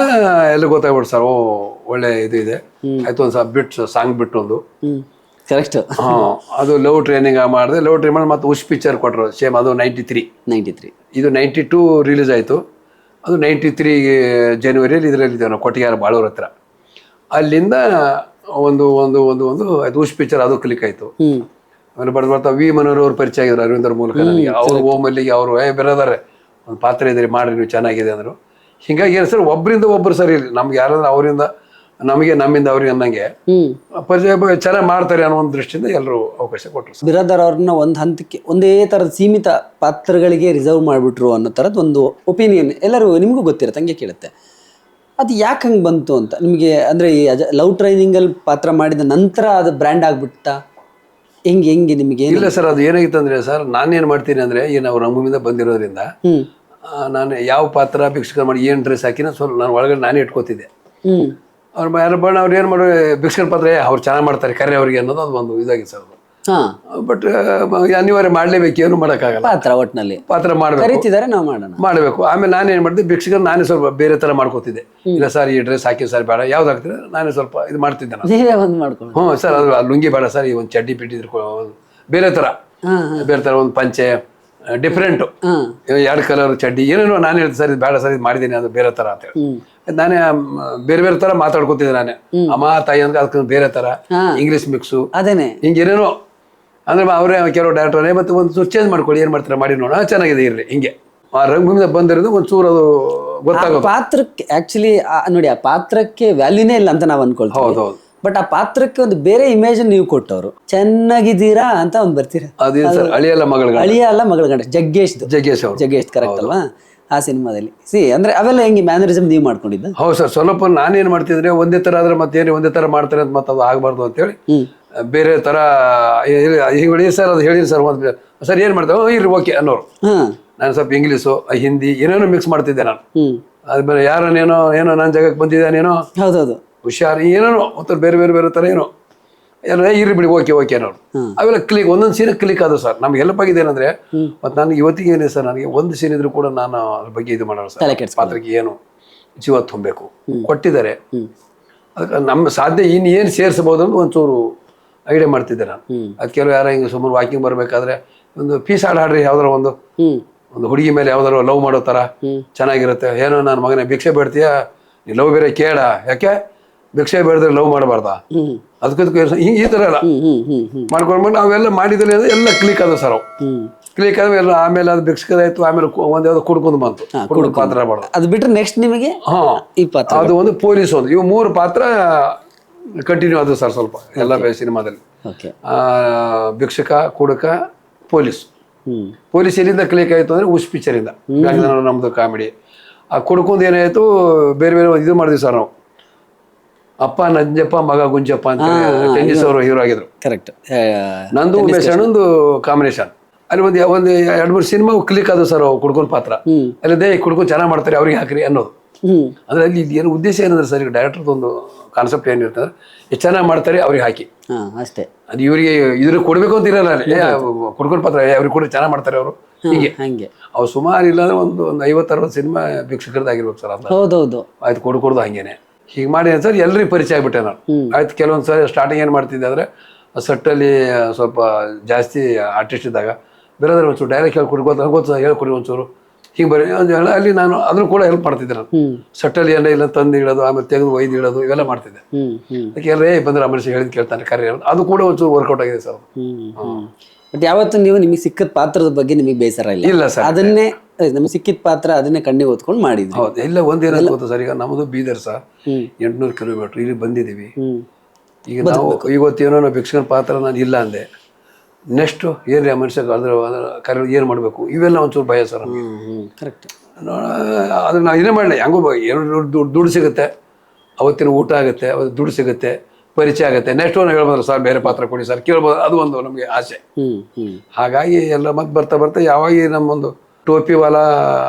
ಎಲ್ಲ ಗೊತ್ತಾಗ್ಬಿಟ್ಟು ಸರ್, ಒಳ್ಳೆ ಇದು ಇದೆ ಆಯ್ತು. ಒಂದು ಸಾಂಗ್ ಬಿಟ್ಟು ಒಂದು ಕರೆಕ್ಟ್. ಅದು ಲವ್ ಟ್ರೈನಿಂಗ್ ಮಾಡಿದೆ. ಲವ್ ಟ್ರೈನ್ ಮಾಡಿ ಮತ್ತೆ ಉಷ್ ಪಿಕ್ಚರ್ ಕೊಟ್ಟರು ಸೇಮ್, ಅದು 93. 93. ಇದು 92 ರಿಲೀಸ್ ಆಯಿತು. ಅದು 93 ಜನವರಿಯಲ್ಲಿ ಇದರಲ್ಲಿ ನಾವು ಕೊಟ್ಟಿಗೆಹಾರ ಬಾಳೂರ್ ಹತ್ರ. ಅಲ್ಲಿಂದ ಒಂದು ಒಂದು ಒಂದು ಒಂದು ಅದು ಉಷ್ ಪಿಕ್ಚರ್ ಅದು ಕ್ಲಿಕ್ ಆಯಿತು. ಆಮೇಲೆ ಬರ್ತಾ ವಿ ಮನೋಹರ್ ಅವ್ರು ಪರಿಚಯ ಆಗಿದ್ರು ಅರವಿಂದರ್ ಮೂಲಕ ನನಗೆ. ಅವ್ರು ಓಮಲ್ಲಿಗೆ ಅವರು ಬೆರದಾರೆ ಒಂದು ಪಾತ್ರ ಇದ್ರಿ ಮಾಡ್ರಿ ನೀವು ಚೆನ್ನಾಗಿದೆ ಅಂದರು. ಹಿಂಗಾಗಿ ಏನು ಸರ್ ಒಬ್ಬರಿಂದ ಒಬ್ಬರು ಸರಿ ಇಲ್ಲ, ನಮ್ಗೆ ಯಾರಾದ್ರೂ ಅವರಿಂದ ನಮಗೆ ನಮ್ಮಿಂದ ಅವ್ರಿಗೆ ಅನ್ನಂಗೆ ಪರಿಚಯ ಚೆನ್ನಾಗಿ ಮಾಡ್ತಾರೆ ಅನ್ನೋ ಒಂದು ದೃಷ್ಟಿಯಿಂದ ಎಲ್ಲರೂ ಅವಕಾಶ ಕೊಟ್ಟರು. ಬಿರಾದರ್ ಅವ್ರನ್ನ ಒಂದು ಹಂತಕ್ಕೆ ಒಂದೇ ಥರದ ಸೀಮಿತ ಪಾತ್ರಗಳಿಗೆ ರಿಸರ್ವ್ ಮಾಡಿಬಿಟ್ರು ಅನ್ನೋ ಥರದ್ದು ಒಂದು ಒಪಿನಿಯನ್ ಎಲ್ಲರೂ ನಿಮಗೂ ಗೊತ್ತಿರುತ್ತೆ, ಹಂಗೆ ಕೇಳುತ್ತೆ. ಅದು ಯಾಕೆ ಹಂಗೆ ಬಂತು ಅಂತ ನಿಮಗೆ? ಅಂದರೆ ಈ ಲವ್ ಟ್ರೈನಿಂಗಲ್ಲಿ ಪಾತ್ರ ಮಾಡಿದ ನಂತರ ಅದು ಬ್ರ್ಯಾಂಡ್ ಆಗಿಬಿಡ್ತಾ ಹೆಂಗೆ ನಿಮಗೆ? ಇಲ್ಲ ಸರ್, ಅದು ಏನಾಗಿತ್ತು ಅಂದರೆ ಸರ್, ನಾನೇನು ಮಾಡ್ತೀನಿ ಅಂದರೆ ಈ ನಾವು ರಂಗಭೂಮಿಯಿಂದ ಬಂದಿರೋದ್ರಿಂದ ನಾನು ಯಾವ ಪಾತ್ರ ಭಿಕ್ಷಕ ಮಾಡಿ ಏನು ಡ್ರೆಸ್ ಹಾಕಿನ ಸ್ವಲ್ಪ ನಾನು ಒಳಗಡೆ ನಾನೇ ಇಟ್ಕೋತಿದ್ದೆ. ಅವ್ರು ಯಾರು ಬಣ್ಣ ಅವ್ರು ಏನು ಮಾಡೋ ಭಿಕ್ಷಕರ ಪಾತ್ರ ಅವ್ರು ಚೆನ್ನಾಗಿ ಮಾಡ್ತಾರೆ ಕರೆ ಅವ್ರಿಗೆ ಅನ್ನೋದು ಅದು ಒಂದು ಇದಾಗಿತ್ತು ಸರ್. ಬಟ್ ಅನಿವಾರ್ಯ ಮಾಡಲೇಬೇಕು, ಏನು ಮಾಡೋಕ್ಕಾಗಲ್ಲ. ಪಾತ್ರ ಒಟ್ಟಿನಲ್ಲಿ ಪಾತ್ರ ಮಾಡಬೇಕು, ಕರೀತಿದ್ದಾರೆ ನಾವು ಮಾಡಬೇಕು. ಆಮೇಲೆ ನಾನೇನು ಮಾಡಿದೆ, ಭಿಕ್ಷಕರು ನಾನೇ ಸ್ವಲ್ಪ ಬೇರೆ ಥರ ಮಾಡ್ಕೋತಿದ್ದೆ. ಇಲ್ಲ ಸರ್ ಈ ಡ್ರೆಸ್ ಹಾಕಿ ಸರ್ ಬೇಡ, ಯಾವ್ದು ಹಾಕ್ತಿದ್ರೆ ನಾನೇ ಸ್ವಲ್ಪ ಇದು ಮಾಡ್ತಿದ್ದೆ ನಾನು. ಸರ್ ಅದು ಲುಂಗಿ ಬೇಡ ಸರ್, ಈ ಒಂದು ಚಡ್ಡಿ ಪಿಟ್ಟಿದ್ರು ಬೇರೆ ಥರ ಒಂದು ಪಂಚೆ ಡಿಫ್ರೆಂಟು, 2 ಕಲರ್ ಚಡ್ಡಿ ಏನೇನೋ ನಾನು ಹೇಳ್ತೀನಿ ಸರ್ ಇದು ಬೇಡ ಸರ್ ಇದು ಮಾಡಿದ್ದೀನಿ ಅದು ಬೇರೆ ಥರ ಅಂತ ಹೇಳಿ ನಾನೇ ಬೇರೆ ಬೇರೆ ಥರ ಮಾತಾಡ್ಕೊತಿದ್ದೆ. ನಾನೇ ಅಮ್ಮ ತಾಯಿ ಅಂದ್ರೆ ಅದಕ್ಕೆ ಬೇರೆ ಥರ ಇಂಗ್ಲೀಷ್ ಮಿಕ್ಸು ಅದೇನೆ ಹಿಂಗೇನೇನೋ ಅಂದ್ರೆ ಅವರೇ ಕೆಲವು ಡೈರೆಕ್ಟರ್ ಮತ್ತೆ ಒಂದು ಚೇಂಜ್ ಮಾಡ್ಕೊಳ್ಳಿ, ಏನು ಮಾಡ್ತಾರೆ ಮಾಡಿ ನೋಡೋಣ ಚೆನ್ನಾಗಿದೆ ಇರಲಿ ಹಿಂಗೆ. ಆ ರಂಗಭೂಮಿಯಿಂದ ಬಂದಿರೋದು ಒಂಚೂರು ಅದು ಗೊತ್ತಾಗೋದು. ಪಾತ್ರಕ್ಕೆ ಆಕ್ಚುಲಿ ನೋಡಿ, ಆ ಪಾತ್ರಕ್ಕೆ ವ್ಯಾಲ್ಯೂನೇ ಇಲ್ಲ ಅಂತ ನಾವು ಅನ್ಕೊಳ್ತೀವಿ. ಹೌದೌದು. ಬಟ್ ಆ ಪಾತ್ರಕ್ಕೆ ಒಂದು ಬೇರೆ ಇಮೇಜ್ ನೀವು ಕೊಟ್ಟವರು, ಚೆನ್ನಾಗಿದ್ದೀರಾ ಅಂತ ಒಂದು ಬರ್ತೀರಾ. ಅದೇ ಸರ್, ಅಳಿಯ ಅಲ್ಲ ಮಗಳ ಗಂಡ ಜಗ್ಗೇಶ್ ಅವರು ಜಗ್ಗೇಶ್ ಕರೆಕ್ಟ್ ಅಲ್ವಾ ಆ ಸಿನಿಮಾದಲ್ಲಿ? ಅಂದ್ರೆ ಅವೆಲ್ಲ ಹೆಂಗೆ ಮ್ಯಾನರಿಸಮ್ ನೀವು ಮಾಡ್ಕೊಂಡಿದ್ದ? ಹೌದು ಸರ್, ಸ್ವಲ್ಪ ನಾನೇನು ಮಾಡ್ತಿದ್ರೆ ಒಂದೇ ಥರ ಆದ್ರೆ ಮತ್ತೇನು ಒಂದೇ ಥರ ಮಾಡ್ತಾರೆ ಅಂತ ಮತ್ತೆ ಅದು ಆಗಬಾರ್ದು ಅಂತೇಳಿ ಬೇರೆ ಥರ ಹೇಳಿ ಸರ್, ಅದು ಹೇಳಿ ಸರ್ ಒಂದು ಸರ್ ಏನು ಮಾಡ್ತಾರೆ ಇರ್ರಿ ಓಕೆ ಅನ್ನೋರು. ನಾನು ಸ್ವಲ್ಪ ಇಂಗ್ಲೀಷು ಹಿಂದಿ ಏನೇನೋ ಮಿಕ್ಸ್ ಮಾಡ್ತಿದ್ದೆ ನಾನು. ಆದ್ಮೇಲೆ ಯಾರನ್ನೇನೋ ಏನೋ ನನ್ನ ಜಾಗಕ್ಕೆ ಬಂದಿದ್ದಾನೇನೋ, ಹೌದೌದು ಹುಷಾರು ಏನೇನೋ ಒಂಥರ ಬೇರೆ ಬೇರೆ ಬೇರೆ ಥರ ಏನೋ ಇರ್ರಿ ಬಿಡಿ ಓಕೆ ಅನ್ನೋರು. ಅವೆಲ್ಲ ಕ್ಲಿಕ್ ಒಂದೊಂದು ಸೀನ್ ಕ್ಲಿಕ್ ಆದವು ಸರ್. ನಮ್ಗೆ ಹೆಲ್ಪ್ ಆಗಿದೆ ಏನಂದ್ರೆ ಮತ್ತು ನನಗೆ ಇವತ್ತಿಗೆ ಏನಿದೆ ಸರ್, ನನಗೆ ಒಂದು ಸೀನ್ ಇದ್ರು ಕೂಡ ನಾನು ಅದ್ರ ಬಗ್ಗೆ ಇದು ಮಾಡೋರು ಸರ್. ಪಾತ್ರಕ್ಕೆ ಏನು ಜೀವ ತುಂಬಬೇಕು ಕೊಟ್ಟಿದ್ದಾರೆ, ಅದಕ್ಕೆ ನಮ್ಮ ಸಾಧ್ಯ ಇನ್ನು ಏನು ಸೇರಿಸಬಹುದು ಅಂತ ಒಂಚೂರು ಐಡಿಯಾ ಮಾಡ್ತಿದ್ದೆ ನಾನು. ಅದು ಕೆಲವು ಯಾರೋ ಹಿಂಗೆ ಸುಮ್ಮನೆ ವಾಕಿಂಗ್ ಬರಬೇಕಾದ್ರೆ ಒಂದು ಪೀಸ್ ಹಾಡ್ರಿ ಯಾವ್ದಾರ ಒಂದು ಹುಡುಗಿ ಮೇಲೆ ಯಾವ್ದಾರು ಲವ್ ಮಾಡೋ ಥರ ಚೆನ್ನಾಗಿರುತ್ತೆ. ಏನೋ ನನ್ನ ಮಗನೇ ಭಿಕ್ಷೆ ಬೇಡ್ತೀಯಾ, ನೀ ಲವ್ ಬೇರೆ ಕೇಳ, ಯಾಕೆ ಭಿಕ್ಷೆ ಬೇಡಿದ್ರೆ ಲವ್ ಮಾಡಬಾರ್ದಾ, ಅದಕ್ಕೆ ಈ ಥರ ಎಲ್ಲ ಮಾಡ್ಕೊಂಡು ನಾವೆಲ್ಲ ಮಾಡಿದ್ರೆ ಎಲ್ಲ ಕ್ಲಿಕ್ ಆದ ಸರ್. ಅವು ಕ್ಲಿಕ್ ಆದ್ಮೇಲೆ ಎಲ್ಲ ಆಮೇಲೆ ಅದು ಭಿಕ್ಷಕದಾಯ್ತು. ಆಮೇಲೆ ಒಂದು ಯಾವ್ದು ಕುಡ್ಕೊಂಡು ಬಂತು, ಕುಡ್ಕೊಂಡು ಪಾತ್ರ ಮಾಡೋದು. ಅದು ಬಿಟ್ಟರೆ ನೆಕ್ಸ್ಟ್ ನಿಮಗೆ ಅದು ಒಂದು ಪೊಲೀಸ್ ಒಂದು, ಇವು 3 ಪಾತ್ರ ಕಂಟಿನ್ಯೂ ಆದವು ಸರ್ ಸ್ವಲ್ಪ ಎಲ್ಲ ಸಿನಿಮಾದಲ್ಲಿ. ಭಿಕ್ಷಕ, ಕುಡುಕ, ಪೊಲೀಸ್. ಎಲ್ಲಿಂದ ಕ್ಲಿಕ್ ಆಯಿತು ಅಂದರೆ ಉಷ್ ಪಿಕ್ಚರಿಂದ ನಮ್ಮದು ಕಾಮಿಡಿ. ಆ ಕುಡ್ಕೊಂಡು ಏನಾಯಿತು ಬೇರೆ ಬೇರೆ ಇದು ಮಾಡಿದ್ವಿ ಸರ್ ನಾವು. ಅಪ್ಪ ನಂಜಪ್ಪ ಮಗ ಗುಂಜಪ್ಪ ಅಂತ ಟೆನ್ನಿಸ್ ಅವರು ಹೀರೋ ಆಗಿದ್ರು. ಕರೆಕ್ಟ್. ನಂದು ಉಮೇಶ್ ಅಣ್ಣಂದು ಕಾಂಬಿನೇಷನ್. ಅಲ್ಲಿ ಒಂದು 2-3 ಸಿನಿಮಾ ಕ್ಲಿಕ್ ಆದವು ಸರ್ ಅವು ಕುಡ್ಕೊಂಡು ಪಾತ್ರ. ಅಲ್ಲದೆ ಕುಡ್ಕೊಂಡು ಚೆನ್ನಾಗಿ ಮಾಡ್ತಾರೆ ಅವ್ರಿಗೆ ಹಾಕ್ರಿ ಅನ್ನೋದು. ಅಂದ್ರೆ ಅಲ್ಲಿ ಏನು ಉದ್ದೇಶ ಏನಂದ್ರೆ ಸರ್, ಈಗ ಡೈರೆಕ್ಟರ್ದು ಒಂದು ಕಾನ್ಸೆಪ್ಟ್ ಏನಿರ್ತಂದ್ರೆ ಎಷ್ಟು ಚೆನ್ನಾಗಿ ಮಾಡ್ತಾರೆ ಅವ್ರಿಗೆ ಹಾಕಿ ಅಷ್ಟೇ. ಅದು ಇವರಿಗೆ ಇದ್ರ ಕೊಡ್ಬೇಕು ಅಂತ ಇರಲ್ಲ, ಕುಡ್ಕೊಂಡು ಪಾತ್ರ ಅವ್ರಿಗೆ ಕೂಡ ಚೆನ್ನಾಗಿ ಮಾಡ್ತಾರೆ ಅವರು. ಹೀಗೆ ಅವ್ರು ಸುಮಾರು ಇಲ್ಲಾಂದ್ರೆ ಒಂದು 50-60 ಸಿನಿಮಾ ಭಿಕ್ಷಕರದಾಗಿರ್ಬೇಕು ಸರ್. ಹೌದೌದು. ಆಯ್ತು ಕೊಡ್ಕೊಡ್ದು ಹಂಗೇನೆ ಹೀಗೆ ಮಾಡಿ ಸರ್ ಎಲ್ರಿಗೂ ಪರಿಚಯ ಆಗ್ಬಿಟ್ಟೆ ನಾನು. ಆಯ್ತು ಕೆಲವೊಂದು ಸರಿ ಸ್ಟಾರ್ಟಿಂಗ್ ಏನು ಮಾಡ್ತಿದ್ದೆ ಅಂದರೆ ಸೆಟ್ಟಲ್ಲಿ ಸ್ವಲ್ಪ ಜಾಸ್ತಿ ಆರ್ಟಿಸ್ಟ್ ಇದ್ದಾಗ ಬೇರೆ ಒಂಚೂರು ಡೈರೆಕ್ಟ್ ಹೇಳ್ಕೊಡ್ಬೋದು ಹೇಳ್ಕೊಡಿ ಒಂಚೂರು ಹಿಂಗೆ ಬರೀ ಅಲ್ಲಿ ನಾನು ಅದನ್ನು ಕೂಡ ಹೆಲ್ಪ್ ಮಾಡ್ತಿದ್ದೆ. ನಾನು ಸೆಟ್ಟಲ್ಲಿ ಇಲ್ಲ ತಂದು ಇಡೋದು, ಆಮೇಲೆ ತೆಗೆದು ಒಯ್ದು ಇಡೋದು ಇವೆಲ್ಲ ಮಾಡ್ತಿದ್ದೆ. ಅದಕ್ಕೆ ಎಲ್ಲರೇ ಬಂದರೆ ಆ ಮನುಷ್ಯ ಹೇಳಿದ್ ಕೇಳ್ತಾನೆ ಕರೆ ಅದು ಕೂಡ ಒಂಚೂರು ವರ್ಕೌಟ್ ಆಗಿದೆ ಸರ್. ಬಟ್ ಯಾವತ್ತು ನಿಮಗೆ ಸಿಕ್ಕಿದ ಪಾತ್ರದ ಬಗ್ಗೆ ನಿಮಗೆ ಬೇಸರ ಇಲ್ಲ ಸರ್? ಅದನ್ನೇ ನಮ್ಗೆ ಸಿಕ್ಕಿದ ಪಾತ್ರ ಅದನ್ನೇ ಕಣ್ಣಿಗೆ ಓದ್ಕೊಂಡು ಮಾಡಿದ್ವಿ. ಹೌದು. ಇಲ್ಲ ಒಂದೇನಾದ್ರು ಗೊತ್ತಾ ಸರ್, ಈಗ ನಮ್ಮದು ಬೀದರ್ ಸರ್ 800 ಕಿಲೋಮೀಟ್ರ್ ಇಲ್ಲಿ ಬಂದಿದ್ದೀವಿ. ಈಗ ನಾವು ಇವತ್ತೇನೋ ನಾವು ಭಿಕ್ಷಕನ ಪಾತ್ರ ನಾನು ಇಲ್ಲ ಅಂದೆ, ನೆಕ್ಸ್ಟ್ ಏನ್ರಿ ಆ ಮನುಷ್ಯ ಕರೆ ಏನು ಮಾಡಬೇಕು ಇವೆಲ್ಲ ಒಂಚೂರು ಭಯ ಸರ್. ಕರೆಕ್ಟ್. ಅದನ್ನ ನಾವು ಇದೇ ಮಾಡಲಿ ಹೆಂಗೋ ಏನು ದುಡ್ಡು ಸಿಗುತ್ತೆ, ಅವತ್ತಿನ ಊಟ ಆಗುತ್ತೆ, ಅವತ್ತು ದುಡ್ಡು ಸಿಗುತ್ತೆ, ಪರಿಚಯ ಆಗುತ್ತೆ. ನೆಕ್ಸ್ಟ್ ಒಂದು ಹೇಳ್ಬೋದು ಸರ್ ಬೇರೆ ಪಾತ್ರ ಕೊಡಿ ಸರ್ ಕೇಳ್ಬೋದು, ಅದು ಒಂದು ನಮಗೆ ಆಸೆ. ಹಾಗಾಗಿ ಎಲ್ಲ ಮತ್ತೆ ಬರ್ತಾ ಬರ್ತಾ ಯಾವಾಗ ನಮ್ಮೊಂದು ಟೋಪಿವಾಲ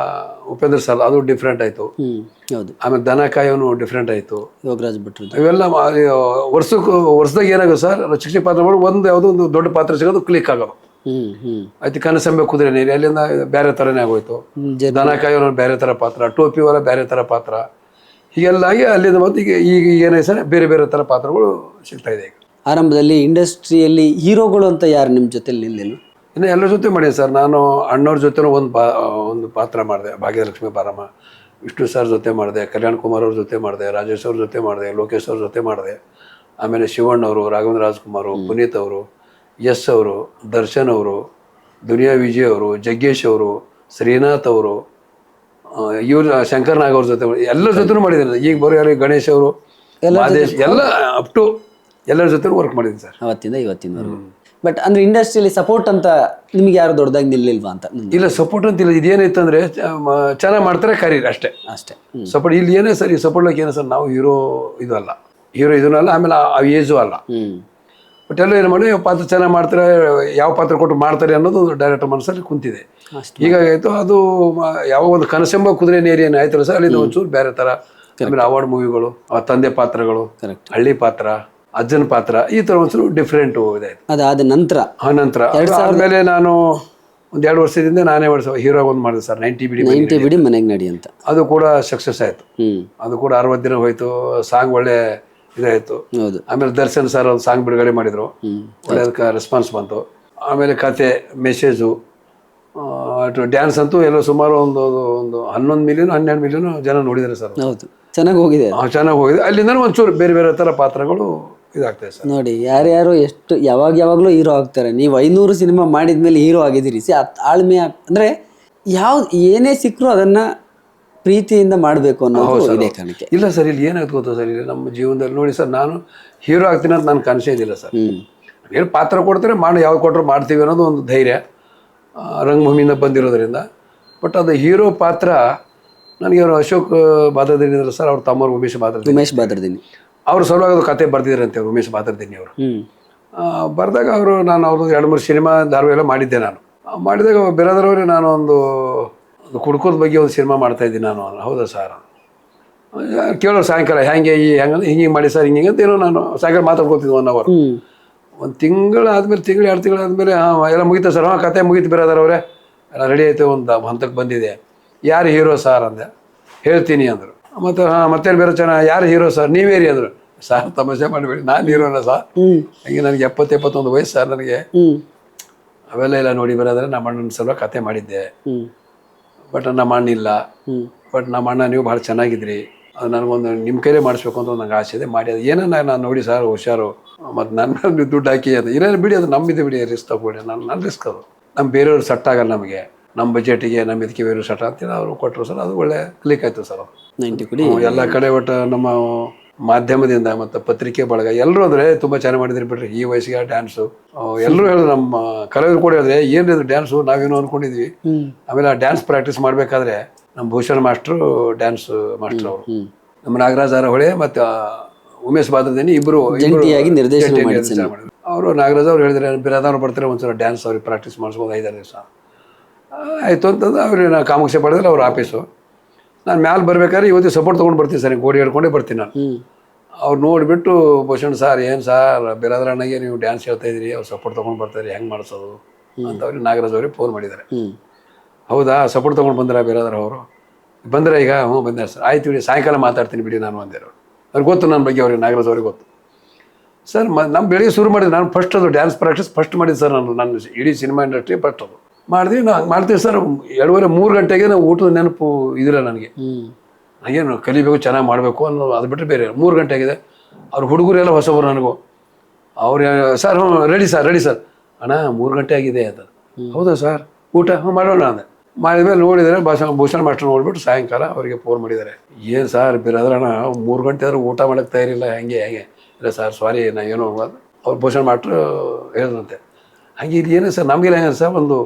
ಉಪೇಂದ್ರ ಸರ್ ಅದು ಡಿಫ್ರೆಂಟ್ ಆಯಿತು. ಆಮೇಲೆ ದನ ಕಾಯೋನು ಡಿಫ್ರೆಂಟ್ ಆಯಿತು, ಯೋಗರಾಜ್ ಭಟ್ರು. ಇವೆಲ್ಲ ವರ್ಷದಾಗ ಏನಾಗೋದು ಸರ್, ಶಿಕ್ಷಕ ಪಾತ್ರ ಮಾಡಿ ಒಂದು ಯಾವುದೋ ಒಂದು ದೊಡ್ಡ ಪಾತ್ರ ಸಿಗೋದು ಕ್ಲಿಕ್ ಆಗೋದು. ಆಯ್ತು ಕನಸಂಬೆ ಕುದುರೆ ನೀರು ಅಲ್ಲಿಂದ ಬೇರೆ ಥರನೇ ಆಗೋಯ್ತು. ದನ ಕಾಯೋನು ಬೇರೆ ಥರ ಪಾತ್ರ, ಟೋಪಿವಾಲ ಬೇರೆ ಥರ ಪಾತ್ರ, ಹೀಗೆಲ್ಲ ಆಗಿ ಅಲ್ಲಿಂದ ಮತ್ತೆ ಈಗ ಏನಾಯ್ತು ಸರ್ ಬೇರೆ ಬೇರೆ ಥರ ಪಾತ್ರಗಳು ಸಿಗ್ತಾ ಇದೆ ಈಗ. ಆರಂಭದಲ್ಲಿ ಇಂಡಸ್ಟ್ರಿಯಲ್ಲಿ ಹೀರೋಗಳು ಅಂತ ಯಾರು ನಿಮ್ಮ ಜೊತೆಲಿ ನಿಲ್ಲೇನು? ಇನ್ನು ಎಲ್ಲರ ಜೊತೆ ಮಾಡಿದೆ ಸರ್. ನಾನು ಅಣ್ಣವ್ರ ಜೊತೆ ಒಂದು ಪಾತ್ರ ಮಾಡಿದೆ, ಭಾಗ್ಯಲಕ್ಷ್ಮಿ ಬಾರಮ್ಮ. ವಿಷ್ಣು ಸರ್ ಜೊತೆ ಮಾಡಿದೆ, ಕಲ್ಯಾಣ್ ಕುಮಾರ್ ಅವ್ರ ಜೊತೆ ಮಾಡಿದೆ, ರಾಜೇಶ್ ಅವ್ರ ಜೊತೆ ಮಾಡಿದೆ, ಲೋಕೇಶ್ ಅವ್ರ ಜೊತೆ ಮಾಡಿದೆ. ಆಮೇಲೆ ಶಿವಣ್ಣ ಅವರು, ರಾಘವೇಂದ್ರ ರಾಜ್ಕುಮಾರ್, ಪುನೀತ್ ಅವರು, ಯಶ್ ಅವರು, ದರ್ಶನ್ ಅವರು, ದುನಿಯಾ ವಿಜಯ್ ಅವರು, ಜಗ್ಗೇಶ್ ಅವರು, ಶ್ರೀನಾಥ್ ಅವರು, ಇವ್ರು ಶಂಕರ್ ನಾಗ್ ಅವ್ರ ಜೊತೆ ಎಲ್ಲರ ಜೊತೆನೂ ಮಾಡಿದ್ದೀನಿ. ಈಗ ಬರೋ ಯಾರು ಗಣೇಶ್ ಅವರು, ಮಾದೇಶ್, ಎಲ್ಲ ಅಪ್ ಟು ಎಲ್ಲರ ಜೊತೆ ವರ್ಕ್ ಮಾಡಿದ್ದೀನಿ ಸರ್ ಅವತ್ತಿಂದ ಇವತ್ತಿನವರೆಗೂ. ಬಟ್ ಅಂದ್ರೆ ಇಂಡಸ್ಟ್ರಿಯಲ್ಲಿ ಸಪೋರ್ಟ್ ಅಂತ ನಿಮ್ಗೆ ಯಾರು ದೊಡ್ಡದಾಗಿ ನಿಲ್ಲಿಲ್ವಾ ಅಂತ? ಇಲ್ಲ, ಸಪೋರ್ಟ್ ಅಂತಿಲ್ಲ. ಇದೇನೈತಂದ್ರೆ ಚೆನ್ನಾಗಿ ಮಾಡ್ತಾರೆ ಕರೀರಿ ಅಷ್ಟೇ ಅಷ್ಟೇ. ಸಪೋರ್ಟ್ ಇಲ್ಲಿ ಏನೇ ಸರ್, ಈ ಸಪೋರ್ಟ್ ಏನೇ ಸರ್, ನಾವು ಹೀರೋ ಇದು ಅಲ್ಲ, ಹೀರೋ ಇದನ್ನಲ್ಲ, ಆಮೇಲೆ ಆ ಏಜು ಅಲ್ಲ. ಬಟ್ ಎಲ್ಲ ಏನು ಮಾಡಿ ಪಾತ್ರ ಚೆನ್ನಾಗಿ ಮಾಡ್ತಾರೆ, ಯಾವ ಪಾತ್ರ ಕೊಟ್ಟು ಮಾಡ್ತಾರೆ ಅನ್ನೋದು ಡೈರೆಕ್ಟರ್ ಮನಸ್ಸಲ್ಲಿ ಕುಂತಿದೆ. ಹೀಗಾಗಾಯ್ತು. ಅದು ಯಾವ ಒಂದು ಕನಸೆಂಬ ಕುದುರೆ ನೇರಿ ಏನು ಆಯ್ತಲ್ಲ ಸರ್, ಅಲ್ಲಿಂದ ಒಂಚೂರು ಬೇರೆ ಥರ. ಆಮೇಲೆ ಅವಾರ್ಡ್ ಮೂವಿಗಳು, ತಂದೆ ಪಾತ್ರಗಳು, ಹಳ್ಳಿ ಪಾತ್ರ, ಅಜ್ಜನ ಪಾತ್ರ, ಈ ಥರ ಒಂಚೂರು ಡಿಫ್ರೆಂಟು ಇದೆ. ಅದಾದ ನಂತರ ಆದ್ಮೇಲೆ ನಾನು ಒಂದು 2 ವರ್ಷದಿಂದ ನಾನೇ ಹೀರೋ ಒಂದು ಮಾಡಿದೆ ಸರ್, 90 ಬಿಡಿ ಮನೆಗೆ ನಡಿ ಅಂತ. ಅದು ಕೂಡ ಸಕ್ಸಸ್ ಆಯಿತು. ಅದು ಕೂಡ 60 ದಿನ ಹೋಯ್ತು. ಸಾಂಗ್ ಒಳ್ಳೆ ಇದಾಯಿತು. ಆಮೇಲೆ ದರ್ಶನ್ ಸರ್ ಒಂದು ಸಾಂಗ್ ಬಿಡುಗಡೆ ಮಾಡಿದ್ರು, ಒಳ್ಳೆ ಅದಕ್ಕೆ ರೆಸ್ಪಾನ್ಸ್ ಬಂತು. ಆಮೇಲೆ ಕತೆ, ಮೆಸೇಜು, ಡ್ಯಾನ್ಸ್ ಅಂತೂ ಎಲ್ಲ ಸುಮಾರು ಒಂದು 11 ಮಿಲಿಯನ್ 12 ಮಿಲಿಯನ್ ಜನ ನೋಡಿದ್ದಾರೆ ಸರ್. ಹೌದು, ಚೆನ್ನಾಗಿ ಹೋಗಿದೆ. ಚೆನ್ನಾಗಿ ಹೋಗಿದೆ. ಅಲ್ಲಿಂದ ಒಂಚೂರು ಬೇರೆ ಬೇರೆ ಥರ ಪಾತ್ರಗಳು ಇದಾಗ್ತದೆ ಸರ್. ನೋಡಿ, ಯಾರ್ಯಾರು ಎಷ್ಟು ಯಾವಾಗಲೂ ಹೀರೋ ಆಗ್ತಾರೆ. ನೀವು 500 ಸಿನಿಮಾ ಮಾಡಿದ್ಮೇಲೆ ಹೀರೋ ಆಗಿದ್ದೀರಿ. ಆಳ್ಮೆ ಅಂದರೆ ಏನೇ ಸಿಕ್ಕರೂ ಅದನ್ನು ಪ್ರೀತಿಯಿಂದ ಮಾಡಬೇಕು ಅನ್ನೋದು ಇದೇ ಕಾರಣಕ್ಕೆ. ಇಲ್ಲ ಸರ್, ಇಲ್ಲಿ ಏನಾಗುತ್ತೆ ಗೊತ್ತಾ ಸರ್, ಇಲ್ಲಿ ನಮ್ಮ ಜೀವನದಲ್ಲಿ ನೋಡಿ ಸರ್, ನಾನು ಹೀರೋ ಆಗ್ತೀನಿ ಅಂತ ನಾನು ಕನಸೇ ಇದ್ದಿಲ್ಲ ಸರ್. ಏನು ಪಾತ್ರ ಕೊಡ್ತಾರೆ, ಯಾವ್ದು ಕೊಟ್ಟರು ಮಾಡ್ತೀವಿ ಅನ್ನೋದು ಒಂದು ಧೈರ್ಯ ರಂಗಭೂಮಿಯಿಂದ ಬಂದಿರೋದ್ರಿಂದ. ಬಟ್ ಅದು ಹೀರೋ ಪಾತ್ರ ನನಗೆ ಅವರು ಅಶೋಕ್ ಬಾದರ್ದಿನಿ ಇದ್ರು ಸರ್, ಅವ್ರ ತಮ್ಮರು ಉಮೇಶ್ ಬಾದರ್ದಿನಿ ಅವ್ರು ಸಲುವಾಗಿ ಅದು ಕತೆ ಬರ್ತಿದ್ರಂತೆ. ಅವರು ಉಮೇಶ್ ಬಾದರ್ದಿನಿ ಅವರು ಬರೆದಾಗ ನಾನು ಅವ್ರದ್ದು 2-3 ಸಿನಿಮಾ ಧಾರಾವಾಹಿ ಎಲ್ಲ ಮಾಡಿದ್ದೆ. ನಾನು ಮಾಡಿದಾಗ ಬಿರಾದರವ್ರೆ, ನಾನು ಒಂದು ಕುಡ್ಕೋದ ಬಗ್ಗೆ ಒಂದು ಸಿನಿಮಾ ಮಾಡ್ತಾ ಇದ್ದೀನಿ ನಾನು. ಹೌದಾ ಸರ್? ಕೇಳೋರು ಸಾಯಂಕಾಲ ಹಿಂಗೆ ಮಾಡಿ ಸರ್, ಹಿಂಗೆ ಅಂತ ಏನೋ ನಾನು ಸಾಯಂಕಾಲ ಮಾತಾಡ್ಕೊತಿದ್ದೆ 1 ಅವರ್. 1 ತಿಂಗಳು ಆದಮೇಲೆ, 2 ತಿಂಗಳು ಆದಮೇಲೆ ಎಲ್ಲ ಮುಗೀತಾ ಸರ್? ಕತೆ ಮುಗೀತು ಬಿರಾದರವ್ರೆ, ಎಲ್ಲ ರೆಡಿ ಆಯಿತು, ಒಂದು ಹಂತಕ್ಕೆ ಬಂದಿದೆ. ಯಾರು ಹೀರೋ ಸರ್ ಅಂದೆ. ಹೇಳ್ತೀನಿ ಅಂದರು. ಮತ್ತು ಮತ್ತೇನು ಬೇರೆ ಚೆನ್ನಾಗಿ, ಯಾರು ಹೀರೋ ಸರ್? ನೀವೇರಿ ಅಂದರು. ಸರ್ ತಮಾಷೆ ಮಾಡಬೇಡಿ, ನಾನು ಹೀರೋನ ಸರ್. ಹಂಗೆ ನನಗೆ 70-71 ವಯಸ್ಸು ಸರ್ ನನಗೆ. ಅವೆಲ್ಲ ಎಲ್ಲ ನೋಡಿ ಬರೋದ್ರೆ ನಮ್ಮ ಅಣ್ಣನ ಸಲುವಾಗಿ ಕತೆ ಮಾಡಿದ್ದೆ. ಬಟ್ ನಮ್ಮ ಅಣ್ಣ ಇಲ್ಲ. ಬಟ್ ನಮ್ಮ ಅಣ್ಣ ನೀವು ಭಾಳ ಚೆನ್ನಾಗಿದ್ರಿ, ಅದು ನನಗೊಂದು ನಿಮ್ಮ ಕೈಲೇ ಮಾಡಿಸ್ಬೇಕು ಅಂತ ನಂಗೆ ಆಸೆ ಇದೆ. ಮಾಡಿ ಅದು ಏನನ್ನ ನಾನು ನೋಡಿ ಸರ್, ಹುಷಾರು, ಮತ್ತು ನನ್ನ ದುಡ್ಡು ಹಾಕಿ ಅದು ಏನೇನು ಬಿಡಿ, ಅದು ನಮ್ಮಿದೆ ಬಿಡಿ, ರಿಸ್ಕ್ ತಗೊಬಿಡಿ. ನನ್ನ ರಿಸ್ಕ್ ಅದು. ನಮ್ಮ ಬೇರೆಯವ್ರು ಸೆಟ್ ಆಗಲ್ಲ ನಮಗೆ, ನಮ್ಮ ಬಜೆಟಿಗೆ ನಮ್ಮ ಇದಕ್ಕೆ ಬೇರೆ ಸೆಟ್ ಅಂತೇಳಿ ಅವರು ಕೊಟ್ಟರು ಸರ್. ಅದು ಒಳ್ಳೆ ಕ್ಲಿಕ್ ಆಯಿತು ಸರ್. 90 ಕೋಟಿ ಎಲ್ಲ ಕಡೆ ಒಟ್ಟು ನಮ್ಮ ಮಾಧ್ಯಮದಿಂದ ಮತ್ತು ಪತ್ರಿಕೆ ಬಳಗ ಎಲ್ಲರೂ ಅಂದರೆ ತುಂಬ ಚೆನ್ನಾಗಿ ಮಾಡಿದ್ರಿ ಬಿಡ್ರಿ, ಈ ವಯಸ್ಸಿಗೆ ಡ್ಯಾನ್ಸು. ಎಲ್ಲರೂ ಹೇಳಿದ್ರು, ನಮ್ಮ ಕಲಾವಿದರು ಕೂಡ ಹೇಳಿದ್ರೆ, ಏನಿದೆ ಡ್ಯಾನ್ಸು, ನಾವೇನೋ ಅಂದ್ಕೊಂಡಿದ್ವಿ. ಆಮೇಲೆ ಆ ಡ್ಯಾನ್ಸ್ ಪ್ರಾಕ್ಟೀಸ್ ಮಾಡಬೇಕಾದ್ರೆ ನಮ್ಮ ಭೂಷಣ್ ಮಾಸ್ಟ್ರು, ಡ್ಯಾನ್ಸ್ ಮಾಸ್ಟರ್ ಅವರು, ನಮ್ಮ ನಾಗರಾಜ್ ಅರಹೊಳೆ ಮತ್ತು ಉಮೇಶ್ ಬಾದರ್ದಿನಿ ಇಬ್ಬರು ನಿರ್ದೇಶನ ಮಾಡಿದ್ರು. ಅವರು ನಾಗರಾಜ್ ಅವ್ರು ಹೇಳಿದ್ರೆ, ಬಿರಾದವ್ರು ಬರ್ತಾರೆ, ಒಂದ್ಸಲ ಡ್ಯಾನ್ಸ್ ಅವ್ರಿಗೆ ಪ್ರಾಕ್ಟೀಸ್ ಮಾಡಿಸ್ಬೋದು 5-6 ದಿವಸ ಆಯಿತು ಅಂತಂದು ಅವ್ರಿಗೆ ನಾನು ಕಾಮಾಕ್ಷೆ ಪಡೆದ್ರೆ ಅವ್ರ ಆಫೀಸು. ನಾನು ಮ್ಯಾಲೆ ಬರ್ಬೇಕಾದ್ರೆ ಇವತ್ತು ಸಪೋರ್ಟ್ ತೊಗೊಂಡು ಬರ್ತೀನಿ ಸರ್, ಗೋಡಿ ಹಿಡ್ಕೊಂಡೇ ಬರ್ತೀನಿ ನಾನು. ಅವ್ರು ನೋಡಿಬಿಟ್ಟು, ಭೂಷಣ್ ಸಾರ್ ಏನು ಸಾರ್, ಬಿರಾದರಣ್ಣಗೆ ನೀವು ಡ್ಯಾನ್ಸ್ ಹೇಳ್ತಾ ಇದ್ದೀರಿ, ಅವ್ರು ಸಪೋರ್ಟ್ ತೊಗೊಂಡು ಬರ್ತಾರೆ, ಹೆಂಗೆ ಮಾಡಿಸೋದು ಅಂತ ಅವ್ರಿಗೆ ನಾಗರಾಜ್ ಅವ್ರಿಗೆ ಫೋನ್ ಮಾಡಿದ್ದಾರೆ. ಹೌದಾ, ಸಪೋರ್ಟ್ ತೊಗೊಂಡು ಬಂದಿರಾ ಬಿರಾದರ್ ಅವರು? ಬಂದರೆ ಈಗ ಬಂದೆ ಸರ್. ಆಯ್ತು ಬಿಡಿ, ಸಾಯಂಕಾಲ ಮಾತಾಡ್ತೀನಿ ಬಿಡಿ ನಾನು ಅಂದಿರೋ. ಅವ್ರಿಗೆ ಗೊತ್ತು ನನ್ನ ಬಗ್ಗೆ, ಅವ್ರಿಗೆ ನಾಗರಾಜ್ ಅವ್ರಿಗೆ ಗೊತ್ತು ಸರ್. ನಮ್ಮ ಬೆಳಿಗ್ಗೆ ಶುರು ಮಾಡಿದೆ ನಾನು. ಫಸ್ಟ್ ಅದು ಡ್ಯಾನ್ಸ್ ಪ್ರಾಕ್ಟೀಸ್ ಫಸ್ಟ್ ಮಾಡಿದ್ದು ಸರ್ ನಾನು. ನನ್ನ ಇಡೀ ಸಿನಿಮಾ ಇಂಡಸ್ಟ್ರಿ ಫಸ್ಟ್ ಅದು ಮಾಡಿದ್ವಿ. ನಾವು ಮಾಡ್ತೀವಿ ಸರ್. 2:30-3 ಗಂಟೆಗೆ ನಾವು ಊಟದ ನೆನಪು ಇದಿಲ್ಲ ನನಗೆ. ನನಗೇನು ಕಲಿಬೇಕು, ಚೆನ್ನಾಗಿ ಮಾಡಬೇಕು ಅನ್ನೋ, ಅದು ಬಿಟ್ಟರೆ ಬೇರೆ. 3 ಗಂಟೆ ಆಗಿದೆ. ಅವ್ರ ಹುಡುಗರೆಲ್ಲ ಹೊಸಬರು ನನಗೂ. ಅವ್ರು ಸರ್ ರೆಡಿ ಸರ್. ಅಣ್ಣ 3 ಗಂಟೆ ಆಗಿದೆ ಅಂತ. ಹೌದಾ ಸರ್, ಊಟ ಮಾಡೋಣ ಅಂದೆ. ಮಾಡಿದ್ಮೇಲೆ ನೋಡಿದರೆ ಭೂಷಣ್ ಮಾಸ್ಟರ್ ನೋಡ್ಬಿಟ್ಟು ಸಾಯಂಕಾಲ ಅವರಿಗೆ ಫೋನ್ ಮಾಡಿದ್ದಾರೆ. ಏನು ಸರ್ ಬಿರಾದರಣ್ಣ 3 ಗಂಟೆ ಆದರೂ ಊಟ ಮಾಡೋಕ್ಕೆ ತಯಾರಿಲ್ಲ, ಹೆಂಗೆ ಇಲ್ಲ ಸರ್, ಸಾರಿ ನಾ ಏನೋ ಅವ್ರು ಭೂಷಣ್ ಮಾಸ್ಟ್ರು ಹೇಳಿದ್ರಂತೆ. ಹಾಗೆ ಇದು ಏನೇ ಸರ್, ನಮಗೆಲ್ಲ ಹೆಂಗೆ ಸರ್, ಒಂದು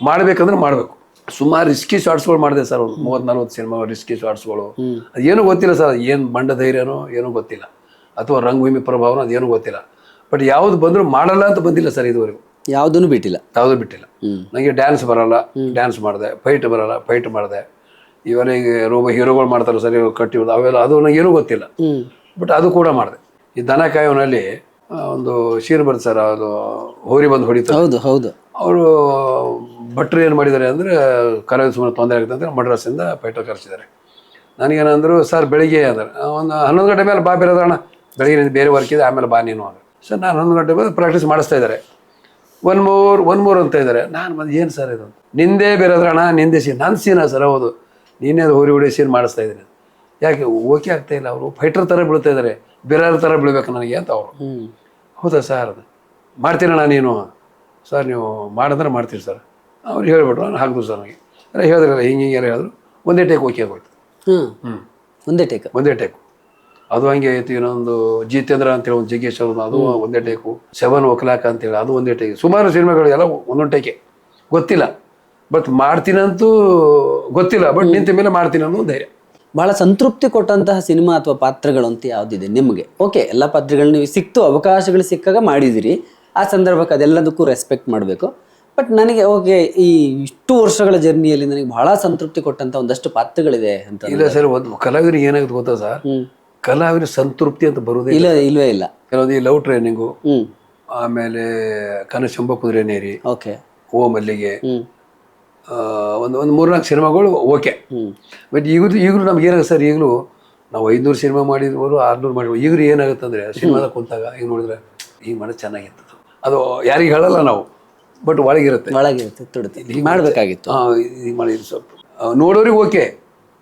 ಮಾಡಬೇಕಂದ್ರೆ ಮಾಡಬೇಕು. ಸುಮಾರು ರಿಸ್ಕಿ ಶಾರ್ಟ್ಸ್ಗಳು ಮಾಡಿದೆ ಸರ್, ಒಂದು 30-40 ಸಿನಿಮಾ ರಿಸ್ಕಿ ಶಾರ್ಟ್ಸ್ಗಳು. ಅದೇನೂ ಗೊತ್ತಿಲ್ಲ ಸರ್, ಏನು ಬಂಡ ಧೈರ್ಯನೋ ಏನೂ ಗೊತ್ತಿಲ್ಲ, ಅಥವಾ ರಂಗಭೂಮಿ ಪ್ರಭಾವನೋ ಅದೇನೂ ಗೊತ್ತಿಲ್ಲ. ಬಟ್ ಯಾವ್ದು ಬಂದರೂ ಮಾಡಲ್ಲ ಅಂತ ಬಂದಿಲ್ಲ ಸರ್ ಇದುವರೆಗೂ. ಯಾವುದೂ ಬಿಟ್ಟಿಲ್ಲ. ನನಗೆ ಡ್ಯಾನ್ಸ್ ಬರಲ್ಲ, ಡ್ಯಾನ್ಸ್ ಮಾಡಿದೆ. ಫೈಟ್ ಬರಲ್ಲ, ಫೈಟ್ ಮಾಡಿದೆ. ಇವನಿಗೆ ಹೀರೋಗಳು ಮಾಡ್ತಾರೆ ಸರ್, ಕಟ್ಟಿ ಅವೆಲ್ಲ, ಅದು ನನಗೆ ಏನೂ ಗೊತ್ತಿಲ್ಲ. ಬಟ್ ಅದು ಕೂಡ ಮಾಡಿದೆ. ಈ ದನ ಕಾಯೋನಲ್ಲಿ ಒಂದು ಶೀರ್ ಬರುತ್ತೆ ಸರ್, ಅದು ಹೋರಿ ಬಂದು ಹೊಡಿತಾರೆ. ಹೌದು. ಅವರು ಭಟ್ರು ಏನು ಮಾಡಿದ್ದಾರೆ ಅಂದರೆ, ಕಲಾವಿದ ಸುಮ್ಮನೆ ತೊಂದರೆ ಆಗುತ್ತೆ ಅಂತ ಮಡ್ರಾಸಿಂದ ಫೈಟರ್ ಕರೆಸಿದ್ದಾರೆ. ನನಗೇನಂದ್ರು, ಸರ್ ಬೆಳಿಗ್ಗೆ ಅಂದ್ರೆ ಒಂದು 11 ಗಂಟೆ ಮೇಲೆ ಬಾ ಬಿರಾದರಣ್ಣ, ಬೆಳಗ್ಗೆ ಬೇರೆ ವರ್ಕ್ ಇದೆ, ಆಮೇಲೆ ಬಾ ನೀನು ಅಂದ್ರೆ. ಸರ್ ನಾನು 1 ಗಂಟೆ ಬಂದು ಪ್ರಾಕ್ಟೀಸ್ ಮಾಡಿಸ್ತಾ ಇದ್ದಾರೆ. ಒನ್ ಮೋರ್ ಅಂತ ಇದ್ದಾರೆ. ನಾನು ಬಂದು ಏನು ಸರ್ ಇದು ನಿಂದೇ ಬೇರೆ ಅಣ್ಣ, ನಿಂದೇ ಸೀನ್. ನನ್ನ ಸೀನಾ ಸರ್? ಹೌದು, ನೀನೇ ಅದು ಹೊಡಿ ಸೀನ್ ಮಾಡಿಸ್ತಾ ಇದ್ದೀನಿ. ಯಾಕೆ ಓಕೆ ಆಗ್ತಾ ಇಲ್ಲ? ಅವರು ಫೈಟರ್ ಥರ ಬೀಳ್ತಾ ಇದ್ದಾರೆ, ಬೇರೆ ಥರ ಬೀಳ್ಬೇಕು ನನಗೆ ಅಂತ ಅವರು. ಹೌದಾ ಸರ್, ಅದು ಮಾಡ್ತೀನಣ್ಣ ನೀನು? ಸರ್ ನೀವು ಮಾಡಿದ್ರೆ ಮಾಡ್ತೀರಿ ಸರ್. ಅವ್ರು ಹೇಳಿಬಿಟ್ರು, ನಾನು ಹಾಕಿದ್ರು ಸರ್. ನನಗೆ ಎಲ್ಲ ಹೇಳಿದ್ರಲ್ಲ ಹಿಂಗೆ ಹೇಳಿದ್ರು. ಒಂದೇ ಟೇಕ್ ಓಕೆ ಆಗೋಯ್ತು. ಒಂದೇ ಟೇಕ್. ಅದು ಹಂಗೆ ಆಯ್ತು. ಇನ್ನೊಂದು ಜಿತೇಂದ್ರ ಅಂತೇಳಿ ಒಂದು ಜಗ್ಗೇಶ್ ಅವ್ರದ್ದು, ಅದು ಒಂದೇ ಟೇಕು. 7 o'clock ಅಂತೇಳಿ ಅದು ಒಂದೇ ಟೇಕ್. ಸುಮಾರು ಸಿನಿಮಾಗಳು ಎಲ್ಲ ಒಂದೊಂದು ಟೇಕೆ. ಗೊತ್ತಿಲ್ಲ, ಬಟ್ ಮಾಡ್ತೀನಂತೂ ಗೊತ್ತಿಲ್ಲ, ಬಟ್ ನಿಂತ ಮೇಲೆ ಮಾಡ್ತೀನಿ ಅನ್ನೋ ಧೈರ್ಯ. ಬಹಳ ಸಂತೃಪ್ತಿ ಕೊಟ್ಟಂತಹ ಸಿನಿಮಾ ಅಥವಾ ಪಾತ್ರಗಳು ಅಂತ ಯಾವುದಿದೆ ನಿಮಗೆ? ಓಕೆ, ಎಲ್ಲ ಪಾತ್ರಗಳು ನೀವು ಸಿಕ್ತು, ಅವಕಾಶಗಳು ಸಿಕ್ಕಾಗ ಮಾಡಿದಿರಿ, ಆ ಸಂದರ್ಭಕ್ಕೆ ಅದೆಲ್ಲದಕ್ಕೂ ರೆಸ್ಪೆಕ್ಟ್ ಮಾಡಬೇಕು. ಬಟ್ ನನಗೆ ಓಕೆ, ಈ ಇಷ್ಟು ವರ್ಷಗಳ ಜರ್ನಿಯಲ್ಲಿ ನನಗೆ ಬಹಳ ಸಂತೃಪ್ತಿ ಕೊಟ್ಟಂತ ಒಂದಷ್ಟು ಪಾತ್ರಗಳಿದೆ ಅಂತ. ಇಲ್ಲ ಸರ್, ಒಂದು ಕಲಾವಿದರಿಗೆ ಏನಾಗುತ್ತೆ ಗೊತ್ತಾ ಸರ್, ಕಲಾವಿದ ಸಂತೃಪ್ತಿ ಅಂತ ಬರುವುದೇ ಇಲ್ವೇ ಇಲ್ಲ. ಕೆಲವೊಂದು ಈ ಲವ್ ಟ್ರೈನಿಂಗು, ಆಮೇಲೆ ಕನಶಂಬ ಕುದುರೆನೇರಿ, ಓಕೆ, ಓ ಮಲ್ಲಿಗೆ, ಒಂದು 3-4 ಸಿನಿಮಾಗಳು ಓಕೆ. ಬಟ್ ಈಗಲೂ ನಮ್ಗೆ ಏನಾಗುತ್ತೆ ಸರ್, ಈಗಲೂ ನಾವು 500 ಸಿನಿಮಾ ಮಾಡಿದ್ರು, 600 ಮಾಡಿದ್ರು, ಈಗಲೂ ಏನಾಗುತ್ತೆ ಅಂದರೆ ಸಿನಿಮಾದಾಗ ಕುಂತಾಗ ಈಗ ನೋಡಿದ್ರೆ ಈಗ ಮಾಡೋದು ಚೆನ್ನಾಗಿತ್ತು. ಅದು ಯಾರಿಗೆ ಹೇಳಲ್ಲ ನಾವು, ಬಟ್ ಒಳಗಿರುತ್ತೆ ತುಡುತ್ತೆ, ಹೀಗೆ ಮಾಡಬೇಕಾಗಿತ್ತು. ಈಗ ಮಾಡಿದ್ರು ಸ್ವಲ್ಪ ನೋಡೋರಿಗೆ ಓಕೆ,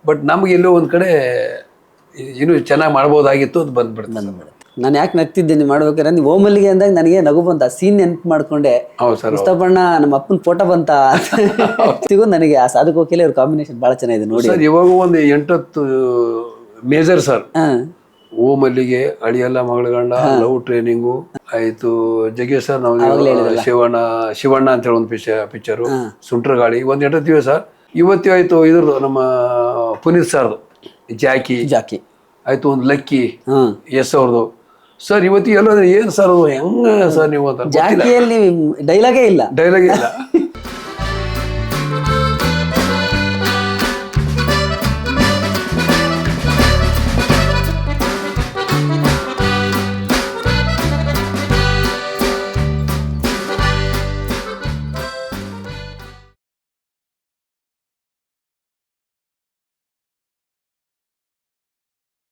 ಬಟ್ ನಮ್ಗೆ ಎಲ್ಲೋ ಒಂದು ಕಡೆ ಇನ್ನೂ ಚೆನ್ನಾಗಿ ಮಾಡ್ಬೋದಾಗಿತ್ತು ಅಂತ ಬಂದ್ಬಿಡುತ್ತೆ. ನಾನು ಯಾಕೆ ನಗ್ತಿದ್ದೆ ನೀವು ಮಾಡ್ಬೇಕಾದ್ರೆ, ನೀವು ಓಮಲ್ಲಿಗೆ ಅಂದಾಗ ನನಗೆ ನಗು ಬಂತ. ಸೀನ್ ನೆನ್ಪು ಮಾಡ್ಕೊಂಡೆ, ಇಷ್ಟಪಣ್ಣ ನಮ್ಮ ಅಪ್ಪನ ಫೋಟೋ ಬಂತ. ನನಗೆ ಆ ಸಾಧು ಕೋಕಿಲೆ ಅವ್ರ ಕಾಂಬಿನೇಷನ್ ಬಹಳ ಚೆನ್ನಾಗಿದೆ ನೋಡಿ. ಸರ್ ಇವಾಗ ಒಂದು 8-10 ಮೇಜರ್ ಸರ್. ಓ ಮಲ್ಲಿಗೆ, ಅಳಿಯಲ್ಲ ಮಗಳ ಗಂಡ, ಲವ್ ಟ್ರೈನಿಂಗು ಆಯ್ತು, ಜಗ್ಗೇಶ್ ಸರ್, ನಾವು ಶಿವಣ್ಣ ಅಂತ ಹೇಳಿ ಒಂದು ಪಿಕ್ಚರು, ಸುಂಟ್ರಗಾಳಿ, ಒಂದು 8 ದಿವಸ. ಇವತ್ತೇ ಆಯ್ತು ಇದ್ರದ್ದು ನಮ್ಮ ಪುನೀತ್ ಸರ್ದು ಜಾಕಿ ಆಯ್ತು, ಒಂದು ಲಕ್ಕಿ ಎಸ್ ಅವ್ರದ್ದು. ಸರ್ ಇವತ್ತಿಗೆ ಎಲ್ಲ ಏನು ಸರ್ ಅದು ಹೆಂಗ ಸರ್ ನೀವು ಅಂತ. ಜಾಕಿಯಲ್ಲಿ ಡೈಲಾಗೇ ಇಲ್ಲ.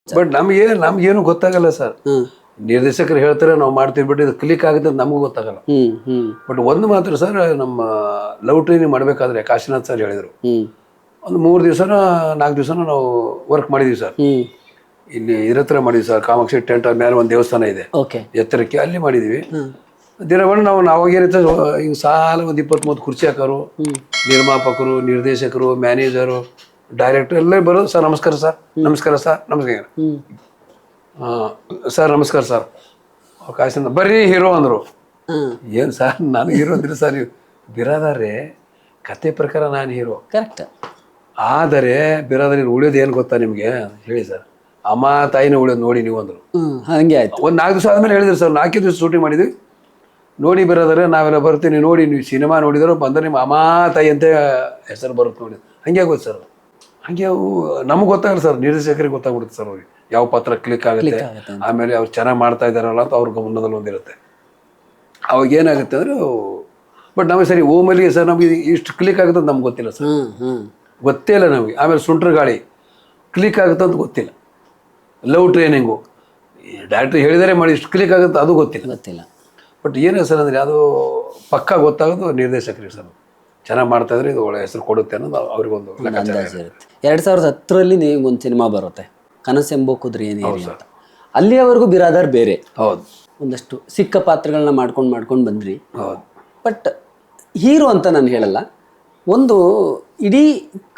ಬಟ್ ನಮ್ಗೇನು ಗೊತ್ತಾಗಲ್ಲ ಸರ್. ನಿರ್ದೇಶಕರು ಹೇಳ್ತಾರೆ ನಾವು ಮಾಡ್ತೀವಿ, ಬಟ್ ಇದು ಕ್ಲಿಕ್ ಆಗುತ್ತೆ ಅಂತ ನಮಗೂ ಗೊತ್ತಾಗಲ್ಲ. ಬಟ್ ಒಂದು ಮಾತ್ರ ಸರ್, ನಮ್ಮ ಲವ್ ಟ್ರೈನಿಂಗ್ ಮಾಡ್ಬೇಕಾದ್ರೆ ಕಾಶಿನಾಥ್ ಸರ್ ಹೇಳಿದ್ರು, ಒಂದು 3 ದಿವಸನ 4 ದಿವಸನ ನಾವು ವರ್ಕ್ ಮಾಡಿದೀವಿ ಸರ್. ಇಲ್ಲಿ ಇದ್ರ ಹತ್ರ ಮಾಡಿದ್ವಿ ಸರ್, ಕಾಮಾಕ್ಷಿ ಟೆಂಟ್ ಮೇಲೆ ಒಂದು ದೇವಸ್ಥಾನ ಇದೆ ಎತ್ತರಕ್ಕೆ, ಅಲ್ಲಿ ಮಾಡಿದೀವಿ. ದಿನವನ್ನು ನಾವು ಅವಾಗೇನಿತ್ತು ಈಗ ಸಾಲ ಒಂದು 20-30 ಕುರ್ಚಿ ಹಾಕೋರು, ನಿರ್ಮಾಪಕರು, ನಿರ್ದೇಶಕರು, ಮ್ಯಾನೇಜರು, ಡೈರೆಕ್ಟರ್ ಎಲ್ಲ ಬರೋದು. ಸರ್ ನಮಸ್ಕಾರ ಸರ್, ನಮಸ್ಕಾರ ಸರ್, ನಮಸ್ಕಾರ ಸರ್, ನಮಸ್ಕಾರ ಸರ್, ಅವಕಾಶ ಬರ್ರಿ ಹೀರೋ ಅಂದರು. ಏನು ಸರ್ ನಾನು ಹೀರೋ ಅಂದ್ರಿ ಸರ್? ನೀವು ಬಿರಾದಾರೆ ಕತೆ ಪ್ರಕಾರ ನಾನು ಹೀರೋ ಕರೆಕ್ಟ್, ಆದರೆ ಬಿರಾದಾರಿ ಉಳಿಯೋದು ಏನು ಗೊತ್ತಾ ನಿಮಗೆ ಹೇಳಿ ಸರ್? ಅಮ್ಮ ತಾಯಿನ ಉಳಿಯೋದು ನೋಡಿ ನೀವು ಅಂದರು. ಹಂಗೆ ಆಯ್ತು. ಒಂದು 4 ದಿವಸ ಆದಮೇಲೆ ಹೇಳಿದ್ರು ಸರ್, 4 ದಿವಸ ಶೂಟಿಂಗ್ ಮಾಡಿದ್ವಿ, ನೋಡಿ ಬಿರಾದಾರೆ ನಾವೆಲ್ಲ ಬರ್ತೀನಿ ನೋಡಿ, ನೀವು ಸಿನಿಮಾ ನೋಡಿದ್ರು ಬಂದರೆ ನಿಮ್ಮ ಅಮ್ಮ ತಾಯಿ ಅಂತ ಹೆಸರು ಬರುತ್ತೆ ನೋಡಿ. ಹಂಗೆ ಆಗೋದು ಸರ್. ಹಂಗೆ ಅವು ನಮಗೆ ಗೊತ್ತಾಗಲ್ಲ ಸರ್, ನಿರ್ದೇಶಕರಿಗೆ ಗೊತ್ತಾಗ್ಬಿಡುತ್ತೆ ಸರ್ ಅವ್ರಿಗೆ ಯಾವ ಪಾತ್ರ ಕ್ಲಿಕ್ ಆಗುತ್ತೆ, ಆಮೇಲೆ ಅವ್ರು ಚೆನ್ನಾಗಿ ಮಾಡ್ತಾ ಇದ್ದಾರಲ್ಲ ಅಂತ ಅವ್ರ ಗಮನದಲ್ಲಿ ಒಂದಿರುತ್ತೆ. ಅವಾಗ ಏನಾಗುತ್ತೆ ಅಂದರೆ, ಬಟ್ ನಮಗೆ ಸರಿ ಓಮಲ್ಲಿಗೆ ಸರ್ ನಮಗೆ ಇಷ್ಟು ಕ್ಲಿಕ್ ಆಗುತ್ತೆ ಅಂತ ನಮ್ಗೆ ಗೊತ್ತಿಲ್ಲ ಸರ್, ಗೊತ್ತೇ ಇಲ್ಲ ನಮಗೆ. ಆಮೇಲೆ ಸುಂಟ್ರಗಾಳಿ ಕ್ಲಿಕ್ ಆಗುತ್ತೆ ಅಂತ ಗೊತ್ತಿಲ್ಲ. ಲವ್ ಟ್ರೈನಿಂಗು ಡೈರೆಕ್ಟ್ರ್ ಹೇಳಿದರೆ ಮಾಡಿ ಇಷ್ಟು ಕ್ಲಿಕ್ ಆಗುತ್ತೆ ಅದು ಗೊತ್ತಿಲ್ಲ. ಬಟ್ ಏನೇ ಸರ್ ಅಂದರೆ ಅದು ಪಕ್ಕಾ ಗೊತ್ತಾಗೋದು ನಿರ್ದೇಶಕರಿಗೆ ಸರ್, ಚೆನ್ನಾಗಿ ಮಾಡ್ತಾ ಇದ್ರೆ ಇದು ಒಳ್ಳೆ ಹೆಸರು ಕೊಡುತ್ತೆ ಅನ್ನೋದು ಅವ್ರಿಗೊಂದು ಅಂದಾಜು ಇರುತ್ತೆ. 2010ರಲ್ಲಿ ನೀವು ಒಂದು ಸಿನಿಮಾ ಬರುತ್ತೆ, ಕನಸೆಂಬೋ ಕುದುರೆನೇರಿ ಅಂತ. ಅಲ್ಲಿಯವರೆಗೂ ಬಿರಾದಾರ್ ಬೇರೆ. ಹೌದು, ಒಂದಷ್ಟು ಸಿಕ್ಕ ಪಾತ್ರಗಳನ್ನ ಮಾಡ್ಕೊಂಡು ಬಂದ್ರಿ. ಹೌದು. ಬಟ್ ಹೀರೋ ಅಂತ ನಾನು ಹೇಳಲ್ಲ, ಒಂದು ಇಡೀ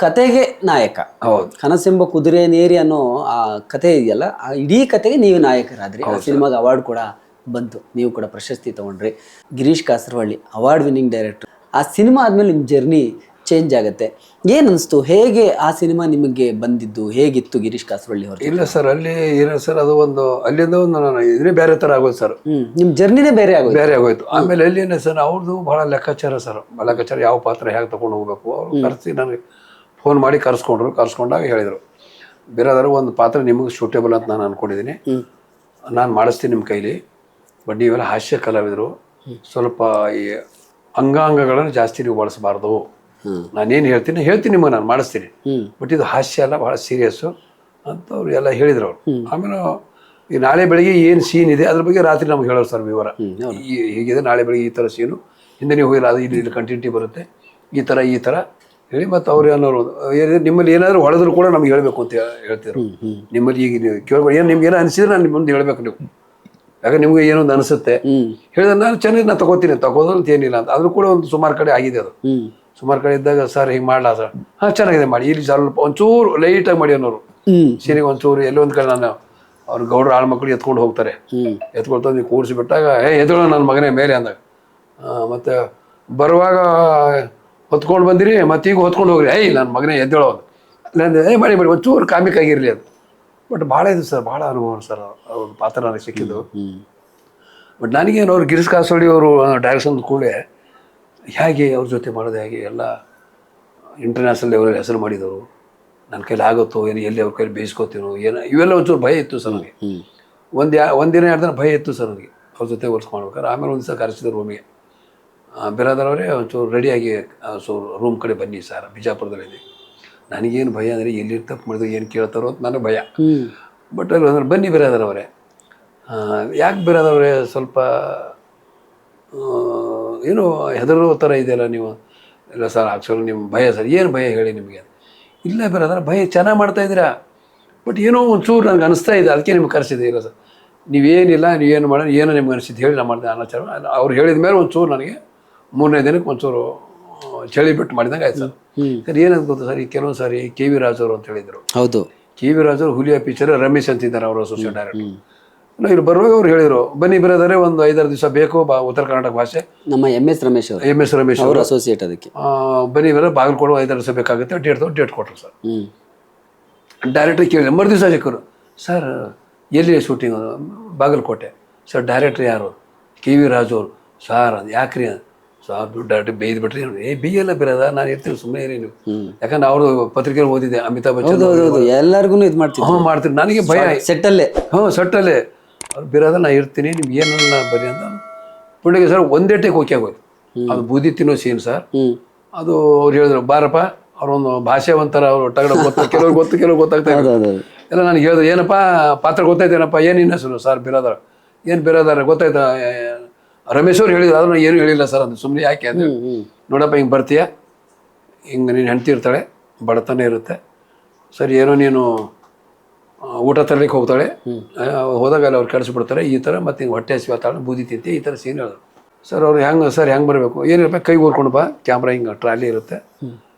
ಕತೆಗೆ ನಾಯಕ. ಹೌದು. ಕನಸೆಂಬ ಕುದುರೆನೇರಿ ಅನ್ನೋ ಆ ಕತೆ ಇದೆಯಲ್ಲ, ಆ ಇಡೀ ಕತೆಗೆ ನೀವು ನಾಯಕರಾದ್ರಿ. ಆ ಸಿನಿಮಾಗೆ ಅವಾರ್ಡ್ ಕೂಡ ಬಂತು, ನೀವು ಕೂಡ ಪ್ರಶಸ್ತಿ ತಗೊಂಡ್ರಿ. Girish Kasaravalli award winning director. ಆ ಸಿನಿಮಾ ಆದಮೇಲೆ ನಿಮ್ಮ ಜರ್ನಿ ಚೇಂಜ್ ಆಗುತ್ತೆ. ಏನನ್ನಿಸ್ತು? ಹೇಗೆ ಆ ಸಿನಿಮಾ ನಿಮಗೆ ಬಂದಿದ್ದು? ಹೇಗಿತ್ತು ಗಿರೀಶ್ ಕಾಸರವಳ್ಳಿ ಅವರು? ಇಲ್ಲ ಸರ್, ಅಲ್ಲಿ ಏನೋ ಸರ್ ಅದು ಒಂದು ಅಲ್ಲಿಂದ ಒಂದು ಇದನ್ನೇ ಬೇರೆ ಥರ ಆಗೋದು ಸರ್, ನಿಮ್ಮ ಜರ್ನಿನೇ ಬೇರೆ ಆಗೋಯ್ತು. ಆಮೇಲೆ ಅಲ್ಲಿನೇ ಸರ್ ಅವ್ರದ್ದು ಭಾಳ ಲೆಕ್ಕಾಚಾರ ಸರ್, ಲೆಕ್ಕಾಚಾರ ಯಾವ ಪಾತ್ರ ಹೇಗೆ ತೊಗೊಂಡು ಹೋಗ್ಬೇಕು. ಅವ್ರು ಕರೆಸಿ ನನಗೆ ಫೋನ್ ಮಾಡಿ ಕರ್ಸ್ಕೊಂಡಾಗ ಹೇಳಿದರು, ಬೇರೆದಾರು ಒಂದು ಪಾತ್ರ ನಿಮಗೆ ಸೂಟೇಬಲ್ ಅಂತ ನಾನು ಅಂದ್ಕೊಂಡಿದ್ದೀನಿ, ನಾನು ಮಾಡಿಸ್ತೀನಿ ನಿಮ್ಮ ಕೈಲಿ, ಬಟ್ ನೀವೆಲ್ಲ ಹಾಸ್ಯ ಕಲಾವಿದರು, ಸ್ವಲ್ಪ ಈ ಅಂಗಾಂಗಗಳನ್ನು ಜಾಸ್ತಿ ನೀವು ಬಳಸಬಾರ್ದು, ನಾನೇನು ಹೇಳ್ತೀನಿ ನಿಮಗೆ ನಾನು ಮಾಡಿಸ್ತೀನಿ, ಬಟ್ ಇದು ಹಾಸ್ಯ ಅಲ್ಲ, ಭಾಳ ಸೀರಿಯಸ್ಸು ಅಂತ ಅವ್ರು ಎಲ್ಲ ಹೇಳಿದ್ರು ಅವರು. ಆಮೇಲೆ ಈ ನಾಳೆ ಬೆಳಿಗ್ಗೆ ಏನು ಸೀನ್ ಇದೆ ಅದ್ರ ಬಗ್ಗೆ ರಾತ್ರಿ ನಮ್ಗೆ ಹೇಳೋರು ಸರ್ ವಿವರ. ಹೌದು. ಹೀಗಿದೆ ನಾಳೆ ಬೆಳಿಗ್ಗೆ ಈ ಥರ ಸೀನು, ಹಿಂದೆ ನೀವು ಹೋಗಿಲ್ಲ ಅದು ಇಲ್ಲಿ ಕಂಟಿನ್ಯೂಟಿ ಬರುತ್ತೆ, ಈ ಥರ ಹೇಳಿ. ಮತ್ತು ಅವ್ರು ಅನ್ನೋರು ನಿಮ್ಮಲ್ಲಿ ಏನಾದರೂ ಹೊಡೆದ್ರು ಕೂಡ ನಮ್ಗೆ ಹೇಳಬೇಕು ಅಂತ ಹೇಳ್ತಿದ್ರು. ನಿಮ್ಮಲ್ಲಿ ಈಗ ನೀವು ಕೇಳ್ಬೋದು, ಏನು ನಿಮ್ಗೆ ಏನೋ ಅನಿಸಿದ್ರೆ ನಾನು ನಿಮ್ಮ ಮುಂದೆ ಹೇಳಬೇಕು ನೀವು, ಯಾಕಂದ್ರೆ ನಿಮ್ಗೆ ಏನೊಂದು ಅನಿಸುತ್ತೆ ಹೇಳಿದ್ರೆ ನಾನು ಚೆನ್ನಾಗಿ ನಾನು ತಗೋದು ಅಂತ ಏನಿಲ್ಲ ಅಂತ. ಆದರೂ ಕೂಡ ಒಂದು ಸುಮಾರು ಕಡೆ ಆಗಿದೆ ಅದು. ಸುಮಾರು ಕಡೆ ಇದ್ದಾಗ ಸರ್ ಹಿಂಗೆ ಮಾಡಲ್ಲ ಸರ್, ಹಾಂ ಚೆನ್ನಾಗಿದೆ ಮಾಡಿ, ಇಲ್ಲಿ ಸ್ವಲ್ಪ ಒಂಚೂರು ಲೈಟಾಗಿ ಮಾಡಿ ಅನ್ನೋರು. ಸೀನಿಗೆ ಒಂಚೂರು ಎಲ್ಲೋ ಒಂದು ಕಡೆ ನಾನು ಅವ್ರು ಗೌಡ್ರು ಆಳು ಮಕ್ಕಳು ಎತ್ಕೊಂಡು ಹೋಗ್ತಾರೆ, ಎತ್ಕೊಳ್ತಾ ನೀವು ಕೂರಿಸಿಬಿಟ್ಟಾಗ ಎದುಳು ನನ್ನ ಮಗನೇ ಮೇಲೆ ಅಂದಾಗ, ಮತ್ತು ಬರುವಾಗ ಹೊತ್ಕೊಂಡು ಬಂದಿರಿ ಮತ್ತೆ ಈಗ ಹೊತ್ಕೊಂಡು ಹೋಗ್ರಿ, ನನ್ನ ಮಗನೇ ಎದ್ದೇಳೋದು ಮಾಡಿ ಒಂಚೂರು ಕಾಮಿಕ್ ಆಗಿರಲಿ ಅದು. ಬಟ್ ಭಾಳ ಇದು ಸರ್, ಭಾಳ ಅನುಭವ ಸರ್ ಅವ್ರ ಪಾತ್ರ ನನಗೆ ಸಿಕ್ಕಿದ್ದು. ಬಟ್ ನನಗೇನು ಅವ್ರು ಗಿರೀಶ್ ಕಾಸೋಳಿ ಅವರು ಡೈರೆಕ್ಷನ್ ಕೂಡ ಹೇಗೆ ಅವ್ರ ಜೊತೆ ಮಾಡೋದು, ಹೇಗೆ ಎಲ್ಲ ಇಂಟರ್ನ್ಯಾಷನಲ್ ಲೆವೆಲಲ್ಲಿ ಹೆಸರು ಮಾಡಿದವರು, ನನ್ನ ಕೈಲಿ ಆಗುತ್ತೋ ಏನು, ಎಲ್ಲಿ ಅವ್ರ ಕೈಲಿ ಬೇಯಿಸ್ಕೋತೀನೋ ಏನೋ, ಇವೆಲ್ಲ ಒಂಚೂರು ಭಯ ಇತ್ತು ಸರ್ ನನಗೆ. ಒಂದಿನ 2 ದಿನ ಭಯ ಇತ್ತು ಸರ್ ನನಗೆ ಅವ್ರ ಜೊತೆ ವರ್ಕ್ ಮಾಡ್ಬೇಕಾದ್ರೆ. ಆಮೇಲೆ ಒಂದು ದಿವಸ ಕರೆಸಿದ್ರು ರೂಮಿಗೆ, ಬಿರಾದರವರೇ ಒಂಚೂರು ರೆಡಿಯಾಗಿ ರೂಮ್ ಕಡೆ ಬನ್ನಿ ಸರ್, ಬಿಜಾಪುರದಲ್ಲಿದೆ. ನನಗೇನು ಭಯ ಅಂದರೆ ಎಲ್ಲಿ ತಪ್ಪು ಮಾಡಿದ್ರು ಏನು ಕೇಳ್ತಾರೋ ಅಂತ ನನಗೆ ಭಯ. ಬಟ್ ಅಲ್ಲಿ ಅಂದ್ರೆ ಬನ್ನಿ ಬಿರಾದರವರೇ, ಯಾಕೆ ಬಿರಾದವರೇ ಸ್ವಲ್ಪ ಏನೋ ಹೆದರೋ ಥರ ಇದೆಯಲ್ಲ ನೀವು. ಇಲ್ಲ ಸರ್ ಆ್ಯಕ್ಚುಲಿ ನಿಮ್ಮ ಭಯ ಸರ್, ಏನು ಭಯ ಹೇಳಿ ನಿಮಗೆ. ಇಲ್ಲ ಬಿರಾದರ ಭಯ ಚೆನ್ನಾಗಿ ಮಾಡ್ತಾಯಿದ್ದೀರಾ, ಬಟ್ ಏನೋ ಒಂಚೂರು ನನಗೆ ಅನಿಸ್ತಾ ಇದೆ, ಅದಕ್ಕೆ ನಿಮ್ಗೆ ಕರೆಸಿದೆ. ಇಲ್ಲ ಸರ್ ನೀವೇನಿಲ್ಲ, ನೀವೇನು ಮಾಡೋಣ, ಏನೋ ನಿಮ್ಗೆ ಅನಿಸಿದ್ದು ಹೇಳಿ ನಾನು ಮಾಡಿದೆ ಅನಾಚಾರ. ಅವ್ರು ಹೇಳಿದ ಮೇಲೆ ಒಂಚೂರು ನನಗೆ 3ನೇ ದಿನಕ್ಕೆ ಒಂಚೂರು ಚಳಿ ಬಿಟ್ಟು ಮಾಡಿದಂಗೆ ಆಯ್ತು ಸರ್. ಸರ್ ಏನಂತ ಗೊತ್ತಾ ಸರ್, ಈ ಕೆಲವೊಂದು ಸಾರಿ ಕೆ ವಿ ರಾಜವರು ಅಂತ ಹೇಳಿದರು. ಹೌದು, ಕೆ ವಿ ರಾಜವರು ಹುಲಿಯ ಪಿಕ್ಚರ್ ರಮೇಶ್ ಅಂತಿದ್ದಾರೆ ಅವರು ಅಸೋಸಿಯೇಟ್ ಡೈರೆಕ್ಟರ್. ಇವ್ರು ಬರುವಾಗ ಅವ್ರು ಹೇಳಿದರು ಬನ್ನಿ ಬಿರಾದರೆ ಒಂದು 5-6 ದಿವಸ ಬೇಕು ಉತ್ತರ ಕರ್ನಾಟಕ ಭಾಷೆ. ನಮ್ಮ MS ರಮೇಶ್ ಅವರು ಅಸೋಸಿಯೇಟ್, ಅದಕ್ಕೆ ಬನ್ನಿ ಬರ ಬಾಗಲಕೋಟೆ 5-6 ದಿವಸ ಬೇಕಾಗುತ್ತೆ, ಡೇಟ್ ಕೊಟ್ಟರು ಸರ್. ಡೈರೆಕ್ಟ್ರಿಗೆ ಕೇಳಿದೆ, ಮರುದಿವಸ ಸಿಕ್ಕರು, ಸರ್ ಎಲ್ಲಿ ಶೂಟಿಂಗ್, ಬಾಗಲಕೋಟೆ. ಸರ್ ಡೈರೆಕ್ಟ್ರ್ ಯಾರು, ಕೆ ವಿ ರಾಜು ಅವರು. ಸರ್ ಅದು ಯಾಕ್ರಿ ಸರ್ ಡೈರೆಕ್ಟ್ ಬೇಯ್ದು ಬಿಟ್ರಿ. ಬೇಯಲ್ಲ ಬಿರದ, ನಾನು ಇರ್ತೀನಿ ಸುಮ್ಮನೆ ಇರಿ ನೀವು, ಯಾಕಂದ್ರೆ ಅವರು ಪತ್ರಿಕೆಯಲ್ಲಿ ಓದಿದೆ ಅಮಿತಾಬ್ ಬಚ್ಚನ್ ಎಲ್ಲರಿಗೂ ಇದು ಮಾಡ್ತೀನಿ. ಮಾಡ್ತೀನಿ, ನನಗೆ ಭಯ ಸೆಟ್ಟಲ್ಲೇ. ಸೆಟ್ಟಲ್ಲೇ ಅವ್ರು ಬಿರದ ನಾ ಇರ್ತೀನಿ, ನಿಮ್ಗೆ ಏನಲ್ಲ ಬರೀ ಅಂತ. ಪುಣ್ಯಗೆ ಸರ್ ಒಂದೇ ಟೇಕ್ ಓಕೆ ಆಗೋಯ್ತು. ಅದು ಬೂದಿ ತಿನ್ನೋ ಸೀನ್ ಸರ್. ಅದು ಅವ್ರು ಹೇಳಿದ್ರು ಬಾರಪ್ಪ, ಅವ್ರೊಂದು ಭಾಷೆ ಒಂಥರ ಅವರು ಟಗಡ ಗೊತ್ತು, ಕೆಲವ್ರು ಗೊತ್ತಾಗ್ತಾ ಇರೋದು ಎಲ್ಲ. ನನಗೆ ಹೇಳಿದ್ರು ಏನಪ್ಪ ಪಾತ್ರ ಗೊತ್ತಾಯ್ತೇನಪ್ಪ, ಏನು ಇನ್ನ ಹೆಸರು ಸರ್ ಬಿರಾದಾರ, ಏನು ಬಿರಾದಾರ ಗೊತ್ತಾಯ್ತಾ ರಮೇಶ್ ಅವ್ರು ಹೇಳಿದ್ರು. ಆದ್ರೂ ಏನು ಹೇಳಿಲ್ಲ ಸರ್ ಅದು ಸುಮ್ಮನೆ ಯಾಕೆ ಅಂದರೆ, ನೋಡಪ್ಪ ಹಿಂಗೆ ಬರ್ತೀಯ, ಹಿಂಗೆ ನೀನು ಹೆಂಡ್ತಿ ಇರ್ತಾಳೆ, ಬಡತನ ಇರುತ್ತೆ ಸರ್, ಏನೋ ನೀನು ಊಟ ತರಲಿಕ್ಕೆ ಹೋಗ್ತಾಳೆ, ಹೋದಾಗ ಅಲ್ಲಿ ಅವ್ರು ಕೆಡಿಸ್ಬಿಡ್ತಾರೆ ಈ ಥರ, ಮತ್ತು ಹಿಂಗೆ ಹೊಟ್ಟೆ ಹಸಿವಾತಾಳೆ, ಬೂದಿ ತಿಂತೆ, ಈ ಥರ ಸೀನ್ ಹೇಳಿದ್ರು ಸರ್. ಅವ್ರು ಹೆಂಗೆ ಬರಬೇಕು, ಏನಿರಪ್ಪ ಕೈ ಊರ್ಕೊಂಡು ಬಾ, ಕ್ಯಾಮ್ರಾ ಹಿಂಗೆ ಟ್ರಾಲಿ ಇರುತ್ತೆ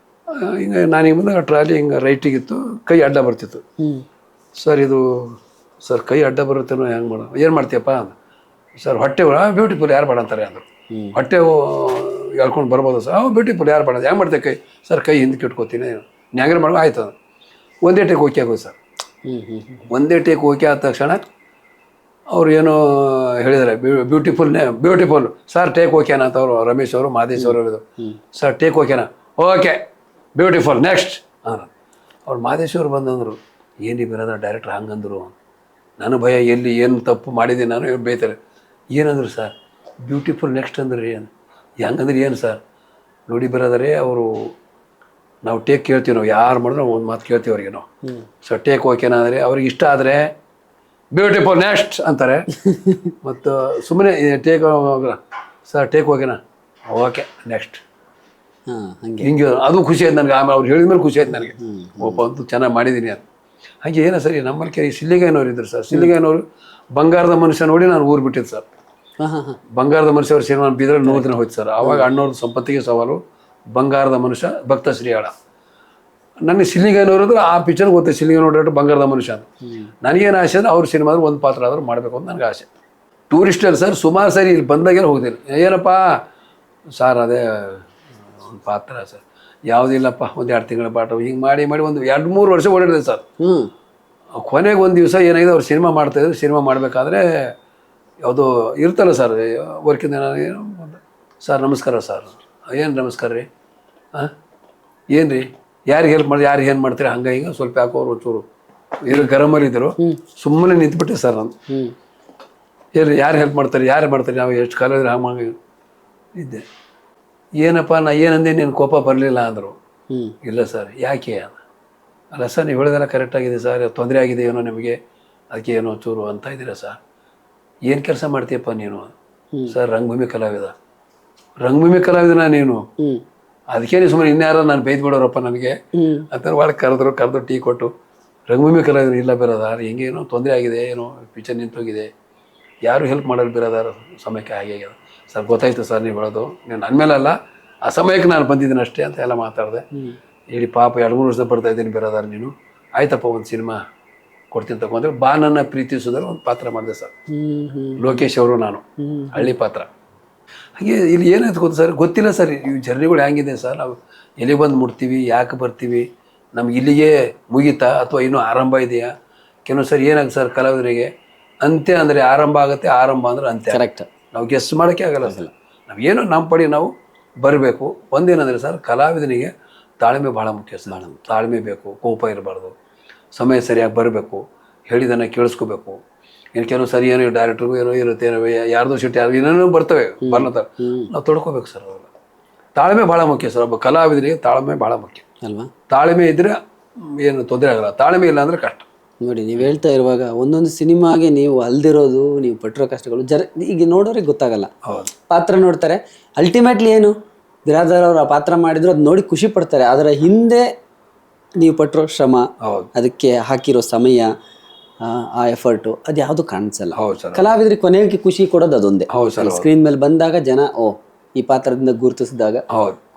ಹಿಂಗೆ. ನಾನು ಹಿಂಗೆ ಬಂದಾಗ ಟ್ರಾಲಿ ಹಿಂಗೆ ರೈಟಿಗಿತ್ತು, ಕೈ ಅಡ್ಡ ಬರ್ತಿತ್ತು ಸರ್. ಇದು ಸರ್ ಕೈ ಅಡ್ಡ ಬರುತ್ತೇನೋ, ಹೆಂಗೆ ಮಾಡೋ, ಏನು ಮಾಡ್ತೀಯಪ್ಪ ಅಂದ. ಸರ್ ಹೊಟ್ಟೆ ಬ್ಯೂಟಿಫುಲ್ ಯಾರು ಬೇಡ ಅಂತಾರೆ ಅಂದರು. ಹೊಟ್ಟೆ ಹೇಳ್ಕೊಂಡು ಬರ್ಬೋದು ಸರ್, ಬ್ಯೂಟಿಫುಲ್ ಯಾರು ಬೇಡ, ಹೆಂಗೆ ಮಾಡ್ತೀಯ ಕೈ. ಸರ್ ಕೈ ಹಿಂದಕ್ಕೆ ಇಟ್ಕೋತೀನಿ, ನ್ಯಾಂಗ್ರೆ ಮಾಡೋ ಆಯ್ತು. ಅದು ಒಂದೇ ಟೇಕ್ ಓಕೆ ಆಗೋದು ಸರ್. ಒಂದೇ ಟೇಕ್ ಓಕೆ ಆದ ತಕ್ಷಣ ಅವ್ರು ಏನೋ ಹೇಳಿದ್ದಾರೆ, ಬ್ಯೂಟಿಫುಲ್ ಸರ್ ಟೇಕ್ ಓಕೆನಾ ಅಂತ ಅವರು ರಮೇಶ್ ಅವರು ಮಾದೇಶ್ ಅವರು ಹೇಳಿದ್ರು. ಸರ್ ಟೇಕ್ ಓಕೆನಾ, ಓಕೆ ಬ್ಯೂಟಿಫುಲ್ ನೆಕ್ಸ್ಟ್ ಅವ್ರು ಮಾದೇಶ್ ಅವರು ಬಂದಂದರು. ಏನಿ ಬರೋದ ಡೈರೆಕ್ಟ್ರ್ ಹಂಗಂದರು. ನಾನು ಭಯ ಎಲ್ಲಿ ಏನು ತಪ್ಪು ಮಾಡಿದ್ದೀನಿ ನಾನು ಬೈತಾರೆ. ಏನಂದ್ರು ಸರ್ ಬ್ಯೂಟಿಫುಲ್ ನೆಕ್ಸ್ಟ್ ಅಂದ್ರೆ ಏನು, ಹೆಂಗಂದ್ರೆ ಏನು ಸರ್, ನೋಡಿ ಬರೋದರೆ ಅವರು ನಾವು ಟೇಕ್ ಕೇಳ್ತೀವಿ, ನಾವು ಯಾರು ಮಾಡಿದ್ರೆ ಒಂದು ಮಾತು ಕೇಳ್ತೀವಿ ಅವ್ರಿಗೆ ನಾವು. ಸರ್ ಟೇಕ್ ಓಕೆನಾ ಅಂದರೆ ಅವ್ರಿಗೆ ಇಷ್ಟ ಆದರೆ ಬ್ಯೂಟಿಫುಲ್ ನೆಕ್ಸ್ಟ್ ಅಂತಾರೆ. ಮತ್ತು ಸುಮ್ಮನೆ ಟೇಕ್ ಸರ್ ಟೇಕ್ ಓಕೆನಾ, ಓಕೆ ನೆಕ್ಸ್ಟ್ ಹಿಂಗೆ. ಅದು ಖುಷಿ ಆಯ್ತು ನನಗೆ. ಆಮೇಲೆ ಅವ್ರು ಹೇಳಿದ ಮೇಲೆ ಖುಷಿ ಆಯ್ತು ನನಗೆ, ಒಬ್ಬ ಅಂತೂ ಚೆನ್ನಾಗಿ ಮಾಡಿದ್ದೀನಿ ಅಂತ. ಹಾಗೆ ಏನೋ ಸರಿ ನಮ್ಮಲ್ಲಿ ಸಿಲ್ಲಿಗಾಯನವ್ರು ಇದ್ರು ಸರ್. ಸಿಲ್ಲಿಗಾಯನವರು ಬಂಗಾರದ ಮನುಷ್ಯ ನೋಡಿ ನಾನು ಊರು ಬಿಟ್ಟಿದ್ದು ಸರ್. ಬಂಗಾರದ ಮನುಷ್ಯ ಅವ್ರ ಸಿನಿಮಾ ಬೀದ್ರಲ್ಲಿ 100 ದಿನ ಹೋಯ್ತು ಸರ್. ಆವಾಗ ಅಣ್ಣವ್ರದ್ದು ಸಂಪತ್ತಿಗೆ ಸವಾಲು, ಬಂಗಾರದ ಮನುಷ್ಯ, ಭಕ್ತ ಶ್ರೀಯಾಳ. ನನಗೆ ಸಿಲ್ಲಿಗಾಯನವ್ರದ್ದು ಆ ಪಿಕ್ಚರ್ ಗೊತ್ತೆ, ಸಿಲ್ಲಿಗಾಯನವ್ರು ಬಂಗಾರದ ಮನುಷ್ಯ ಅಂತ. ನನಗೇನು ಆಸೆ ಅಂದರೆ ಅವ್ರ ಸಿನಿಮಾದ್ರು ಒಂದು ಪಾತ್ರ ಆದರೂ ಮಾಡಬೇಕು ಅಂತ ನನಗೆ ಆಸೆ. ಟೂರಿಸ್ಟಲ್ಲಿ ಸರ್ ಸುಮಾರು ಸರಿ ಇಲ್ಲಿ ಬಂದಾಗೆಲ್ಲ ಹೋಗ್ತೀನಿ. ಏನಪ್ಪ ಸರ್ ಅದೇ ಒಂದು ಪಾತ್ರ ಸರ್, ಯಾವುದಿಲ್ಲಪ್ಪ ಒಂದು 2 ತಿಂಗಳ ಪಾಠ, ಹಿಂಗೆ ಮಾಡಿ ಒಂದು 2-3 ವರ್ಷ ಓಡಾಡಿದೆ ಸರ್. ಕೊನೆಗೆ ಒಂದು ದಿವಸ ಏನಾಗಿದೆ, ಅವ್ರು ಸಿನಿಮಾ ಮಾಡ್ತಾಯಿದ್ರು. ಸಿನಿಮಾ ಮಾಡಬೇಕಾದ್ರೆ ಯಾವುದೋ ಇರ್ತಲ್ಲ ಸರ್ ವರ್ಕಿಂದ, ಏನು ಸರ್ ನಮಸ್ಕಾರ ಸರ್. ಏನು ನಮಸ್ಕಾರ ರೀ, ಏನು ರೀ, ಯಾರಿಗೆ ಹೆಲ್ಪ್ ಮಾಡಿ, ಯಾರಿಗೆ ಏನು ಮಾಡ್ತೀರಿ, ಹಂಗೆ ಹಿಂಗೆ ಸ್ವಲ್ಪ ಯಾಕೋ ಅವ್ರು ಒಂಚೂರು ಏನು ಗರಮಲ್ಲಿ ಇದ್ದರು. ಸುಮ್ಮನೆ ನಿಂತ್ಬಿಟ್ಟೆ ಸರ್ ನಾನು. ಏನು ಯಾರು ಹೆಲ್ಪ್ ಮಾಡ್ತಾರೆ, ನಾವು ಎಷ್ಟು ಕಾಲ ಇದ್ರೆ ಹಂಗೆ ಇದ್ದೆ. ಏನಪ್ಪ ನಾ ಏನಂದೆ, ನೀನು ಕೋಪ ಬರಲಿಲ್ಲ ಅಂದರು. ಇಲ್ಲ ಸರ್ ಯಾಕೆ ಅಲ್ಲ ಸರ್ ನೀವು ಹೇಳಿದೆಲ್ಲ ಕರೆಕ್ಟಾಗಿದೆ ಸರ್, ತೊಂದರೆ ಆಗಿದೆ ಏನೋ ನಿಮಗೆ, ಅದಕ್ಕೆ ಏನೋ ಚೂರು ಅಂತ ಇದ್ದೀರಾ ಸರ್, ಏನು ಕೆಲಸ ಮಾಡ್ತೀಯಪ್ಪ ನೀನು? ಸರ್ ರಂಗಭೂಮಿ ಕಲಾವಿದನ ನೀನು, ಅದಕ್ಕೆ ನೀವು ಸುಮ್ಮನೆ ಇನ್ಯಾರೋ ನಾನು ಬೈದ್ ಬಿಡೋರಪ್ಪ ನನಗೆ ಅಂತ ಭಾಳ ಕರೆದು ಟೀ ಕೊಟ್ಟು, ರಂಗಭೂಮಿ ಕಲಾವಿದರು ಇಲ್ಲ ಬಿರೋದಾರ, ಹಿಂಗೇನೋ ತೊಂದರೆ ಆಗಿದೆ, ಏನೋ ಪಿಕ್ಚರ್ ನಿಂತೋಗಿದೆ, ಯಾರು ಹೆಲ್ಪ್ ಮಾಡೋದು ಬಿರೋದಾರ, ಸಮಯಕ್ಕೆ ಹಾಗೆ ಆಗ್ಯದ ಸರ್, ಗೊತ್ತಾಯ್ತು ಸರ್ ನೀವು ಹೇಳೋದು, ನೀವು ನನ್ನ ಮೇಲಲ್ಲ ಆ ಸಮಯಕ್ಕೆ ನಾನು ಬಂದಿದ್ದೀನಿ ಅಷ್ಟೇ ಅಂತ ಎಲ್ಲ ಮಾತಾಡಿದೆ. ಹೇಳಿ ಪಾಪ 2-3 ವರ್ಷದ ಬರ್ತಾ ಇದ್ದೀನಿ ಬಿರೋದಾರ ನೀನು, ಆಯ್ತಪ್ಪ ಒಂದು ಸಿನಿಮಾ ಕೊಡ್ತೀನಿ ತಗೊಂಡ್ರೆ ಬಾ ನನ್ನ ಪ್ರೀತಿಸೋದ್ರೆ ಒಂದು ಪಾತ್ರ ಮಾಡಿದೆ ಸರ್, ಲೋಕೇಶ್ ಅವರು ನಾನು, ಹಳ್ಳಿ ಪಾತ್ರ. ಹಾಗೆ ಇಲ್ಲಿ ಏನಾಯ್ತು ಗೊತ್ತಾ ಸರ್, ಗೊತ್ತಿಲ್ಲ ಸರ್ ಇವು ಜರ್ನಿಗಳು ಹೆಂಗಿದೆ ಸರ್, ನಾವು ಎಲ್ಲಿ ಬಂದು ಮುಟ್ತೀವಿ, ಯಾಕೆ ಬರ್ತೀವಿ, ನಮ್ಗೆ ಇಲ್ಲಿಗೆ ಮುಗೀತಾ ಅಥವಾ ಇನ್ನೂ ಆರಂಭ ಇದೆಯಾ? ಕೆಲವು ಸರಿ ಏನಾಗುತ್ತೆ ಸರ್ ಕಲಾವಿದರಿಗೆ, ಅಂತ್ಯ ಅಂದರೆ ಆರಂಭ ಆಗುತ್ತೆ, ಆರಂಭ ಅಂದ್ರೆ ಅಂತ್ಯ. ಕರೆಕ್ಟ್. ನಾವು ಗೆಸ್ ಮಾಡೋಕ್ಕೆ ಆಗಲ್ಲ ಸರ್, ನಾವೇನೋ ನಮ್ಮ ಪಡಿ ನಾವು ಬರಬೇಕು. ಒಂದೇನಂದರೆ ಸರ್, ಕಲಾವಿದನಿಗೆ ತಾಳ್ಮೆ ಭಾಳ ಮುಖ್ಯ ಸರ್, ತಾಳ್ಮೆ ಬೇಕು, ಕೋಪ ಇರಬಾರ್ದು, ಸಮಯ ಸರಿಯಾಗಿ ಬರಬೇಕು, ಹೇಳಿದನ್ನು ಕೇಳಿಸ್ಕೋಬೇಕು. ಏನು ಕೆಲವು ಸರಿ ಏನೋ ಡೈರೆಕ್ಟ್ರಿಗೂ ಏನೋ ಇರುತ್ತೆ, ಏನೋ ಯಾರ್ದೋ ಸಿಟ್ಟು ಯಾರು ಏನೇನೋ ಬರ್ತವೆ, ಬರ್ಲತ್ತಾರೆ, ನಾವು ತೊಡ್ಕೋಬೇಕು ಸರ್. ಅವೆಲ್ಲ ತಾಳ್ಮೆ ಭಾಳ ಮುಖ್ಯ ಸರ್, ಒಬ್ಬ ಕಲಾವಿದನಿಗೆ ತಾಳ್ಮೆ ಭಾಳ ಮುಖ್ಯ ಅಲ್ವಾ? ತಾಳ್ಮೆ ಇದ್ದರೆ ಏನು ತೊಂದರೆ ಆಗಲ್ಲ, ತಾಳ್ಮೆ ಇಲ್ಲ ಅಂದರೆ ಕಷ್ಟ. ನೋಡಿ, ನೀವು ಹೇಳ್ತಾ ಇರುವಾಗ ಒಂದೊಂದು ಸಿನಿಮಾಗೆ ನೀವು ಅಲ್ದಿರೋದು, ನೀವು ಪಟ್ಟಿರೋ ಕಷ್ಟಗಳು ಈಗ ನೋಡೋರಿಗೆ ಗೊತ್ತಾಗಲ್ಲ. ಹೌದು, ಪಾತ್ರ ನೋಡ್ತಾರೆ, ಅಲ್ಟಿಮೇಟ್ಲಿ ಏನು ಬಿರಾದರ್ ಅವರು ಆ ಪಾತ್ರ ಮಾಡಿದ್ರು ಅದು ನೋಡಿ ಖುಷಿ ಪಡ್ತಾರೆ, ಅದರ ಹಿಂದೆ ನೀವು ಪಟ್ಟಿರೋ ಶ್ರಮ, ಅದಕ್ಕೆ ಹಾಕಿರೋ ಸಮಯ, ಆ ಎಫರ್ಟು ಅದು ಯಾವುದು ಕಾಣಿಸಲ್ಲ. ಕಲಾವಿದರಿಗೆ ಕೊನೆಗೆ ಖುಷಿ ಕೊಡೋದು ಅದೊಂದೇ. ಸ್ಕ್ರೀನ್ ಮೇಲೆ ಬಂದಾಗ ಜನ ಈ ಪಾತ್ರದಿಂದ ಗುರುತಿಸಿದಾಗ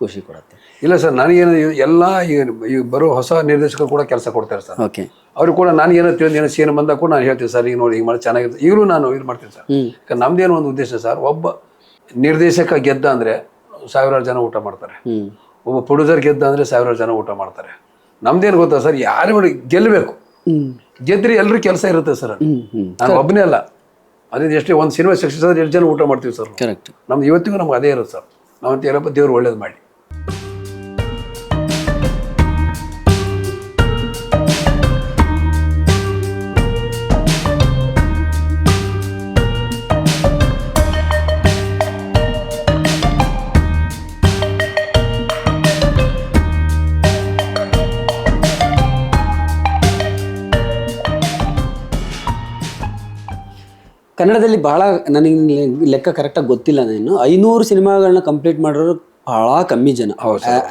ಖುಷಿ ಕೊಡುತ್ತೆ. ಇಲ್ಲ ಸರ್, ನನಗೇನು ಎಲ್ಲ ಈಗ ಬರೋ ಹೊಸ ನಿರ್ದೇಶಕರು ಕೂಡ ಕೆಲಸ ಕೊಡ್ತಾರೆ ಸರ್. ಓಕೆ, ಅವರು ಕೂಡ ನಾನು ಏನೋ ತಿಳಿದು ಸೀನ್ ಬಂದಾಗ ಕೂಡ ನಾನು ಹೇಳ್ತೀನಿ ಸರ್, ಈಗ ನೋಡಿ ಈಗ ಮಾಡಿ ಚೆನ್ನಾಗಿರುತ್ತೆ, ಈಗಲೂ ನಾನು ಇದು ಮಾಡ್ತೀನಿ ಸರ್. ಯಾಕಂದ್ರೆ ನಮ್ದೇನೋ ಒಂದು ಉದ್ದೇಶ ಸರ್, ಒಬ್ಬ ನಿರ್ದೇಶಕ ಗೆದ್ದ ಅಂದರೆ 1000 ಜನ ಊಟ ಮಾಡ್ತಾರೆ, ಒಬ್ಬ ಪ್ರೊಡ್ಯೂಸರ್ ಗೆದ್ದ ಅಂದರೆ 1000 ಜನ ಊಟ ಮಾಡ್ತಾರೆ. ನಮ್ದೇನು ಗೊತ್ತಾ ಸರ್, ಯಾರು ನೋಡಿ ಗೆಲ್ಲಬೇಕು, ಗೆದ್ದರೆ ಎಲ್ಲರೂ ಕೆಲಸ ಇರುತ್ತೆ ಸರ್. ನಾನು ಒಬ್ಬನೇ ಅಲ್ಲ, ಅದೇ ಎಷ್ಟೇ ಒಂದು ಸಿನಿಮಾ ಸಕ್ಸಸ್ ಆದರೆ 2 ಜನ ಊಟ ಮಾಡ್ತೀವಿ ಸರ್. ಕರೆಕ್ಟ್. ನಮ್ದು ಇವತ್ತಿಗೂ ನಮ್ಗೆ ಅದೇ ಇರುತ್ತೆ ಸರ್. ನಾವಂತ ಹೇಳಪ್ಪ ದೇವ್ರು ಒಳ್ಳೇದು ಮಾಡಿ. ಕನ್ನಡದಲ್ಲಿ ಭಾಳ ನನಗೆ ಲೆಕ್ಕ ಕರೆಕ್ಟಾಗಿ ಗೊತ್ತಿಲ್ಲ, ನಾನು 500 ಸಿನಿಮಾಗಳನ್ನ ಕಂಪ್ಲೀಟ್ ಮಾಡೋರು ಭಾಳ ಕಮ್ಮಿ ಜನ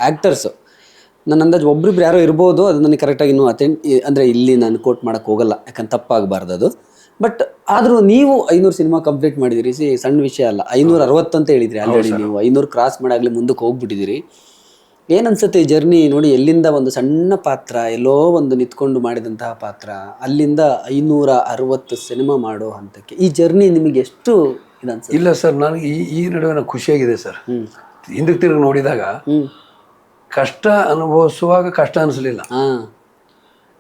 ಆ್ಯಕ್ಟರ್ಸು. ನನ್ನ ಅಂದಾಜು ಒಬ್ರಿಬ್ರು ಯಾರೋ ಇರ್ಬೋದು, ಅದು ನನಗೆ ಕರೆಕ್ಟಾಗಿ ಇನ್ನೂ ಅಂದರೆ ಇಲ್ಲಿ ನಾನು ಕೋಟ್ ಮಾಡೋಕ್ಕೆ ಹೋಗಲ್ಲ, ಯಾಕಂದ್ರೆ ತಪ್ಪಾಗಬಾರ್ದು ಅದು. ಬಟ್ ಆದರೂ ನೀವು 500 ಸಿನಿಮಾ ಕಂಪ್ಲೀಟ್ ಮಾಡಿದಿರಿ, ಸಣ್ಣ ವಿಷಯ ಅಲ್ಲ. 560 ಅಂತ ಹೇಳಿದ್ರಿ ಆಲ್ರೆಡಿ, ನೀವು 500 ಕ್ರಾಸ್ ಮಾಡಾಗಲೇ ಮುಂದಕ್ಕೆ ಹೋಗ್ಬಿಟ್ಟಿದ್ದೀರಿ. ಏನನ್ಸುತ್ತೆ ಈ ಜರ್ನಿ ನೋಡಿ? ಎಲ್ಲಿಂದ ಒಂದು ಸಣ್ಣ ಪಾತ್ರ, ಎಲ್ಲೋ ಒಂದು ನಿಂತ್ಕೊಂಡು ಮಾಡಿದಂತಹ ಪಾತ್ರ, ಅಲ್ಲಿಂದ 560 ಸಿನಿಮಾ ಮಾಡೋ ಹಂತಕ್ಕೆ ಈ ಜರ್ನಿ ನಿಮಗೆ ಎಷ್ಟು ಇದನ್ಸುತ್ತೆ? ಇಲ್ಲ ಸರ್, ನನಗೆ ಈ ನಡುವೆ ನನಗೆ ಖುಷಿಯಾಗಿದೆ ಸರ್. ಹಿಂದಕ್ಕೆ ತಿರುಗಿ ನೋಡಿದಾಗ ಕಷ್ಟ ಅನುಭವಿಸುವಾಗ ಕಷ್ಟ ಅನಿಸ್ಲಿಲ್ಲ,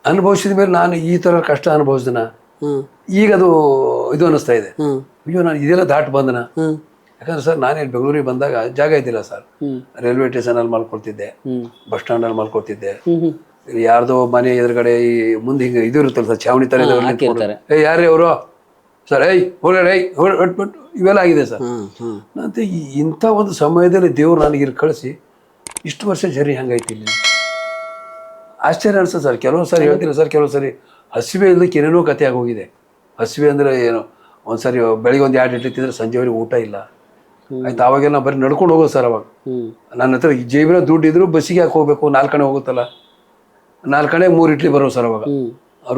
ಅನುಭವಿಸಿದ ಮೇಲೆ ನಾನು ಈ ಥರ ಕಷ್ಟ ಅನುಭವಿಸಿದನ, ಈಗ ಅದು ಇದು ಅನ್ನಿಸ್ತಾ ಇದೆ, ಅಯ್ಯೋ ನಾನು ಇದೆಲ್ಲ ದಾಟ್ ಬಂದನ. ಯಾಕಂದ್ರೆ ಸರ್, ನಾನೇನು ಬೆಂಗಳೂರಿಗೆ ಬಂದಾಗ ಜಾಗ ಇದ್ದಿಲ್ಲ ಸರ್, ರೈಲ್ವೆ ಸ್ಟೇಷನಲ್ಲಿ ಮಲ್ಕೊಳ್ತಿದ್ದೆ, ಬಸ್ ಸ್ಟ್ಯಾಂಡಲ್ಲಿ ಮಲ್ಕೊಳ್ತಿದ್ದೆ, ಯಾರ್ದೋ ಮನೆ ಎದುರುಗಡೆ ಈ ಮುಂದೆ ಹಿಂಗೆ ಇದು ಇರುತ್ತಲ್ಲ ಸರ್, ಛಾವಣಿ ಥರ ಯಾರೇ ಅವರು ಸರ್, ಹೊಟ್ಬಿಟ್ಟು ಇವೆಲ್ಲ ಆಗಿದೆ ಸರ್. ನಂತೆ ಇಂಥ ಒಂದು ಸಮಯದಲ್ಲಿ ದೇವ್ರು ನನಗೆ ಇಲ್ಲಿ ಕಳಿಸಿ ಇಷ್ಟು ವರ್ಷ ಜರ್ನಿ ಹೆಂಗೈತಿ ಇಲ್ಲಿ ಆಶ್ಚರ್ಯ ಅನ್ಸುತ್ತೆ ಸರ್. ಕೆಲವು ಸರಿ ಹೇಳ್ತೀನಿ ಸರ್, ಕೆಲವು ಸರಿ ಹಸಿವೆ ಇಲ್ಲದಕ್ಕೆ ಏನೇನೋ ಕತೆ ಆಗೋಗಿದೆ. ಹಸಿವೆ ಅಂದರೆ ಏನು, ಒಂದು ಸರಿ ಬೆಳಿಗ್ಗೆ ಒಂದು 2 ಇಡ್ಲಿ ತಿಂದರೆ ಸಂಜೆವರೆಗೆ ಊಟ ಇಲ್ಲ ಆಯ್ತು. ಅವಾಗೆಲ್ಲ ಬರೀ ನಡ್ಕೊಂಡು ಹೋಗೋದು ಸರ್. ಅವಾಗ ನನ್ನ ಹತ್ರ ಜೇಬಿನ ದುಡ್ಡು ಇದ್ರು ಬಸ್ಸಿಗೆ ಯಾಕೆ ಹೋಗ್ಬೇಕು, 4 ಕಡೆ ಹೋಗುತ್ತಲ್ಲ, 4 ಕಡೆ 3 ಇಡ್ಲಿ ಬರೋರು ಸರ್. ಅವಾಗ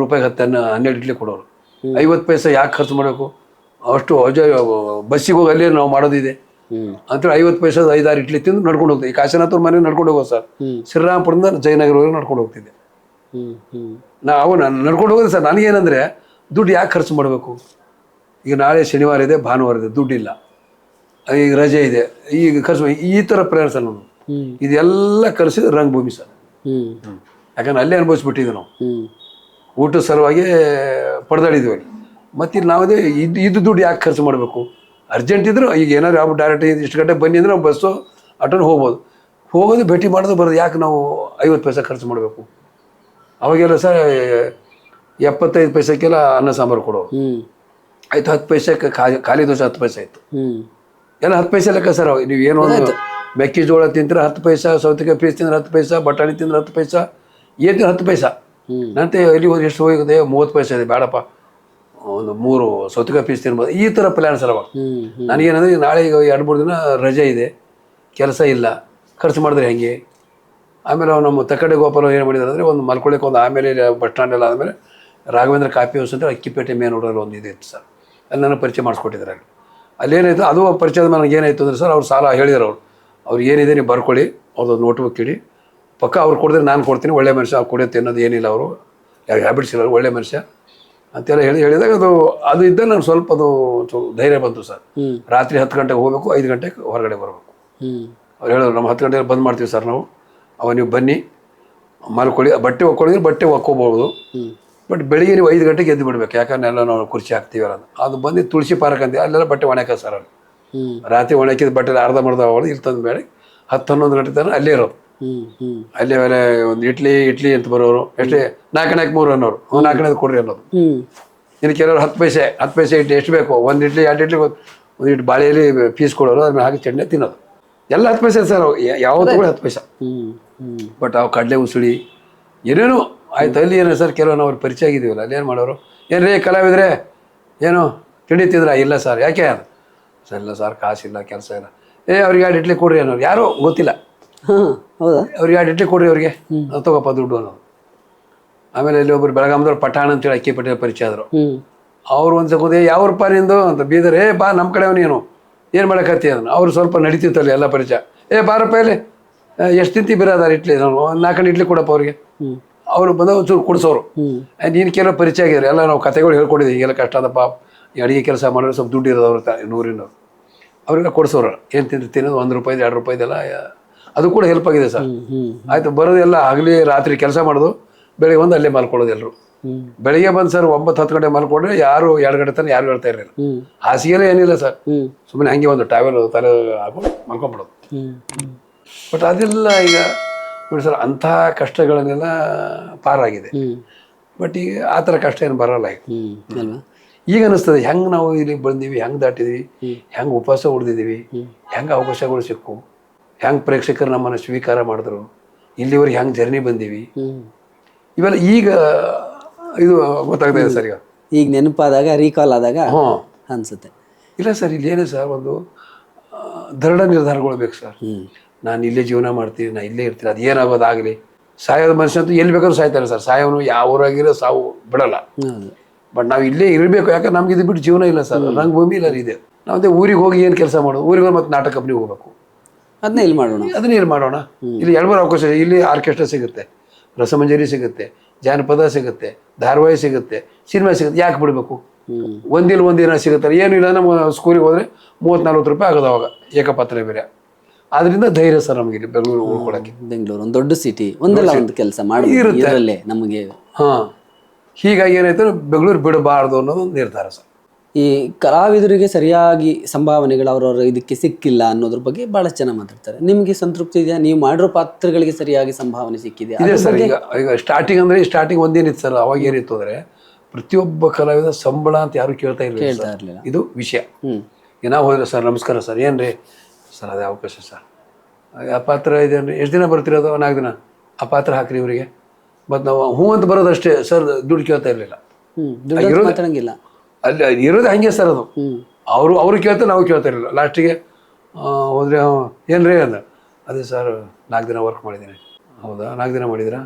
ರೂಪಾಯಿಗೆ 12 ಇಡ್ಲಿ ಕೊಡೋರು. 50 ಪೈಸೆ ಯಾಕೆ ಖರ್ಚು ಮಾಡಬೇಕು, ಅಷ್ಟು ಬಸ್ಸಿಗೆ ಹೋಗಿ ಅಲ್ಲೇ ನಾವು ಮಾಡೋದಿದೆ ಅಂತ 50 ಪೈಸೆ 5-6 ಇಡ್ಲಿ ತಿಂದು ನಡ್ಕೊಂಡು ಹೋಗ್ತೀವಿ. ಈ ಕಾಶಿನಾಥವ್ರ ಮನೆಗೆ ನಡ್ಕೊಂಡು ಹೋಗೋದು ಸರ್. ಶ್ರೀರಾಮಪುರದಿಂದ ಜಯನಗರವರೆಗೆ ನಡ್ಕೊಂಡು ಹೋಗ್ತಿದ್ದೆ ನಾವು. ನಾನು ನಡ್ಕೊಂಡು ಹೋಗೋದು ಸರ್. ನನಗೇನಂದರೆ ದುಡ್ಡು ಯಾಕೆ ಖರ್ಚು ಮಾಡಬೇಕು, ಈಗ ನಾಳೆ ಶನಿವಾರ ಇದೆ, ಭಾನುವಾರ ಇದೆ, ದುಡ್ಡಿಲ್ಲ, ಈಗ ರಜೆ ಇದೆ, ಈಗ ಖರ್ಚು, ಈ ಥರ ಪ್ರೇಯರ್ ಸರ್. ನಾನು ಇದೆಲ್ಲ ಕಲಿಸಿದ ರಂಗಭೂಮಿ ಸರ್. ಯಾಕಂದ್ರೆ ಅಲ್ಲೇ ಅನುಭವಿಸ್ಬಿಟ್ಟಿದ್ವಿ ನಾವು. ಊಟದ ಸಲುವಾಗಿ ಪಡೆದಾಡಿದ್ವಿ ಅಲ್ಲಿ. ಮತ್ತು ಇಲ್ಲಿ ನಾವದೇ ಇದು ದುಡ್ಡು ಯಾಕೆ ಖರ್ಚು ಮಾಡಬೇಕು, ಅರ್ಜೆಂಟ್ ಇದ್ರು ಈಗ ಏನಾದ್ರು ಯಾವ ಡೈರೆಕ್ಟ್ ಇಷ್ಟು ಗಂಟೆ ಬನ್ನಿ ಅಂದರೆ ನಾವು ಬಸ್ಸು ಆಟೋನ ಹೋಗೋದು ಭೇಟಿ ಮಾಡೋದು ಬರೋದು, ಯಾಕೆ ನಾವು 50 ಪೈಸೆ ಖರ್ಚು ಮಾಡಬೇಕು. ಅವಾಗೆಲ್ಲ ಸರ್ 75 ಪೈಸೆಗೆಲ್ಲ ಅನ್ನ ಸಾಂಬಾರು ಕೊಡೋರು. ಆಯ್ತು 10 ಪೈಸೆಗೆ ಖಾಲಿ ದೋಸೆ 10 ಪೈಸೆ ಆಯಿತು. ಎಲ್ಲ 10 ಪೈಸೆ ಲೆಕ್ಕ ಸರ್. ನೀವು ಏನೋ ಒಂದು ಮೆಕ್ಕೆಜೋಳ ತಿಂದ್ರೆ 10 ಪೈಸೆ, ಸೌತೆಕಾಯಿ ಪೀಸ್ ತಿಂದ್ರೆ 10 ಪೈಸೆ, ಬಟಾಣಿ ತಿಂದ್ರೆ 10 ಪೈಸೆ, ಏನು ತಿಂದ್ರೆ 10 ಪೈಸೆ. ನಂತೆ ಇಲ್ಲಿ ಹೋದ್ರೆ ಎಷ್ಟು ಹೋಗಿದೆ, 30 ಪೈಸೆ ಇದೆ, ಬೇಡಪ್ಪ ಒಂದು 3 ಸೌತೆಕಾಯಿ ಪೀಸ್ ತಿನ್ಬೋದು, ಈ ಥರ ಪ್ಲ್ಯಾನ್ ಸರ್ ಅವಾಗ. ಹ್ಮ್ ನನಗೇನಂದ್ರೆ ನಾಳೆ ಈಗ 2-3 ದಿನ ರಜೆ ಇದೆ, ಕೆಲಸ ಇಲ್ಲ, ಖರ್ಚು ಮಾಡಿದ್ರೆ ಹೆಂಗೆ. ಆಮೇಲೆ ನಮ್ಮ ತಕ್ಕಡೆ ಗೋಪಾಲ ಏನು ಮಾಡಿದ್ದಾರೆ ಅಂದರೆ ಒಂದು ಮಲ್ಕೊಳ್ಳಿಕ್ಕೆ ಒಂದು, ಆಮೇಲೆ ಬಸ್ ಸ್ಟ್ಯಾಂಡೆಲ್ಲ ಆದಮೇಲೆ ರಾಘವೇಂದ್ರ ಕಾಫಿ ಹೌಸ್ ಅಂತ ಅಕ್ಕಿಪೇಟೆ ಮೇನ್ ರೋಡಲ್ಲಿ ಒಂದು ಇತ್ತು ಸರ್, ಅಲ್ಲಿ ನನಗೆ ಪರಿಚಯ ಮಾಡಿಸ್ಕೊಟ್ಟಿದ್ದಾರೆ. ಅಲ್ಲೇನಾಯಿತು ಅದು ಪರಿಚಯದ ಮೇಲೆ ನನಗೆ ಏನಾಯಿತು ಅಂದರೆ ಸರ್, ಅವ್ರು ಸಾಲ ಹೇಳಿದ್ರು, ಅವ್ರು ಏನಿದೆ ನೀವು ಬರ್ಕೊಳ್ಳಿ, ಅವ್ರದ್ದು ನೋಟ್ಬುಕ್ ಇಡಿ, ಪಕ್ಕ ಅವ್ರು ಕೊಡಿದ್ರೆ ನಾನು ಕೊಡ್ತೀನಿ, ಒಳ್ಳೆ ಮನುಷ್ಯ, ಅವ್ರು ಕೊಡುತ್ತೆ ಅನ್ನೋದು ಏನಿಲ್ಲ, ಅವರು ಯಾರು ಹ್ಯಾಬಿಟ್ಸ್ ಇಲ್ಲ, ಒಳ್ಳೆ ಮನುಷ್ಯ ಅಂತೆಲ್ಲ ಹೇಳಿದಾಗ ಅದು ಇದ್ದ ನಾನು ಸ್ವಲ್ಪ ಧೈರ್ಯ ಬಂತು ಸರ್. ರಾತ್ರಿ 10 ಗಂಟೆಗೆ ಹೋಗಬೇಕು, 5 ಗಂಟೆಗೆ ಹೊರಗಡೆ ಬರಬೇಕು. ಅವ್ರು ಹೇಳೋರು ನಮ್ಮ 10 ಗಂಟೆಗೆ ಬಂದ್ ಮಾಡ್ತೀವಿ ಸರ್ ನಾವು, ನೀವು ಬನ್ನಿ ಮಲ್ಕೊಳ್ಳಿ, ಬಟ್ಟೆ ಒಕ್ಕೊಳ್ಳಿದ್ರೆ ಬಟ್ಟೆ ಒಕ್ಕೋಬೋದು, ಬಟ್ ಬೆಳಿಗ್ಗೆ ನೀವು 5 ಗಂಟೆಗೆ ಎದ್ದು ಬಿಡ್ಬೇಕು, ಯಾಕಂದ್ರೆ ಎಲ್ಲ ನಾವು ಕುರ್ಚಿ ಹಾಕ್ತೀವಲ್ಲ ಅದು ಬಂದು ತುಳಸಿ ಪಾರ್ಕ್ ಅಂತೀವಿ, ಅಲ್ಲೆಲ್ಲ ಬಟ್ಟೆ ಒಣಕ ಸರ್. ಅಲ್ಲಿ ರಾತ್ರಿ ಒಣಕಿದ ಬಟ್ಟೆ ಅರ್ಧ ಅವ್ರು ಇಲ್ಲಿ ತಂದು ಬೇಡ 10-11 ಗಂಟೆ ತನಕ ಅಲ್ಲೇ ಇರೋದು. ಅಲ್ಲೇ ಆಮೇಲೆ ಒಂದು ಇಡ್ಲಿ ಅಂತ ಬರೋರು, ಎಷ್ಟೇ 4-3 ಅನ್ನೋರು, 4 ಕೊಡ್ರಿ ಅನ್ನೋದು. ಇನ್ನು ಕೆಲವರು 10 ಪೈಸೆ ಇಡ್ಲಿ ಎಷ್ಟು ಬೇಕು, 1 ಇಡ್ಲಿ 2 ಇಡ್ಲಿ ಒಂದು ಇಟ್ಟು ಬಾಳೆಯಲ್ಲಿ ಪೀಸ್ ಕೊಡೋರು, ಅದ್ರ ಹಾಕಿ ಚಟ್ನಿ ತಿನ್ನೋದು, ಎಲ್ಲ 10 ಪೈಸೆ ಸರ್. ಯಾವತ್ತೂ ಕೂಡ 10 ಪೈಸೆ. ಬಟ್ ಅವು ಕಡಲೆ ಉಸುಳಿ ಏನೇನು ಆಯ್ತು. ಅಲ್ಲಿ ಏನೋ ಸರ್ ಕೆಲವೊಂದು ಅವ್ರು ಪರಿಚಯ ಆಗಿದ್ದೀವಲ್ಲ, ಅಲ್ಲಿ ಏನು ಮಾಡೋರು, ಏನ್ರಿ ಕಲಾವಿದ್ರೆ ಏನು ತಿಂಡಿ ತಿಂದ್ರ, ಇಲ್ಲ ಸರ್, ಯಾಕೆ ಸರ್, ಇಲ್ಲ ಸರ್ ಕಾಸಿಲ್ಲ, ಕೆಲಸ ಇಲ್ಲ. ಅವ್ರಿಗೆ 2 ಇಡ್ಲಿ ಕೊಡ್ರಿ ಅನ್ನೋರು, ಯಾರೋ ಗೊತ್ತಿಲ್ಲ, ಹೌದಾ, ಅವ್ರಿಗೆ 2 ಇಡ್ಲಿ ಕೊಡ್ರಿ ಅವ್ರಿಗೆ, ತಗೋಪ್ಪ ದುಡ್ಡು ಅನ್ನೋದು. ಆಮೇಲೆ ಇಲ್ಲಿ ಒಬ್ರು ಬೆಳಗಾಮದವ್ರು ಪಠಾಣ ಅಂತೇಳಿ ಅಕ್ಕಿಪೇಟೆ ಪರಿಚಯ ಆದರು. ಅವ್ರು ಒಂದು ಸಲ ಯಾವ್ರಪ್ಪ ನಿಂದು ಅಂತ ಬೀದರ್, ಬಾ ನಮ್ಮ ಕಡೆ ಅವನೇನು ಏನು ಮಾಡಕತ್ತಿ ಅದನ್ನು. ಅವ್ರು ಸ್ವಲ್ಪ ನಡೀತಿತ್ತಲ್ಲಿ ಎಲ್ಲ ಪರಿಚಯ, ಬಾರಪ್ಪ ಇಲ್ಲಿ ಎಷ್ಟು ತಿಂತಿ ಬಿರೋದಾರ ಇಡ್ಲಿ, ನಾನು 4 ಇಡ್ಲಿ ಕೊಡಪ್ಪ ಅವ್ರಿಗೆ. ಅವರು ಬಂದ ಒಂಚೂರು ಕುಡಿಸೋರು. ನೀನು ಕೆಲವು ಪರಿಚಯ ಆಗಿದ್ದಾರೆ, ಎಲ್ಲ ನಾವು ಕತೆಗಳು ಹೇಳ್ಕೊಟ್ಟಿದ್ದೀವಿ, ಈಗೆಲ್ಲ ಕಷ್ಟ ಅದಪ್ಪ, ಈ ಅಡುಗೆ ಕೆಲಸ ಮಾಡಿದ್ರೆ ಸ್ವಲ್ಪ ದುಡ್ಡು ಇರೋದು ಅವ್ರ 100 ಅವ್ರಿಗೆಲ್ಲ ಕೊಡಿಸೋರು. ಏನು ತಿನ್ನೋದು ₹1, ₹2 ಅದು ಕೂಡ ಹೆಲ್ಪ್ ಆಗಿದೆ ಸರ್. ಆಯಿತು, ಬರೋದೆಲ್ಲ ಆಗಲಿ ರಾತ್ರಿ ಕೆಲಸ ಮಾಡೋದು, ಬೆಳಿಗ್ಗೆ ಬಂದು ಅಲ್ಲೇ ಮಲ್ಕೊಳ್ಳೋದು ಎಲ್ಲರೂ. ಬೆಳಿಗ್ಗೆ ಬಂದು ಸರ್ 9-10 ಗಂಟೆ ಮಲ್ಕೊಂಡ್ರೆ ಯಾರು 2 ಗಂಟೆ ತನಕ ಯಾರು ಹೇಳ್ತಾ ಇರಲಿಲ್ಲ. ಹಾಸಿಗೆಲ್ಲ ಏನಿಲ್ಲ ಸರ್, ಸುಮ್ಮನೆ ಹಂಗೆ ಒಂದು ಟ್ರಾವೆಲ್ ತಲೆ ಹಾಕೊಂಡು ಮಲ್ಕೊಂಡ್ಬಿಡೋದು. ಬಟ್ ಅದೆಲ್ಲ ಈಗ ನೋಡಿ ಸರ್, ಅಂಥ ಕಷ್ಟಗಳನ್ನೆಲ್ಲ ಪಾರಾಗಿದೆ. ಬಟ್ ಈಗ ಆ ಥರ ಕಷ್ಟ ಏನು ಬರೋಲ್ಲ ಈಗ ಅನಿಸ್ತದೆ. ಹೆಂಗೆ ನಾವು ಇಲ್ಲಿ ಬಂದೀವಿ, ಹೆಂಗೆ ದಾಟಿದ್ವಿ, ಹೆಂಗೆ ಉಪವಾಸ ಉಳಿದಿದ್ದೀವಿ, ಹೆಂಗೆ ಅವಕಾಶಗಳು ಸಿಕ್ಕು, ಹೆಂಗೆ ಪ್ರೇಕ್ಷಕರು ನಮ್ಮನ್ನು ಸ್ವೀಕಾರ ಮಾಡಿದ್ರು, ಇಲ್ಲಿವರೆಗೆ ಹೆಂಗೆ ಜರ್ನಿ ಬಂದೀವಿ, ಇವೆಲ್ಲ ಈಗ ಇದು ಗೊತ್ತಾಗ್ತಾ ಇದೆ ಸರ್. ಈಗ ನೆನಪಾದಾಗ, ರೀಕಾಲ್ ಆದಾಗ ಅನ್ಸುತ್ತೆ. ಇಲ್ಲ ಸರ್, ಇಲ್ಲೇನೇ ಸರ್ ಒಂದು ದೃಢ ನಿರ್ಧಾರಗಳು ಬೇಕು ಸರ್. ನಾನು ಇಲ್ಲೇ ಜೀವನ ಮಾಡ್ತೀನಿ, ನಾನು ಇಲ್ಲೇ ಇರ್ತೀನಿ, ಅದು ಏನಾಗೋದಾಗಲಿ. ಸಾಯೋದು ಮನುಷ್ಯ ಅಂತೂ ಎಲ್ಲಿ ಬೇಕಾದ್ರೂ ಸಾಯ್ತಾರೆ ಸರ್, ಸಾಯೋನು ಯಾವ ಊರಾಗಿರೋ ಸಾವು ಬಿಡಲ್ಲ. ಬಟ್ ನಾವು ಇಲ್ಲೇ ಇರಬೇಕು, ಯಾಕಂದ್ರೆ ನಮ್ಗೆ ಇದು ಬಿಟ್ಟು ಜೀವನ ಇಲ್ಲ ಸರ್, ರಂಗಭೂಮಿ ಇಲ್ಲ ಇದೆ. ನಾವು ಊರಿಗೆ ಹೋಗಿ ಏನು ಕೆಲಸ ಮಾಡೋದು, ಊರಿಗೆ ಹೋಗಿ ಮತ್ತೆ ನಾಟಕ ಕಂಪ್ನಿಗೆ ಹೋಗ್ಬೇಕು, ಅದನ್ನೇ ಇಲ್ಲಿ ಮಾಡೋಣ, ಇಲ್ಲಿ 2 ಅವಕಾಶ. ಇಲ್ಲಿ ಆರ್ಕೆಸ್ಟ್ರಾ ಸಿಗುತ್ತೆ, ರಸಮಂಜರಿ ಸಿಗುತ್ತೆ, ಜಾನಪದ ಸಿಗುತ್ತೆ, ಧಾರಾವಾಹಿ ಸಿಗುತ್ತೆ, ಸಿನಿಮಾ ಸಿಗುತ್ತೆ, ಯಾಕೆ ಬಿಡಬೇಕು? ಒಂದಿನ ಸಿಗುತ್ತೆ. ಏನು ಇಲ್ಲ, ನಮ್ಮ ಸ್ಕೂಲಿಗೆ ಹೋದರೆ ₹30-40 ಆಗೋದು ಅವಾಗ ಏಕಪಾತ್ರ ಬೇರೆ. ಆದ್ರಿಂದ ಧೈರ್ಯ ಸರ್ ನಮಗೆ ಇಲ್ಲಿ ಬೆಂಗಳೂರು ಉಳ್ಕೊಳಕ್ಕೆ. ಬೆಂಗಳೂರು ಒಂದು ದೊಡ್ಡ ಸಿಟಿ, ಒಂದಲ್ಲ ಒಂದು ಕೆಲಸ ಮಾಡಿರುತ್ತೆ ನಮಗೆ. ಹೀಗಾಗಿ ಏನಾಯ್ತು, ಬೆಂಗಳೂರು ಬಿಡಬಾರ್ದು ಅನ್ನೋದು ಒಂದು ನಿರ್ಧಾರ ಸರ್. ಈ ಕಲಾವಿದರಿಗೆ ಸರಿಯಾಗಿ ಸಂಭಾವನೆಗಳು ಅವ್ರವ್ರ ಇದಕ್ಕೆ ಸಿಕ್ಕಿಲ್ಲ ಅನ್ನೋದ್ರ ಬಗ್ಗೆ ಬಹಳಷ್ಟು ಜನ ಮಾತಾಡ್ತಾರೆ. ನಿಮಗೆ ಸಂತೃಪ್ತಿ ಇದೆಯಾ? ನೀವು ಮಾಡಿರೋ ಪಾತ್ರಗಳಿಗೆ ಸರಿಯಾಗಿ ಸಂಭಾವನೆ ಸಿಕ್ಕಿದೆಯಾ? ಇದೆ ಸರ್. ಈಗ ಸ್ಟಾರ್ಟಿಂಗ್ ಒಂದೇನಿತ್ತು ಸರ್, ಅವಾಗ ಏನಿತ್ತು ಅಂದರೆ ಪ್ರತಿಯೊಬ್ಬ ಕಲಾವಿದ ಸಂಬಳ ಅಂತ ಯಾರು ಕೇಳ್ತಾ ಇರಲಿಲ್ಲ. ಇದು ವಿಷಯ. ನಾವು ಹೋದ್ರೆ ಸರ್ ನಮಸ್ಕಾರ ಸರ್, ಏನ್ರಿ ಸರ್ ಅದೇ ಅವಕಾಶ ಸರ್, ಆ ಪಾತ್ರ ಇದೇನ್ರಿ, ಎಷ್ಟು ದಿನ ಬರ್ತಿರೋದು? 4 ದಿನ, ಆ ಪಾತ್ರ ಹಾಕ್ರಿ ಇವರಿಗೆ. ಮತ್ತು ನಾವು ಹ್ಞೂ ಅಂತ ಬರೋದಷ್ಟೇ ಸರ್, ದುಡ್ಡು ಕೇಳ್ತಾ ಇರಲಿಲ್ಲ. ಅಲ್ಲಿ ಇರೋದು ಹಂಗೆ ಸರ್, ಅದು ಅವರು ಕೇಳ್ತಾರೆ, ನಾವು ಕೇಳ್ತಾ ಇರಲಿಲ್ಲ. ಲಾಸ್ಟಿಗೆ ಹೋದರೆ ಏನ್ರಿ ಅಂದ, ಅದೇ ಸರ್ 4 ದಿನ ವರ್ಕ್ ಮಾಡಿದ್ದೀನಿ. ಹೌದಾ, 4 ದಿನ ಮಾಡಿದ್ದೀರಾ?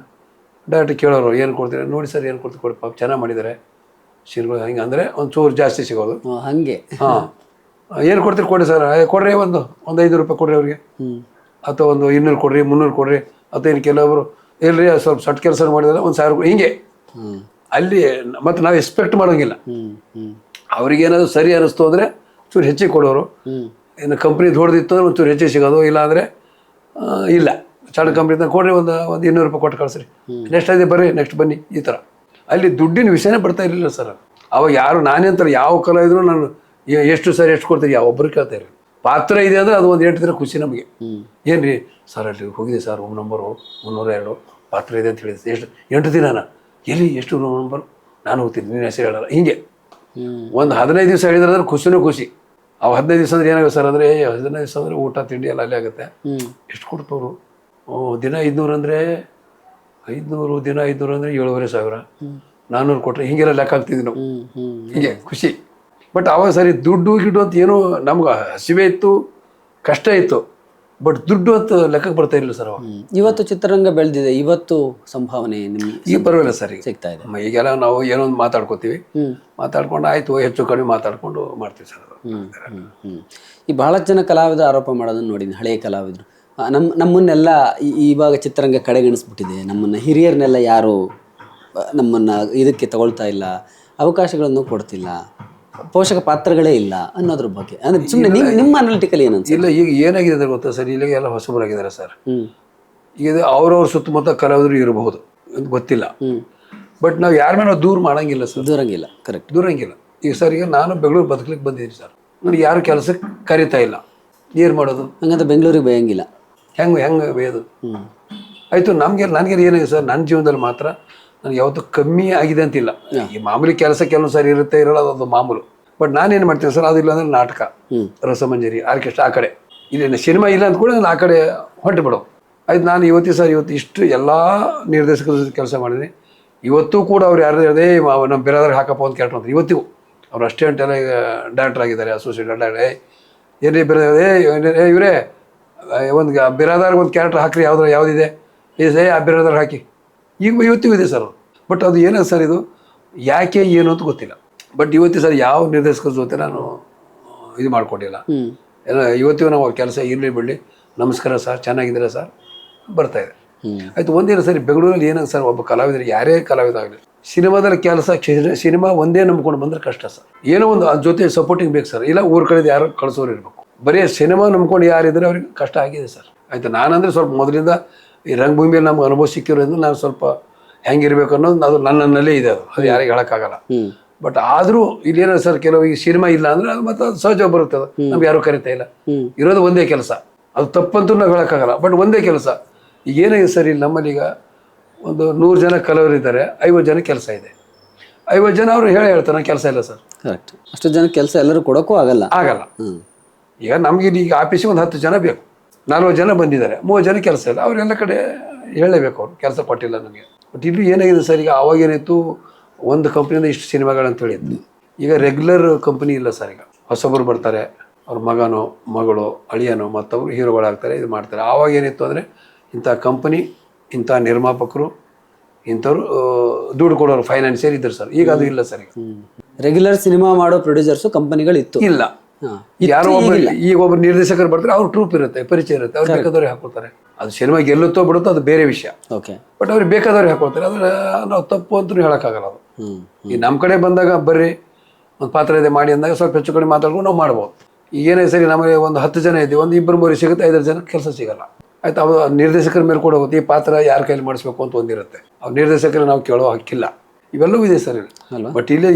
ಡೈರೆಕ್ಟ್ ಕೇಳೋರು, ಏನು ಕೊಡ್ತೀರಾ? ನೋಡಿ ಸರ್, ಏನು ಕೊಡ್ತೀವಿ ಕೊಡಿ, ಪಾಪ ಚೆನ್ನಾಗಿ ಮಾಡಿದ್ದಾರೆ ಸೀನ್ಗಳು, ಹಿಂಗೆ ಅಂದರೆ ಒಂದು ಚೂರು ಜಾಸ್ತಿ ಸಿಗೋದು ಹಾಗೆ. ಏನು ಕೊಡ್ತೀರಿ ಕೊಡಿ ಸರ್, ಕೊಡ್ರಿ ಒಂದು ₹5 ಕೊಡ್ರಿ ಅವ್ರಿಗೆ, ಅಥವಾ ಒಂದು 200 ಕೊಡ್ರಿ, 300 ಕೊಡ್ರಿ, ಅಥವಾ ಇನ್ನು ಕೆಲವೊಬ್ರು ಇಲ್ರಿ ಸ್ವಲ್ಪ ಸಟ್ ಕೆಲಸ ಮಾಡಿದ್ರೆ ಒಂದು ₹1000 ಹಿಂಗೆ. ಅಲ್ಲಿ ಮತ್ತು ನಾವು ಎಕ್ಸ್ಪೆಕ್ಟ್ ಮಾಡೋಂಗಿಲ್ಲ. ಅವ್ರಿಗೇನಾದ್ರು ಸರಿ ಅನ್ನಿಸ್ತು ಅಂದರೆ ಚೂರು ಹೆಚ್ಚಿಗೆ ಕೊಡೋರು. ಇನ್ನು ಕಂಪ್ನಿ ದೊಡ್ಡದಿತ್ತು ಅಂದ್ರೆ ಒಂಚೂರು ಹೆಚ್ಚಿಗೆ ಸಿಗೋದು, ಇಲ್ಲ ಅಂದರೆ ಇಲ್ಲ ಸಣ್ಣ ಕಂಪ್ನಿ ಕೊಡ್ರಿ, ಒಂದು ₹200 ಕೊಟ್ಟು ಕಳಿಸ್ರಿ, ನೆಕ್ಸ್ಟ್ ಅದೇ ಬರ್ರಿ, ನೆಕ್ಸ್ಟ್ ಬನ್ನಿ, ಈ ಥರ. ಅಲ್ಲಿ ದುಡ್ಡಿನ ವಿಷಯನೇ ಬರ್ತಾ ಇರಲಿಲ್ಲ ಸರ್. ಅವಾಗ ಯಾರು ನಾನೇ ಅಂತಾರೆ ಯಾವ ಕಲಾವಿದ್ರು ನಾನು ಎಷ್ಟು ಸರ್ ಎಷ್ಟು ಕೊಡ್ತೀರಿ ಯಾವೊಬ್ಬರು ಕೇಳ್ತಾ ಇರಲಿಲ್ಲ. ಪಾತ್ರ ಇದೆ ಅಂದರೆ ಅದು ಒಂದು 8 ದಿನ ಖುಷಿ ನಮಗೆ. ಏನು ರೀ ಸರ್, ಅಲ್ಲಿ ಹೋಗಿದೆ ಸರ್, ರೂಮ್ ನಂಬರು 302 ಪಾತ್ರ ಇದೆ ಅಂತ ಹೇಳಿದೆ. ಎಷ್ಟು 8 ದಿನನ? ಎಲ್ಲಿ ಎಷ್ಟು ರೂಮ್ ನಂಬರು? ನಾನು ಹೋಗ್ತೀನಿ, ನೀನು ಹೆಸರು ಹೇಳಲ್ಲ. ಹೀಗೆ ಒಂದು 15 ದಿವಸ ಹೇಳಿದ್ರೆ ಖುಷಿನೂ ಖುಷಿ. ಅವು 15 ದಿವಸ ಅಂದ್ರೆ ಏನಾಗುತ್ತೆ ಸರ್ ಅಂದರೆ, 15 ದಿವಸ ಅಂದರೆ ಊಟ ತಿಂಡಿ ಎಲ್ಲ ಅಲ್ಲೇ ಆಗುತ್ತೆ. ಎಷ್ಟು ಕೊಡ್ತವ್ರು? ದಿನ 500 ಅಂದರೆ 500, ದಿನ 500 ಅಂದರೆ 7,500. 400 ಕೊಟ್ಟರೆ ಹಿಂಗೆಲ್ಲ ಲೆಕ್ಕ ಹಾಕ್ತಿದ್ವಿ ನಾವು. ಹೀಗೆ ಖುಷಿ. ಬಟ್ ಅವಾಗ ಸರಿ ದುಡ್ಡು ಗಿಡ್ಡು ಅಂತ ಏನೋ ನಮ್ಗೆ ಹಸಿವೆ ಇತ್ತು, ಕಷ್ಟ ಇತ್ತು, ಬಟ್ ದುಡ್ಡು ಅಂತ ಲೆಕ್ಕಕ್ಕೆ ಬರ್ತಾ ಇಲ್ಲ ಸರ್ ಅವಾಗ. ಇವತ್ತು ಚಿತ್ರರಂಗ ಬೆಳೆದಿದೆ, ಇವತ್ತು ಸಂಭಾವನೆ ನಿಮಗೆ ಈಗ ಪರವಾಗಿಲ್ಲ ಸರ್, ಈಗ ಸಿಗ್ತಾ ಇದೆ. ಈಗೆಲ್ಲ ನಾವು ಏನೋ ಒಂದು ಮಾತಾಡ್ಕೋತೀವಿ, ಮಾತಾಡ್ಕೊಂಡು ಆಯ್ತು ಹೆಚ್ಚು ಕಡಿಮೆ ಮಾತಾಡ್ಕೊಂಡು ಮಾಡ್ತೀವಿ ಸರ್. ಈ ಬಹಳಷ್ಟು ಜನ ಕಲಾವಿದರು ಆರೋಪ ಮಾಡೋದನ್ನು ನೋಡಿದ್ದೀನಿ, ಹಳೆಯ ಕಲಾವಿದರು ನಮ್ಮನ್ನೆಲ್ಲ ಇವಾಗ ಚಿತ್ರರಂಗ ಕಡೆಗಣಿಸ್ಬಿಟ್ಟಿದೆ, ನಮ್ಮನ್ನು ಹಿರಿಯರನ್ನೆಲ್ಲ ಯಾರು ನಮ್ಮನ್ನು ಇದಕ್ಕೆ ತಗೊಳ್ತಾ ಇಲ್ಲ, ಅವಕಾಶಗಳನ್ನು ಕೊಡ್ತಿಲ್ಲ, ಪೋಷಕ ಪಾತ್ರಗಳೇ ಇಲ್ಲ ಅನ್ನೋದ್ರ ಬಗ್ಗೆ ಅಂದ್ರೆ ಸುಮ್ಮನೆ ನಿಮ್ಮ ಅನಾಲಿಟಿಕಲ್ ಏನಂತ? ಇಲ್ಲ, ಈಗ ಏನಾಗಿದೆ ಅಂದ್ರೆ ಗೊತ್ತಾ ಸರ್, ಇಲ್ಲಿಗೆ ಎಲ್ಲ ಹೊಸಬರಾಗಿದ್ದಾರೆ ಸರ್. ಈಗ ಅವ್ರವ್ರ ಸುತ್ತಮುತ್ತ ಕಲಾವಿದರು ಇರಬಹುದು ಅಂತ ಗೊತ್ತಿಲ್ಲ, ಬಟ್ ನಾವು ಯಾರ ಮೇಲೆ ದೂರ ಮಾಡಂಗಿಲ್ಲ ಸರ್, ದೂರಂಗಿಲ್ಲ. ಕರೆಕ್ಟ್, ದೂರಂಗಿಲ್ಲ. ಈಗ ಸರ್ ಈಗ ನಾನು ಬೆಂಗಳೂರು ಬದುಕಲಿಕ್ಕೆ ಬಂದಿದ್ದೀನಿ ಸರ್, ನನಗೆ ಯಾರು ಕೆಲಸಕ್ಕೆ ಕರೀತಾ ಇಲ್ಲ, ಏನು ಮಾಡೋದು? ಹಂಗಂತ ಬೆಂಗಳೂರಿಗೆ ಬಯಂಗಿಲ್ಲ, ಹೆಂಗೆ ಬೇಯೋದು? ಆಯಿತು, ನನಗೆ ಏನಾಗಿದೆ ಸರ್, ನನ್ನ ಜೀವನದಲ್ಲಿ ಮಾತ್ರ ನನಗೆ ಯಾವತ್ತೂ ಕಮ್ಮಿ ಆಗಿದೆ ಅಂತಿಲ್ಲ. ಈ ಮಾಮೂಲಿ ಕೆಲಸ ಕೆಲವೊಂದು ಸರಿ ಇರುತ್ತೆ, ಇರೋಲ್ಲ, ಅದು ಮಾಮೂಲು. ಬಟ್ ನಾನೇನು ಮಾಡ್ತೀನಿ ಸರ್, ಅದಿಲ್ಲ ಅಂದ್ರೆ ನಾಟಕ, ರಸಮಂಜರಿ, ಆರ್ಕೆಸ್ಟ್ರಾ, ಆ ಕಡೆ. ಇಲ್ಲಿ ಸಿನಿಮಾ ಇಲ್ಲ ಅಂತ ಕೂಡ ನಾನು ಆ ಕಡೆ ಹೊಂಟು ಬಿಡೋ. ಆಯ್ತು, ನಾನು ಇವತ್ತು ಇಷ್ಟು ಎಲ್ಲ ನಿರ್ದೇಶಕರ ಜೊತೆ ಕೆಲಸ ಮಾಡಿದ್ದೀನಿ. ಇವತ್ತು ಕೂಡ ಅವ್ರು ಯಾರು ಹೇಳಿದೆ ನಮ್ಮ ಬೇರೆಯವ್ರಿಗೆ ಹಾಕಪ್ಪ ಅಂತ ಕೇಳ್ತಾರೆ ಅಂತ. ಇವತ್ತಿಗೂ ಅವ್ರು ಅಸ್ಟೆಂಟ್ ಎಲ್ಲ ಈಗ ಡೈರೆಕ್ಟರ್ ಆಗಿದ್ದಾರೆ, ಅಸೋಸಿಯೇಟ್ ಡೈರೆಕ್ಟರ್. ಏನೇ ಬೇರೆ ಇವರೇ ಒಂದು ಬಿರಾದಾರ್ಗೆ ಒಂದು ಕ್ಯಾರೆಕ್ಟರ್ ಹಾಕ್ರಿ, ಯಾವುದಿದೆ ಆ ಬಿರಾದಾರ್ ಹಾಕಿ, ಈಗ ಇವತ್ತಿಗೂ ಇದೆ ಸರ್. ಬಟ್ ಅದು ಏನಾಗ ಸರ್, ಇದು ಯಾಕೆ ಏನು ಅಂತ ಗೊತ್ತಿಲ್ಲ. ಬಟ್ ಇವತ್ತು ಸರ್ ಯಾವ ನಿರ್ದೇಶಕರ ಜೊತೆ ನಾನು ಇದು ಮಾಡ್ಕೊಂಡಿಲ್ಲ. ಇವತ್ತಿಗೂ ನಾವು ಕೆಲಸ ಇರಲಿ ಬಿಡಲಿ, ನಮಸ್ಕಾರ ಸರ್, ಚೆನ್ನಾಗಿದ್ದೀರಾ ಸರ್, ಬರ್ತಾಯಿದೆ. ಆಯ್ತು, ಒಂದೇನು ಸರಿ ಬೆಂಗಳೂರಲ್ಲಿ ಏನಾಗ ಸರ್, ಒಬ್ಬ ಕಲಾವಿದರು ಯಾರೇ ಕಲಾವಿದ ಆಗಲಿ, ಸಿನಿಮಾದಲ್ಲಿ ಕೆಲಸ, ಸಿನಿಮಾ ಒಂದೇ ನಂಬ್ಕೊಂಡು ಬಂದರೆ ಕಷ್ಟ ಸರ್. ಏನೋ ಒಂದು ಅದ್ರ ಜೊತೆ ಸಪೋರ್ಟಿಂಗ್ ಬೇಕು ಸರ್. ಇಲ್ಲ ಊರ ಕಡೆದು ಯಾರು ಕಳಿಸೋರು ಇರಬೇಕು. ಬರೀ ಸಿನಿಮಾ ನಂಬ್ಕೊಂಡು ಯಾರಿದ್ರೆ ಅವ್ರಿಗೆ ಕಷ್ಟ ಆಗಿದೆ ಸರ್. ಆಯಿತು, ನಾನಂದರೆ ಸ್ವಲ್ಪ ಮೊದಲಿಂದ ಈ ರಂಗಭೂಮಿಯಲ್ಲಿ ನಮ್ಗೆ ಅನುಭವ ಸಿಕ್ಕಿರೋದ್ರಿಂದ ನಾನು ಸ್ವಲ್ಪ ಹೆಂಗಿರ್ಬೇಕು ಅನ್ನೋದು ಅದು ನನ್ನಲ್ಲೇ ಇದೆ. ಅದು ಯಾರಿಗೆ ಹೇಳೋಕ್ಕಾಗಲ್ಲ. ಬಟ್ ಆದರೂ ಇಲ್ಲೇನೋ ಸರ್, ಕೆಲವು ಈಗ ಸಿನಿಮಾ ಇಲ್ಲ ಅಂದರೆ ಅದು ಮತ್ತೆ ಅದು ಸಹಜ ಬರುತ್ತೆ. ಅದು ನಮ್ಗೆ ಯಾರೂ ಕರಿತಾ ಇಲ್ಲ, ಇರೋದು ಒಂದೇ ಕೆಲಸ. ಅದು ತಪ್ಪಂತೂ ನಾವು ಹೇಳೋಕ್ಕಾಗಲ್ಲ, ಬಟ್ ಒಂದೇ ಕೆಲಸ. ಈಗ ಏನಾಗಿದೆ ಸರ್, ಇಲ್ಲಿ ನಮ್ಮಲ್ಲಿ ಈಗ ಒಂದು 100 ಜನ ಕಲಾವಿದರಿದ್ದಾರೆ, 50 ಜನ ಕೆಲಸ ಇದೆ. 50 ಜನ ಅವರು ಹೇಳ್ತಾರೆ ಕೆಲಸ ಇಲ್ಲ ಸರ್. ಕರೆಕ್ಟ್, ಅಷ್ಟು ಜನ ಕೆಲಸ ಎಲ್ಲರೂ ಕೊಡೋಕ್ಕೂ ಆಗಲ್ಲ. ಈಗ ನಮಗೆ ಈಗ ಆಫೀಸಿಗೆ ಒಂದು 10 ಜನ ಬೇಕು, 40 ಜನ ಬಂದಿದ್ದಾರೆ, 30 ಜನ ಕೆಲಸ ಇಲ್ಲ. ಅವರೆಲ್ಲ ಕಡೆ ಹೇಳಲೇಬೇಕು, ಅವರು ಕೆಲಸ ಕೊಟ್ಟಿಲ್ಲ ನಮಗೆ. ಬಟ್ ಇಲ್ಲಿ ಏನಾಗಿದೆ ಸರ್, ಈಗ ಅವಾಗೇನಿತ್ತು, ಒಂದು ಕಂಪ್ನಿಯಿಂದ ಇಷ್ಟು ಸಿನಿಮಾಗಳಂತ ಹೇಳಿದ್ದು. ಈಗ ರೆಗ್ಯುಲರ್ ಕಂಪ್ನಿ ಇಲ್ಲ ಸರ್. ಈಗ ಹೊಸಬರು ಬರ್ತಾರೆ, ಅವ್ರ ಮಗನೋ ಮಗಳು ಅಳಿಯನೋ ಮತ್ತವರು ಹೀರೋಗಳಾಗ್ತಾರೆ, ಇದು ಮಾಡ್ತಾರೆ. ಆವಾಗ ಏನಿತ್ತು ಅಂದರೆ ಇಂಥ ಕಂಪನಿ, ಇಂಥ ನಿರ್ಮಾಪಕರು, ಇಂಥವ್ರು ದುಡ್ಡು ಕೊಡೋರು, ಫೈನಾನ್ಸಿಯರ್ ಇದ್ರು ಸರ್. ಈಗ ಅದು ಇಲ್ಲ ಸರ್. ಈಗ ರೆಗ್ಯುಲರ್ ಸಿನಿಮಾ ಮಾಡೋ ಪ್ರೊಡ್ಯೂಸರ್ಸು ಕಂಪನಿಗಳು ಇತ್ತು, ಇಲ್ಲ. ಯಾರೋ ಈಗ ಒಬ್ಬರು ನಿರ್ದೇಶಕರು ಬರ್ತಾರೆ, ಅವ್ರ ಟ್ರೂಪ್ ಇರುತ್ತೆ, ಪರಿಚಯ ಇರುತ್ತೆ, ಅವ್ರು ಬೇಕಾದವ್ರಿಗೆ ಹಾಕೊಳ್ತಾರೆ. ಅದು ಸಿನಿಮಾ ಗೆಲ್ಲುತ್ತೋ ಬಿಡುತ್ತೋ ಅದು ಬೇರೆ ವಿಷಯ. ಬಟ್ ಅವ್ರಿಗೆ ಬೇಕಾದವ್ರಿಗೆ ಹಾಕೊಳ್ತಾರೆ. ಅದ್ರ ನಾವು ತಪ್ಪು ಅಂತೂ ಹೇಳೋಕ್ಕಾಗಲ್ಲ. ಅದು ಈ ನಮ್ಮ ಕಡೆ ಬಂದಾಗ ಬರ್ರಿ ಒಂದು ಪಾತ್ರ ಇದೆ ಮಾಡಿ ಅಂದಾಗ ಸ್ವಲ್ಪ ಹೆಚ್ಚು ಕಡೆ ಮಾತಾಡ್ಕೊಂಡು ನಾವು ಮಾಡ್ಬೋದು. ಈಗ ಏನೇ ಸರಿ, ನಮಗೆ ಒಂದು 10 ಜನ ಇದ್ದೀವಿ, ಒಂದು 2-3 ಸಿಗುತ್ತೆ, 5 ಜನ ಕೆಲಸ ಸಿಗಲ್ಲ. ಆಯ್ತು, ಅವು ನಿರ್ದೇಶಕರ ಮೇಲೆ ಕೂಡ ಹೋಗುತ್ತೆ, ಈ ಪಾತ್ರ ಯಾರ ಕೈಲಿ ಮಾಡಿಸ್ಬೇಕು ಅಂತ ಒಂದಿರುತ್ತೆ. ಅವ್ರು ನಿರ್ದೇಶಕರು ನಾವು ಕೇಳೋ ಹಕ್ಕಿಲ್ಲ. ಇವೆಲ್ಲವೂ ಇದೆ ಸರ್. ಬಟ್ ಇಲ್ಲಿ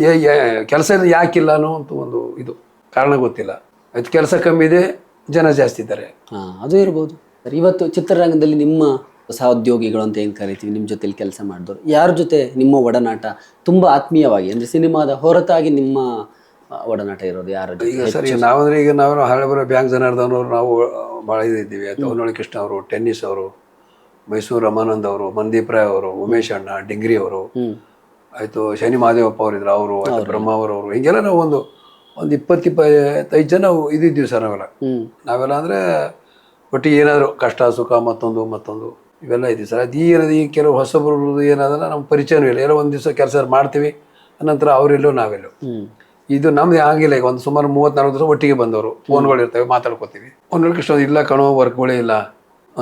ಕೆಲಸ ಯಾಕಿಲ್ಲ ಅನ್ನೋ ಅಂತ ಒಂದು ಇದು ಕಾರಣ ಗೊತ್ತಿಲ್ಲ. ಆಯ್ತು, ಕೆಲಸ ಕಮ್ಮಿ ಇದೆ, ಜನ ಜಾಸ್ತಿ ಇದ್ದಾರೆ, ಅದು ಇರ್ಬೋದು. ಇವತ್ತು ಚಿತ್ರರಂಗದಲ್ಲಿ ನಿಮ್ಮ ಸಹೋದ್ಯೋಗಿಗಳು ಅಂತ ಏನು ಕರಿತೀವಿ, ನಿಮ್ಮ ಜೊತೆಲಿ ಕೆಲಸ ಮಾಡಿದವರು, ಯಾರ ಜೊತೆ ನಿಮ್ಮ ಒಡನಾಟ ತುಂಬ ಆತ್ಮೀಯವಾಗಿ, ಅಂದರೆ ಸಿನಿಮಾದ ಹೊರತಾಗಿ ನಿಮ್ಮ ಒಡನಾಟ ಇರೋದು ಯಾರ ಜೊತೆ? ಈಗ ಸರಿ, ನಾವಂದ್ರೆ ಈಗ ನಾವು ಹಳೆಬರೋ ಬ್ಯಾಂಕ್ ಜನಾರ್ದನವರು ನಾವು ಭಾಳ ಇದ್ದೀವಿ. ಆಯ್ತು, ಹೊನ್ನೊಳ್ಳಿ ಕೃಷ್ಣ ಅವರು, ಟೆನ್ನಿಸ್ ಅವರು, ಮೈಸೂರು ರಮಾನಂದ್ ಅವರು, ಮಂದೀಪ್ ರಾಯ್ ಅವರು, ಉಮೇಶ್ ಅಣ್ಣ, ಡಿಂಗ್ರಿ ಅವರು, ಆಯಿತು ಶನಿ ಮಹಾದೇವಪ್ಪ ಅವರಿದ್ರು, ಅವರು, ಬ್ರಹ್ಮ ಅವರು, ಹೀಗೆಲ್ಲ ನಾವು ಒಂದು 20-25 ಜನ ಇದ್ದಿದ್ದೀವಿ ಸರ್. ನಾವೆಲ್ಲ ಅಂದರೆ ಒಟ್ಟಿಗೆ ಏನಾದರೂ ಕಷ್ಟ ಸುಖ ಮತ್ತೊಂದು ಇವೆಲ್ಲ ಇದ್ದೀವಿ ಸರ್. ಅದು ಈ ಕೆಲವು ಹೊಸಬರು ಏನಾದ್ರೆ ನಮ್ಮ ಪರಿಚಯನೂ ಇಲ್ಲ. ಏನೋ ಒಂದು ದಿವಸ ಕೆಲಸ ಮಾಡ್ತೀವಿ, ಅನಂತರ ಅವರೆಲ್ಲೋ ನಾವೆಲ್ಲೋ. ಇದು ನಮ್ದು ಆಗಿಲ್ಲ. ಈಗ ಒಂದು ಸುಮಾರು 30-40 ದಿವಸ ಒಟ್ಟಿಗೆ ಬಂದವರು, ಫೋನ್ಗಳು ಇರ್ತವೆ, ಮಾತಾಡ್ಕೋತೀವಿ. ಒಂದು ಕೃಷ್ಣ ಇಲ್ಲ ಕಣೋ, ವರ್ಕ್ಗಳೇ ಇಲ್ಲ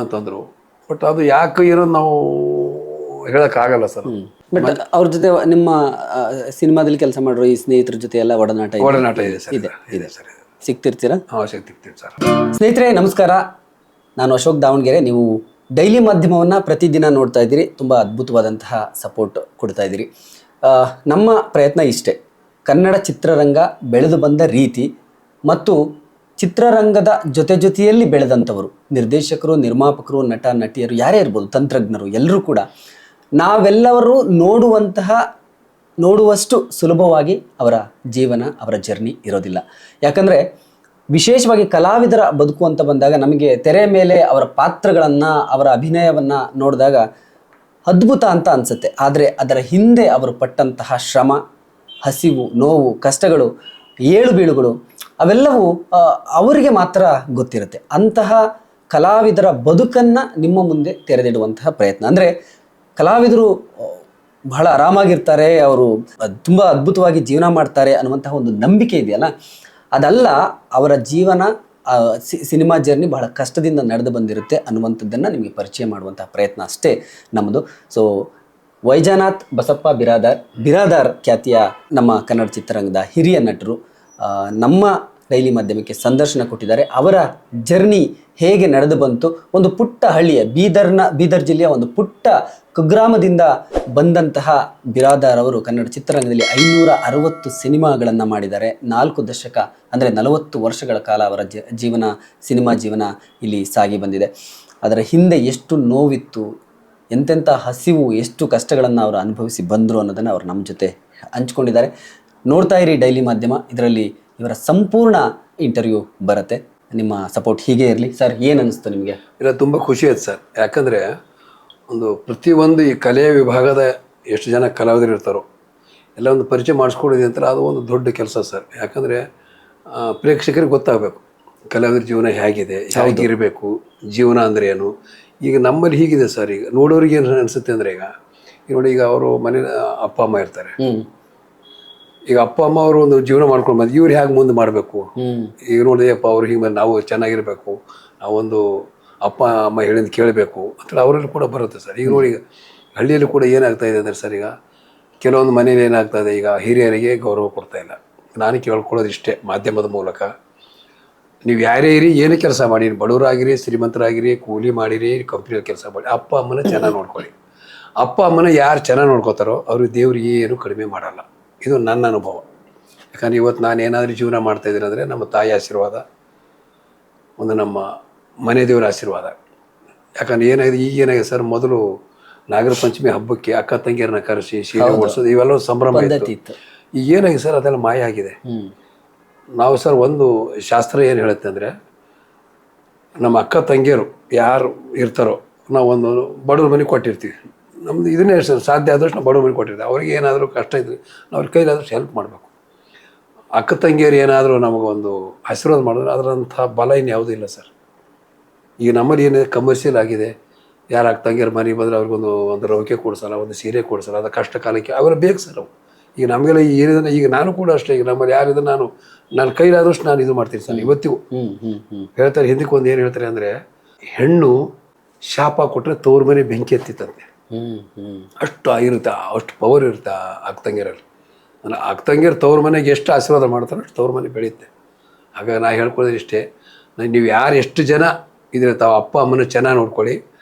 ಅಂತಂದರು. ಬಟ್ ಅದು ಯಾಕೆ ಇರೋದು ನಾವು ಹೇಳೋಕ್ಕಾಗಲ್ಲ ಸರ್. ಬಟ್ ಅವ್ರ ಜೊತೆ ನಿಮ್ಮ ಸಿನಿಮಾದಲ್ಲಿ ಕೆಲಸ ಮಾಡಿರೋ ಈ ಸ್ನೇಹಿತರ ಜೊತೆ ಎಲ್ಲ ಒಡನಾಟ ಇದೆ ಸರ್. ಇದೆ ಸರ್. ಸಿಗ್ತಿರ್ತೀರಾ? ಸಿಗ್ತಿರ್ತೀವಿ ಸರ್. ಸ್ನೇಹಿತರೆ ನಮಸ್ಕಾರ, ನಾನು ಅಶೋಕ್ ದಾವಣಗೆರೆ. ನೀವು ಡೈಲಿ ಮಾಧ್ಯಮವನ್ನು ಪ್ರತಿದಿನ ನೋಡ್ತಾ ಇದ್ದೀರಿ, ತುಂಬ ಅದ್ಭುತವಾದಂತಹ ಸಪೋರ್ಟ್ ಕೊಡ್ತಾ ಇದ್ದೀರಿ. ನಮ್ಮ ಪ್ರಯತ್ನ ಇಷ್ಟೇ, ಕನ್ನಡ ಚಿತ್ರರಂಗ ಬೆಳೆದು ಬಂದ ರೀತಿ ಮತ್ತು ಚಿತ್ರರಂಗದ ಜೊತೆಯಲ್ಲಿ ಬೆಳೆದಂಥವರು, ನಿರ್ದೇಶಕರು, ನಿರ್ಮಾಪಕರು, ನಟ ನಟಿಯರು, ಯಾರೇ ಇರ್ಬೋದು, ತಂತ್ರಜ್ಞರು, ಎಲ್ಲರೂ ಕೂಡ ನಾವೆಲ್ಲರೂ ನೋಡುವಷ್ಟು ಸುಲಭವಾಗಿ ಅವರ ಜೀವನ, ಅವರ ಜರ್ನಿ ಇರೋದಿಲ್ಲ. ಯಾಕಂದರೆ ವಿಶೇಷವಾಗಿ ಕಲಾವಿದರ ಬದುಕು ಅಂತ ಬಂದಾಗ ನಮಗೆ ತೆರೆ ಮೇಲೆ ಅವರ ಪಾತ್ರಗಳನ್ನು, ಅವರ ಅಭಿನಯವನ್ನು ನೋಡಿದಾಗ ಅದ್ಭುತ ಅಂತ ಅನ್ಸುತ್ತೆ. ಆದರೆ ಅದರ ಹಿಂದೆ ಅವರು ಪಟ್ಟಂತಹ ಶ್ರಮ, ಹಸಿವು, ನೋವು, ಕಷ್ಟಗಳು, ಏಳು ಬೀಳುಗಳು ಅವೆಲ್ಲವೂ ಅವರಿಗೆ ಮಾತ್ರ ಗೊತ್ತಿರುತ್ತೆ. ಅಂತಹ ಕಲಾವಿದರ ಬದುಕನ್ನು ನಿಮ್ಮ ಮುಂದೆ ತೆರೆದಿಡುವಂತಹ ಪ್ರಯತ್ನ. ಅಂದರೆ ಕಲಾವಿದರು ಬಹಳ ಆರಾಮಾಗಿರ್ತಾರೆ, ಅವರು ತುಂಬ ಅದ್ಭುತವಾಗಿ ಜೀವನ ಮಾಡ್ತಾರೆ ಅನ್ನುವಂತಹ ಒಂದು ನಂಬಿಕೆ ಇದೆಯಲ್ಲ, ಅದಲ್ಲ. ಅವರ ಜೀವನ ಸಿನಿಮಾ ಜರ್ನಿ ಬಹಳ ಕಷ್ಟದಿಂದ ನಡೆದು ಬಂದಿರುತ್ತೆ ಅನ್ನುವಂಥದ್ದನ್ನು ನಿಮಗೆ ಪರಿಚಯ ಮಾಡುವಂತಹ ಪ್ರಯತ್ನ ಅಷ್ಟೇ ನಮ್ಮದು. ಸೊ ವೈಜನಾಥ್ ಬಸಪ್ಪ ಬಿರಾದಾರ್ ಖ್ಯಾತಿಯ ನಮ್ಮ ಕನ್ನಡ ಚಿತ್ರರಂಗದ ಹಿರಿಯ ನಟರು ನಮ್ಮ ಡೈಲಿ ಮಾಧ್ಯಮಕ್ಕೆ ಸಂದರ್ಶನ ಕೊಟ್ಟಿದ್ದಾರೆ. ಅವರ ಜರ್ನಿ ಹೇಗೆ ನಡೆದು ಬಂತು, ಒಂದು ಪುಟ್ಟ ಹಳ್ಳಿಯ ಬೀದರ್ ಜಿಲ್ಲೆಯ ಒಂದು ಪುಟ್ಟ ಕುಗ್ರಾಮದಿಂದ ಬಂದಂತಹ ಬಿರಾದಾರ್ ಅವರು ಕನ್ನಡ ಚಿತ್ರರಂಗದಲ್ಲಿ 560 ಸಿನಿಮಾಗಳನ್ನು ಮಾಡಿದ್ದಾರೆ. 4 ದಶಕ ಅಂದರೆ 40 ವರ್ಷಗಳ ಕಾಲ ಅವರ ಸಿನಿಮಾ ಜೀವನ ಇಲ್ಲಿ ಸಾಗಿ ಬಂದಿದೆ. ಅದರ ಹಿಂದೆ ಎಷ್ಟು ನೋವಿತ್ತು, ಎಂತೆಂಥ ಹಸಿವು, ಎಷ್ಟು ಕಷ್ಟಗಳನ್ನು ಅವರು ಅನುಭವಿಸಿ ಬಂದರು ಅನ್ನೋದನ್ನು ಅವರು ನಮ್ಮ ಜೊತೆ ಹಂಚ್ಕೊಂಡಿದ್ದಾರೆ. ನೋಡ್ತಾ ಇರಿ ಡೈಲಿ ಮಾಧ್ಯಮ, ಇದರಲ್ಲಿ ಇವರ ಸಂಪೂರ್ಣ ಇಂಟರ್ವ್ಯೂ ಬರುತ್ತೆ. ನಿಮ್ಮ ಸಪೋರ್ಟ್ ಹೀಗೆ ಇರಲಿ ಸರ್. ಏನು ಅನಿಸ್ತು ನಿಮಗೆ? ಇಲ್ಲ, ತುಂಬ ಖುಷಿ ಆಯ್ತು ಸರ್. ಯಾಕಂದರೆ ಒಂದು ಪ್ರತಿಯೊಂದು ಈ ಕಲೆಯ ವಿಭಾಗದ ಎಷ್ಟು ಜನ ಕಲಾವಿದರು ಇರ್ತಾರೋ ಎಲ್ಲ ಒಂದು ಪರಿಚಯ ಮಾಡಿಸ್ಕೊಡೋದು ಅಂತ ಅದು ಒಂದು ದೊಡ್ಡ ಕೆಲಸ ಸರ್. ಯಾಕಂದರೆ ಪ್ರೇಕ್ಷಕರಿಗೆ ಗೊತ್ತಾಗಬೇಕು ಕಲಾವಿದರ ಜೀವನ ಹೇಗಿದೆ, ಹೇಗಿರಬೇಕು, ಜೀವನ ಅಂದರೆ ಏನು. ಈಗ ನಮ್ಮಲ್ಲಿ ಹೀಗಿದೆ ಸರ್. ಈಗ ನೋಡೋರಿಗೆ ಏನು ಅನಿಸುತ್ತೆ ಅಂದರೆ ಈಗ ನೋಡಿ, ಈಗ ಅವರು ಮನೆ ಅಪ್ಪ ಅಮ್ಮ ಇರ್ತಾರೆ. ಈಗ ಅಪ್ಪ ಅಮ್ಮ ಅವರು ಒಂದು ಜೀವನ ಮಾಡ್ಕೊಂಡು ಬಂದು ಇವ್ರು ಹೇಗೆ ಮುಂದೆ ಮಾಡಬೇಕು. ಈಗ ನೋಡಿ ಅಪ್ಪ ಅವ್ರು ಹೀಗೆ ನಾವು ಚೆನ್ನಾಗಿರಬೇಕು, ನಾವೊಂದು ಅಪ್ಪ ಅಮ್ಮ ಹೇಳಿದ ಕೇಳಬೇಕು ಅಂತ ಅವರಲ್ಲಿ ಕೂಡ ಬರುತ್ತೆ ಸರ್. ಈಗ ನೋಡಿ, ಈಗ ಹಳ್ಳಿಯಲ್ಲಿ ಕೂಡ ಏನಾಗ್ತಾ ಇದೆ ಅಂದರೆ ಸರ್, ಈಗ ಕೆಲವೊಂದು ಮನೇಲಿ ಏನಾಗ್ತಾ ಇದೆ, ಈಗ ಹಿರಿಯರಿಗೆ ಗೌರವ ಕೊಡ್ತಾ ಇಲ್ಲ. ನಾನು ಕೇಳ್ಕೊಳ್ಳೋದು ಇಷ್ಟೇ ಮಾಧ್ಯಮದ ಮೂಲಕ, ನೀವು ಯಾರೇ ಇರಿ, ಏನೇ ಕೆಲಸ ಮಾಡಿ, ಬಡವರಾಗಿರಿ, ಶ್ರೀಮಂತರಾಗಿರಿ, ಕೂಲಿ ಮಾಡಿರಿ, ಕಂಪ್ನಿಯಲ್ಲಿ ಕೆಲಸ ಮಾಡಿ, ಅಪ್ಪ ಅಮ್ಮನ ಚೆನ್ನಾಗಿ ನೋಡ್ಕೊಳ್ಳಿ. ಅಪ್ಪ ಅಮ್ಮನ ಯಾರು ಚೆನ್ನಾಗಿ ನೋಡ್ಕೋತಾರೋ ಅವ್ರಿಗೆ ದೇವ್ರಿಗೆ ಏನು ಕಡಿಮೆ ಮಾಡಲ್ಲ. ಇದು ನನ್ನ ಅನುಭವ. ಯಾಕಂದರೆ ಇವತ್ತು ನಾನು ಏನಾದರೂ ಜೀವನ ಮಾಡ್ತಾಯಿದ್ದೀನಿ ಅಂದರೆ ನಮ್ಮ ತಾಯಿ ಆಶೀರ್ವಾದ, ಒಂದು ನಮ್ಮ ಮನೆ ದೇವರ ಆಶೀರ್ವಾದ. ಯಾಕಂದ್ರೆ ಏನಾಗಿದೆ, ಈಗೇನಾಗಿದೆ ಸರ್, ಮೊದಲು ನಾಗರ ಪಂಚಮಿ ಹಬ್ಬಕ್ಕೆ ಅಕ್ಕ ತಂಗಿಯರನ್ನ ಕರೆಸಿ ಸೀರೆ ಓಡಿಸೋದು ಇವೆಲ್ಲ ಸಂಭ್ರಮ ಇತ್ತು. ಈಗ ಏನಾಗಿದೆ ಸರ್, ಅದೆಲ್ಲ ಮಾಯ ಆಗಿದೆ. ನಾವು ಸರ್ ಒಂದು ಶಾಸ್ತ್ರ ಏನು ಹೇಳುತ್ತೆ ಅಂದರೆ, ನಮ್ಮ ಅಕ್ಕ ತಂಗಿಯರು ಯಾರು ಇರ್ತಾರೋ ನಾವು ಒಂದು ಬಡವ್ರ ಮನೆಗೆ ಕೊಟ್ಟಿರ್ತೀವಿ. ನಮ್ದು ಇದನ್ನೇ ಸರ್, ಸಾಧ್ಯ ಆದಷ್ಟು ನಾವು ಬಡವ್ರ ಮನೆಗೆ ಕೊಟ್ಟಿರ್ತೀವಿ. ಅವ್ರಿಗೆ ಏನಾದರೂ ಕಷ್ಟ ಇದ್ದರೆ ನಾವು ಅವ್ರ ಕೈಲಾದಷ್ಟು ಹೆಲ್ಪ್ ಮಾಡಬೇಕು. ಅಕ್ಕ ತಂಗಿಯರು ಏನಾದರೂ ನಮಗೊಂದು ಆಶೀರ್ವಾದ ಮಾಡಿದ್ರೆ ಅದರಂಥ ಬಲ ಇನ್ನು ಯಾವುದೂ ಇಲ್ಲ ಸರ್. ಈಗ ನಮ್ಮಲ್ಲಿ ಏನಿದೆ, ಕಮರ್ಷಿಯಲ್ ಆಗಿದೆ. ಯಾರು ಅಕ್ಕ ತಂಗಿಯರು ಮನೆಗೆ ಬಂದರೆ ಅವ್ರಿಗೊಂದು ರವಿಕೆ ಕೊಡಿಸಲ್ಲ, ಒಂದು ಸೀರೆ ಕೊಡಿಸಲ್ಲ. ಅದು ಕಷ್ಟ ಕಾಲಕ್ಕೆ ಅವೆಲ್ಲ ಬೇಕು ಸರ್ ಅವು. ಈಗ ನಮಗೆಲ್ಲ ಏನಿದೆ, ಈಗ ನಾನು ಕೂಡ ಅಷ್ಟೇ, ಈಗ ನಮ್ಮಲ್ಲಿ ಯಾರಿದ್ರೆ ನಾನು ಕೈಲಾದಷ್ಟು ನಾನು ಇದು ಮಾಡ್ತೀನಿ ಸರ್. ಇವತ್ತಿಗೂ ಹೇಳ್ತಾರೆ, ಹಿಂದಕ್ಕೆ ಒಂದು ಏನು ಹೇಳ್ತಾರೆ ಅಂದರೆ, ಹೆಣ್ಣು ಶಾಪ ಕೊಟ್ಟರೆ ತವ್ರ ಮನೆ ಬೆಂಕಿ ಎತ್ತಿತ್ತಂತೆ. ಅಷ್ಟು ಆಗಿರುತ್ತೆ, ಅಷ್ಟು ಪವರ್ ಇರುತ್ತೆ ಅಕ್ಕ ತಂಗಿಯರಲ್ಲಿ. ಅಕ್ಕ ತಂಗಿಯರು ತವ್ರ ಮನೆಗೆ ಎಷ್ಟು ಆಶೀರ್ವಾದ ಮಾಡ್ತಾರೋ ಅಷ್ಟು ತವ್ರ ಮನೆ ಬೆಳೆಯುತ್ತೆ. ಹಾಗಾಗಿ ನಾ ಹೇಳ್ಕೊಳ್ಳೋದು ಇಷ್ಟೇ, ನೀವು ಯಾರು ಎಷ್ಟು ಜನ ಇದ್ರೆ ತಾವು ಅಪ್ಪ ಅಮ್ಮನ ಚೆನ್ನಾಗಿ ನೋಡ್ಕೊಳ್ಳಿ.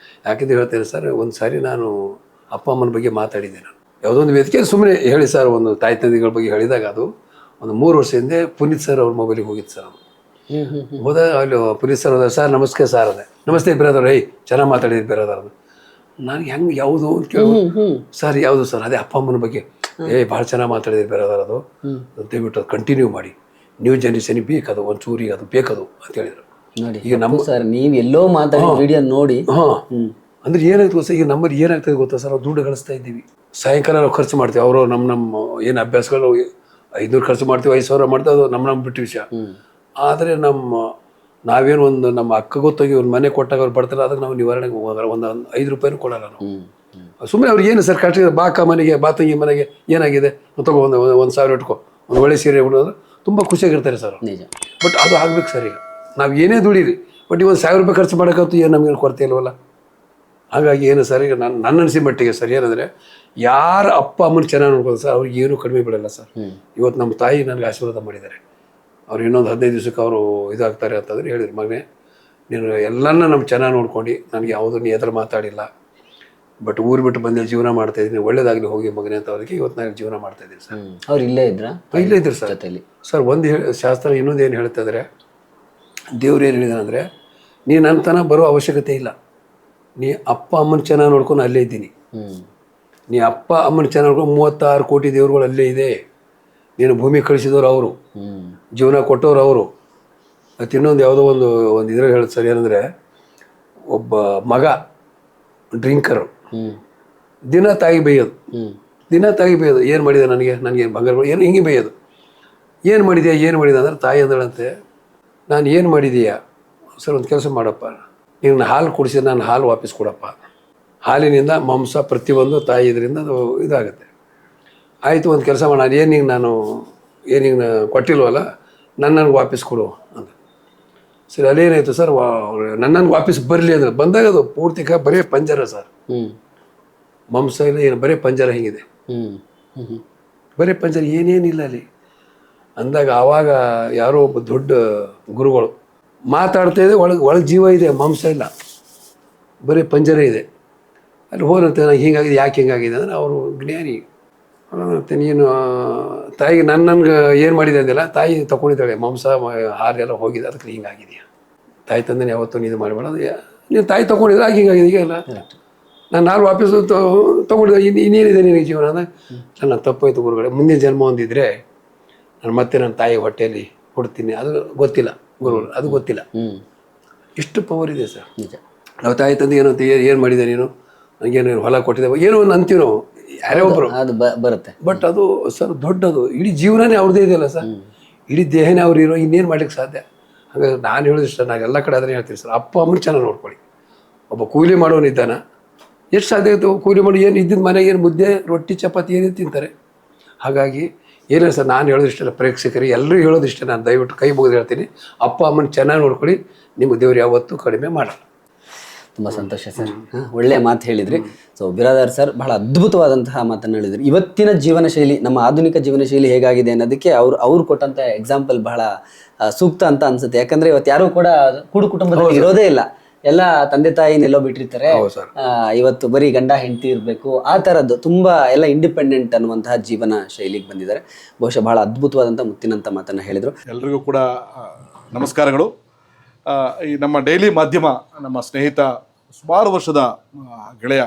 ಯಾಕೆಂದ್ರೆ ಹೇಳ್ತೇನೆ ಸರ್, ಒಂದು ಸಾರಿ ನಾನು ಅಪ್ಪ ಅಮ್ಮನ ಬಗ್ಗೆ ಮಾತಾಡಿದ್ದೆ. ನಾನು ಯಾವುದೋ ಒಂದು ವೇದಿಕೆಯಲ್ಲಿ ಸುಮ್ಮನೆ ಹೇಳಿ ಸರ್, ಒಂದು ತಾಯಿ ತಂದೆಗಳ ಬಗ್ಗೆ ಹೇಳಿದಾಗ ಅದು ಒಂದು 3 ವರ್ಷ ಹಿಂದೆ ಪುನೀತ್ ಸರ್ ಅವ್ರ ಮೊಬೈಲಿಗೆ ಹೋಗಿತ್ತು ಸರ್. ಹೋದಾಗ ಅಲ್ಲಿ ಪುನೀತ್ ಸರ್ ಹೋದಾಗ, ಸರ್ ನಮಸ್ತೆ ಸರ್ ಅದೇ, ನಮಸ್ತೆ ಬೇರೆದವ್ರು, ಚೆನ್ನಾಗಿ ಮಾತಾಡಿದ್ರು ಬೇರೆದವ್ರದ್ದು. ನನಗೆ ಹೆಂಗೆ ಯಾವುದು ಅಂತ ಕೇಳೋದು. ಸರ್ ಯಾವುದು ಸರ್? ಅದೇ ಅಪ್ಪ ಅಮ್ಮನ ಬಗ್ಗೆ. ಭಾಳ ಚೆನ್ನಾಗಿ ಮಾತಾಡಿದ್ರು ಬೇರೆದವ್ರದು, ದಯವಿಟ್ಟು ಅದು ಕಂಟಿನ್ಯೂ ಮಾಡಿ, ನ್ಯೂ ಜನ್ರೇಷನ್ ಬೇಕದು, ಒಂದು ಚೂರಿಗೆ ಅದು ಬೇಕದು ಅಂತ ಹೇಳಿದ್ರು. ನೋಡಿ, ಈಗ ನಮ್ಮ ಸರ್ ನೀವು ಎಲ್ಲೋ ಮಾತಾಡಿ ವಿಡಿಯೋ ನೋಡಿ. ಅಂದ್ರೆ ಏನಾಯ್ತು ಗೊತ್ತಾ, ಈಗ ನಮ್ಮಲ್ಲಿ ಏನಾಗ್ತದೆ ಗೊತ್ತಾ ಸರ್, ದುಡ್ಡು ಗಳಿಸ್ತಾ ಇದ್ದೀವಿ, ಸಾಯಂಕಾಲ ನಾವು ಖರ್ಚು ಮಾಡ್ತೀವಿ. ಅವರು ನಮ್ಮ ಏನು ಅಭ್ಯಾಸಗಳು 500 ಖರ್ಚು ಮಾಡ್ತೀವಿ, 5,000 ಮಾಡ್ತೀವಿ, ಅದು ನಮ್ಮ ಬಿಟ್ಟು ವಿಷಯ. ಆದರೆ ನಾವೇನು ಒಂದು ನಮ್ಮ ಅಕ್ಕ ಗೊತ್ತಾಗಿ ಒಂದು ಮನೆ ಕೊಟ್ಟಾಗ ಅವ್ರು ಬರ್ತಾರೆ, ಅದಕ್ಕೆ ನಾವು ನಿವಾರಣೆಗೆ ಹೋಗೋದ್ರೆ ಒಂದು 5 ರೂಪಾಯಿನೂ ಕೊಡಲ್ಲ ನಾವು. ಸುಮ್ಮನೆ ಅವ್ರಿಗೆ ಏನು ಸರ್ ಕಷ್ಟ, ಮನೆಗೆ ತಂಗಿ ಮನೆಗೆ ಏನಾಗಿದೆ ತಗೋ, 1,000 ಇಟ್ಕೊ, ಒಂದು ಒಳ್ಳೆ ಸೀರೆ ಉಡೋದು, ತುಂಬ ಖುಷಿಯಾಗಿರ್ತಾರೆ ಸರ್. ಬಟ್ ಅದು ಆಗ್ಬೇಕು ಸರ್. ಈಗ ನಾವು ಏನೇ ದುಡೀರಿ, ಬಟ್ ಈ 1,000 ರೂಪಾಯಿ ಖರ್ಚು ಮಾಡೋಕ್ಕಂತೂ ಏನು ನಮಗೇನು ಕೊರತೆ ಇಲ್ವಲ್ಲ. ಹಾಗಾಗಿ ಏನು ಸರ್, ಈಗ ನನ್ನ ಅನಿಸಿದ ಮಟ್ಟಿಗೆ ಸರ್ ಏನಂದರೆ, ಯಾರು ಅಪ್ಪ ಅಮ್ಮನ ಚೆನ್ನಾಗಿ ನೋಡ್ಬೋದು ಸರ್, ಅವ್ರಿಗೆ ಏನೂ ಕಡಿಮೆ ಬಿಡಲ್ಲ ಸರ್. ಇವತ್ತು ನಮ್ಮ ತಾಯಿ ನನಗೆ ಆಶೀರ್ವಾದ ಮಾಡಿದ್ದಾರೆ. ಅವ್ರು ಇನ್ನೊಂದು 15 ದಿವಸಕ್ಕೆ ಅವರು ಇದಾಗ್ತಾರೆ ಅಂತಂದರೆ ಹೇಳಿದ್ರು, ಮಗನೇ ನೀನು ಎಲ್ಲನೂ ನಮ್ಗೆ ಚೆನ್ನಾಗಿ ನೋಡ್ಕೊಂಡು, ನನಗೆ ಯಾವುದನ್ನು ಎದುರು ಮಾತಾಡಿಲ್ಲ, ಬಟ್ ಊರು ಬಿಟ್ಟು ಬಂದು ಜೀವನ ಮಾಡ್ತಾಯಿದ್ದೀನಿ, ಒಳ್ಳೇದಾಗಲಿ ಹೋಗಿ ಮಗನೇ ಅಂತ ಅವ್ರಿಗೆ ಇವತ್ತು ನಾನು ಜೀವನ ಮಾಡ್ತಾಯಿದ್ದೀನಿ ಸರ್. ಅವ್ರು ಇಲ್ಲೇ ಇದ್ರು ಸರ್. ಸರ್ ಒಂದು ಶಾಸ್ತ್ರ ಇನ್ನೊಂದು ಏನು ಹೇಳ್ತಾ ಇದ್ದಾರೆ, ದೇವ್ರು ಏನು ಹೇಳಿದಾನೆ ಅಂದರೆ, ನೀನು ನನ್ನ ತನಕ ಬರೋ ಅವಶ್ಯಕತೆ ಇಲ್ಲ, ನೀ ಅಪ್ಪ ಅಮ್ಮನ ಚೆನ್ನಾಗಿ ನೋಡ್ಕೊಂಡು ಅಲ್ಲೇ ಇದ್ದೀನಿ. ನೀ ಅಪ್ಪ ಅಮ್ಮನ ಚೆನ್ನಾಗಿ ನೋಡ್ಕೊಂಡು 36 ಕೋಟಿ ದೇವ್ರುಗಳು ಅಲ್ಲೇ ಇದೆ. ನೀನು ಭೂಮಿ ಕಳಿಸಿದವರು ಅವರು, ಜೀವನ ಕೊಟ್ಟವ್ರು ಅವರು. ಮತ್ತು ಇನ್ನೊಂದು ಯಾವುದೋ ಒಂದು ಇದ್ರಲ್ಲಿ ಹೇಳೋದು ಸರ್ ಏನಂದರೆ, ಒಬ್ಬ ಮಗ ಡ್ರಿಂಕರು ದಿನ ತಾಯಿ ಬೈಯೋದು, ಹ್ಮ್ ದಿನ ತಾಯಿ ಬೈಯೋದು. ಏನು ಮಾಡಿದೆ ನನಗೆ ಬಂಗಾರ ಏನು ಹಿಂಗೆ ಬೈಯೋದು. ಏನು ಮಾಡಿದ್ಯಾ ಅಂದ್ರೆ ತಾಯಿ ಅಂದಳಂತೆ, ನಾನು ಏನು ಮಾಡಿದೀಯಾ ಸರ್, ಒಂದು ಕೆಲಸ ಮಾಡಪ್ಪ, ನೀನು ಹಾಲು ಕುಡಿಸಿದ್ರೆ ನಾನು ಹಾಲು ವಾಪಸ್ ಕೊಡಪ್ಪ. ಹಾಲಿನಿಂದ ಮಾಂಸ ಪ್ರತಿಯೊಂದು ತಾಯಿ ಇದರಿಂದ ಅದು ಇದಾಗುತ್ತೆ. ಆಯಿತು, ಒಂದು ಕೆಲಸ ಮಾಡಿ, ನಾನು ಏನಿಗೆ ಕೊಟ್ಟಿಲ್ವಲ್ಲ, ನನ್ನನ್ನು ವಾಪಸ್ ಕೊಡು ಅಂತ. ಸರಿ, ಅಲ್ಲೇನಾಯಿತು ಸರ್, ನನ್ನನ್ನು ವಾಪಸ್ ಬರಲಿ ಅಂದ್ರೆ ಬಂದಾಗ ಅದು ಪೂರ್ತಿ ಬರೀ ಪಂಜರ ಸರ್, ಹ್ಮ್ ಮಾಂಸ ಇಲ್ಲ, ಏನು ಬರೀ ಪಂಜರ ಹಿಂಗಿದೆ, ಹ್ಮ್ ಹ್ಮ್ ಬರೀ ಪಂಜರ, ಏನೇನಿಲ್ಲ ಅಲ್ಲಿ ಅಂದಾಗ. ಆವಾಗ ಯಾರೋ ಒಬ್ಬ ದೊಡ್ಡ ಗುರುಗಳು ಮಾತಾಡ್ತಾ ಇದೆ, ಒಳಗೆ ಜೀವ ಇದೆ, ಮಾಂಸ ಇಲ್ಲ, ಬರೀ ಪಂಜರ ಇದೆ. ಅಲ್ಲಿ ಹೋದಂತೆ ನಂಗೆ ಹೀಗಾಗಿದೆ, ಯಾಕೆ ಹಿಂಗಾಗಿದೆ ಅಂದರೆ ಅವರು ಜ್ಞಾನಿ. ಮತ್ತು ನೀನು ತಾಯಿಗೆ ನನ್ಗೆ ಏನು ಮಾಡಿದೆ ಅಂದಿಲ್ಲ, ತಾಯಿ ತಗೊಂಡಿದ್ದಾಳೆ, ಮಾಂಸ ಹಾಲೆಲ್ಲ ಹೋಗಿದೆ, ಅದಕ್ಕೆ ಹಿಂಗಾಗಿದೆಯಾ. ತಾಯಿ ತಂದೆ ಯಾವತ್ತೂ ನೀನು ಮಾಡಬೇಡ, ನೀನು ತಾಯಿ ತೊಗೊಂಡಿದ್ರೆ ಆಗ ಹಿಂಗಾಗಿದೆ. ಈಗ ಇಲ್ಲ, ನಾನು ನಾಲ್ಕು ವಾಪಸ್ಸು ತೊಗೊಂಡಿದ್ದೆ, ಇನ್ನೇನಿದೆ ನಿನಗೆ ಜೀವನ ಅಂದರೆ, ನನ್ನ ತಪ್ಪಾಯ್ತು ಗುರುಗಳೇ, ಮುಂದಿನ ಜನ್ಮ ಹೊಂದಿದ್ರೆ ನಾನು ಮತ್ತೆ ನನ್ನ ತಾಯಿ ಹೊಟ್ಟೆಯಲ್ಲಿ ಕೊಡ್ತೀನಿ. ಅದು ಗೊತ್ತಿಲ್ಲ ಗುರುಗಳು, ಅದು ಗೊತ್ತಿಲ್ಲ. ಎಷ್ಟು ಪವರ್ ಇದೆ ಸರ್. ನಿಜ. ನಾವು ತಾಯಿ ತಂದೆ ಏನಂತ ಏನು ಮಾಡಿದೆ ನೀನು, ನನಗೇನು ಹೊಲ ಕೊಟ್ಟಿದ್ದೆ, ಏನೋ ಒಂದು ಅಂತೀವಿ ನಾವು, ಯಾರೇ ಒಬ್ಬರು, ಅದು ಬರುತ್ತೆ. ಬಟ್ ಅದು ಸರ್ ದೊಡ್ಡದು, ಇಡೀ ಜೀವನನೇ ಅವ್ರದ್ದೇ ಇದೆಯಲ್ಲ ಸರ್, ಇಡೀ ದೇಹನೇ ಅವ್ರು ಇರೋ, ಇನ್ನೇನು ಮಾಡ್ಲಿಕ್ಕೆ ಸಾಧ್ಯ. ಹಾಗಾಗಿ ನಾನು ಹೇಳೋದಿಷ್ಟ, ನಾನು ಎಲ್ಲ ಕಡೆ ಅದನ್ನೇ ಹೇಳ್ತೀನಿ ಸರ್, ಅಪ್ಪ ಅಮ್ಮನ ಚೆನ್ನಾಗಿ ನೋಡ್ಕೊಳ್ಳಿ. ಒಬ್ಬ ಕೂಲಿ ಮಾಡೋನಿದ್ದಾನ, ಎಷ್ಟು ಸಾಧ್ಯ ಆಯಿತು ಕೂಲಿ ಮಾಡಿ, ಏನು ಇದ್ದಿದ್ದು ಮನೆಗೆ ಏನು ಮುದ್ದೆ ರೊಟ್ಟಿ ಚಪಾತಿ ಏನೇನು ತಿಂತಾರೆ. ಹಾಗಾಗಿ ಏನಿಲ್ಲ ಸರ್, ನಾನು ಹೇಳೋದಿಷ್ಟಲ್ಲ ಪ್ರೇಕ್ಷಕರಿಗೆ ಎಲ್ಲರೂ ಹೇಳೋದಿಷ್ಟ, ನಾನು ದಯವಿಟ್ಟು ಕೈ ಮುಗಿದು ಹೇಳ್ತೀನಿ, ಅಪ್ಪ ಅಮ್ಮನ ಚೆನ್ನಾಗಿ ನೋಡ್ಕೊಳ್ಳಿ, ನಿಮಗೆ ದೇವ್ರು ಯಾವತ್ತೂ ಕಡಿಮೆ ಮಾಡಲ್ಲ. ತುಂಬ ಸಂತೋಷ ಸರ್, ಒಳ್ಳೆಯ ಮಾತು ಹೇಳಿದ್ರಿ. ಸೊ ಬಿರಾದಾರ್ ಸರ್ ಬಹಳ ಅದ್ಭುತವಾದಂತಹ ಮಾತನ್ನು ಹೇಳಿದ್ರು. ಇವತ್ತಿನ ಜೀವನ ಶೈಲಿ, ನಮ್ಮ ಆಧುನಿಕ ಜೀವನ ಶೈಲಿ ಹೇಗಾಗಿದೆ ಅನ್ನೋದಕ್ಕೆ ಅವ್ರು ಕೊಟ್ಟಂತ ಎಕ್ಸಾಂಪಲ್ ಬಹಳ ಸೂಕ್ತ ಅಂತ ಅನ್ಸುತ್ತೆ. ಯಾಕಂದ್ರೆ ಇವತ್ತು ಯಾರು ಕೂಡ ಕೂಡು ಕುಟುಂಬದಲ್ಲಿ ಇರೋದೇ ಇಲ್ಲ, ಎಲ್ಲ ತಂದೆ ತಾಯಿನೆಲ್ಲೋ ಬಿಟ್ಟಿರ್ತಾರೆ. ಇವತ್ತು ಬರೀ ಗಂಡ ಹೆಂಡತಿ ಇರಬೇಕು, ಆ ಥರದ್ದು ತುಂಬಾ ಎಲ್ಲ ಇಂಡಿಪೆಂಡೆಂಟ್ ಅನ್ನುವಂತಹ ಜೀವನ ಶೈಲಿಗೆ ಬಂದಿದ್ದಾರೆ. ಬಹುಶಃ ಬಹಳ ಅದ್ಭುತವಾದಂಥ ಮುತ್ತಿನಂಥ ಮಾತನ್ನು ಹೇಳಿದರು. ಎಲ್ರಿಗೂ ಕೂಡ ನಮಸ್ಕಾರಗಳು. ಈ ನಮ್ಮ ಡೈಲಿ ಮಾಧ್ಯಮ, ನಮ್ಮ ಸ್ನೇಹಿತ, ಸುಮಾರು ವರ್ಷದ ಗೆಳೆಯ,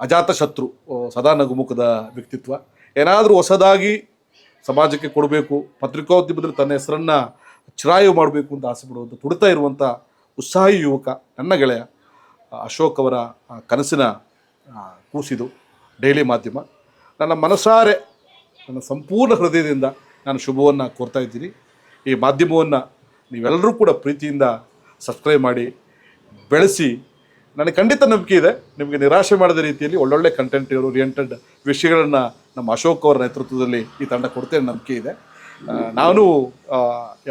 ಅಜಾತಶತ್ರು, ಸದಾ ನಗುಮುಖದ ವ್ಯಕ್ತಿತ್ವ, ಏನಾದರೂ ಹೊಸದಾಗಿ ಸಮಾಜಕ್ಕೆ ಕೊಡಬೇಕು, ಪತ್ರಿಕೋದ್ಯಮದಲ್ಲಿ ತನ್ನ ಹೆಸರನ್ನು ಚಿರಾಯು ಮಾಡಬೇಕು ಅಂತ ಆಸೆ ಪಡುವಂಥ, ತುಡಿತಾ ಇರುವಂಥ ಉತ್ಸಾಹಿ ಯುವಕ ನನ್ನ ಗೆಳೆಯ ಅಶೋಕ್ ಅವರ ಕನಸಿನ ಕೂಸಿದು ಡೈಲಿ ಮಾಧ್ಯಮ. ನನ್ನ ಮನಸಾರೆ, ನನ್ನ ಸಂಪೂರ್ಣ ಹೃದಯದಿಂದ ನಾನು ಶುಭವನ್ನು ಕೋರ್ತಾ ಇದ್ದೀನಿ. ಈ ಮಾಧ್ಯಮವನ್ನು ನೀವೆಲ್ಲರೂ ಕೂಡ ಪ್ರೀತಿಯಿಂದ ಸಬ್ಸ್ಕ್ರೈಬ್ ಮಾಡಿ ಬೆಳೆಸಿ. ನನಗೆ ಖಂಡಿತ ನಂಬಿಕೆ ಇದೆ, ನಿಮಗೆ ನಿರಾಶೆ ಮಾಡದ ರೀತಿಯಲ್ಲಿ ಒಳ್ಳೊಳ್ಳೆ ಕಂಟೆಂಟ್ ಓರಿಯೆಂಟೆಡ್ ವಿಷಯಗಳನ್ನು ನಮ್ಮ ಅಶೋಕ್ ಅವರ ನೇತೃತ್ವದಲ್ಲಿ ಈ ತಂಡ ಕೊಡ್ತೇನೆ ನಂಬಿಕೆ ಇದೆ. ನಾನು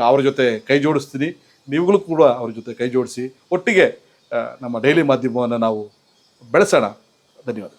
ಅವ್ರ ಜೊತೆ ಕೈ ಜೋಡಿಸ್ತೀನಿ, ನೀವುಗಳು ಕೂಡ ಅವ್ರ ಜೊತೆ ಕೈ ಜೋಡಿಸಿ ಒಟ್ಟಿಗೆ ನಮ್ಮ ಡೈಲಿ ಮಾಧ್ಯಮವನ್ನು ನಾವು ಬೆಳೆಸೋಣ. ಧನ್ಯವಾದ.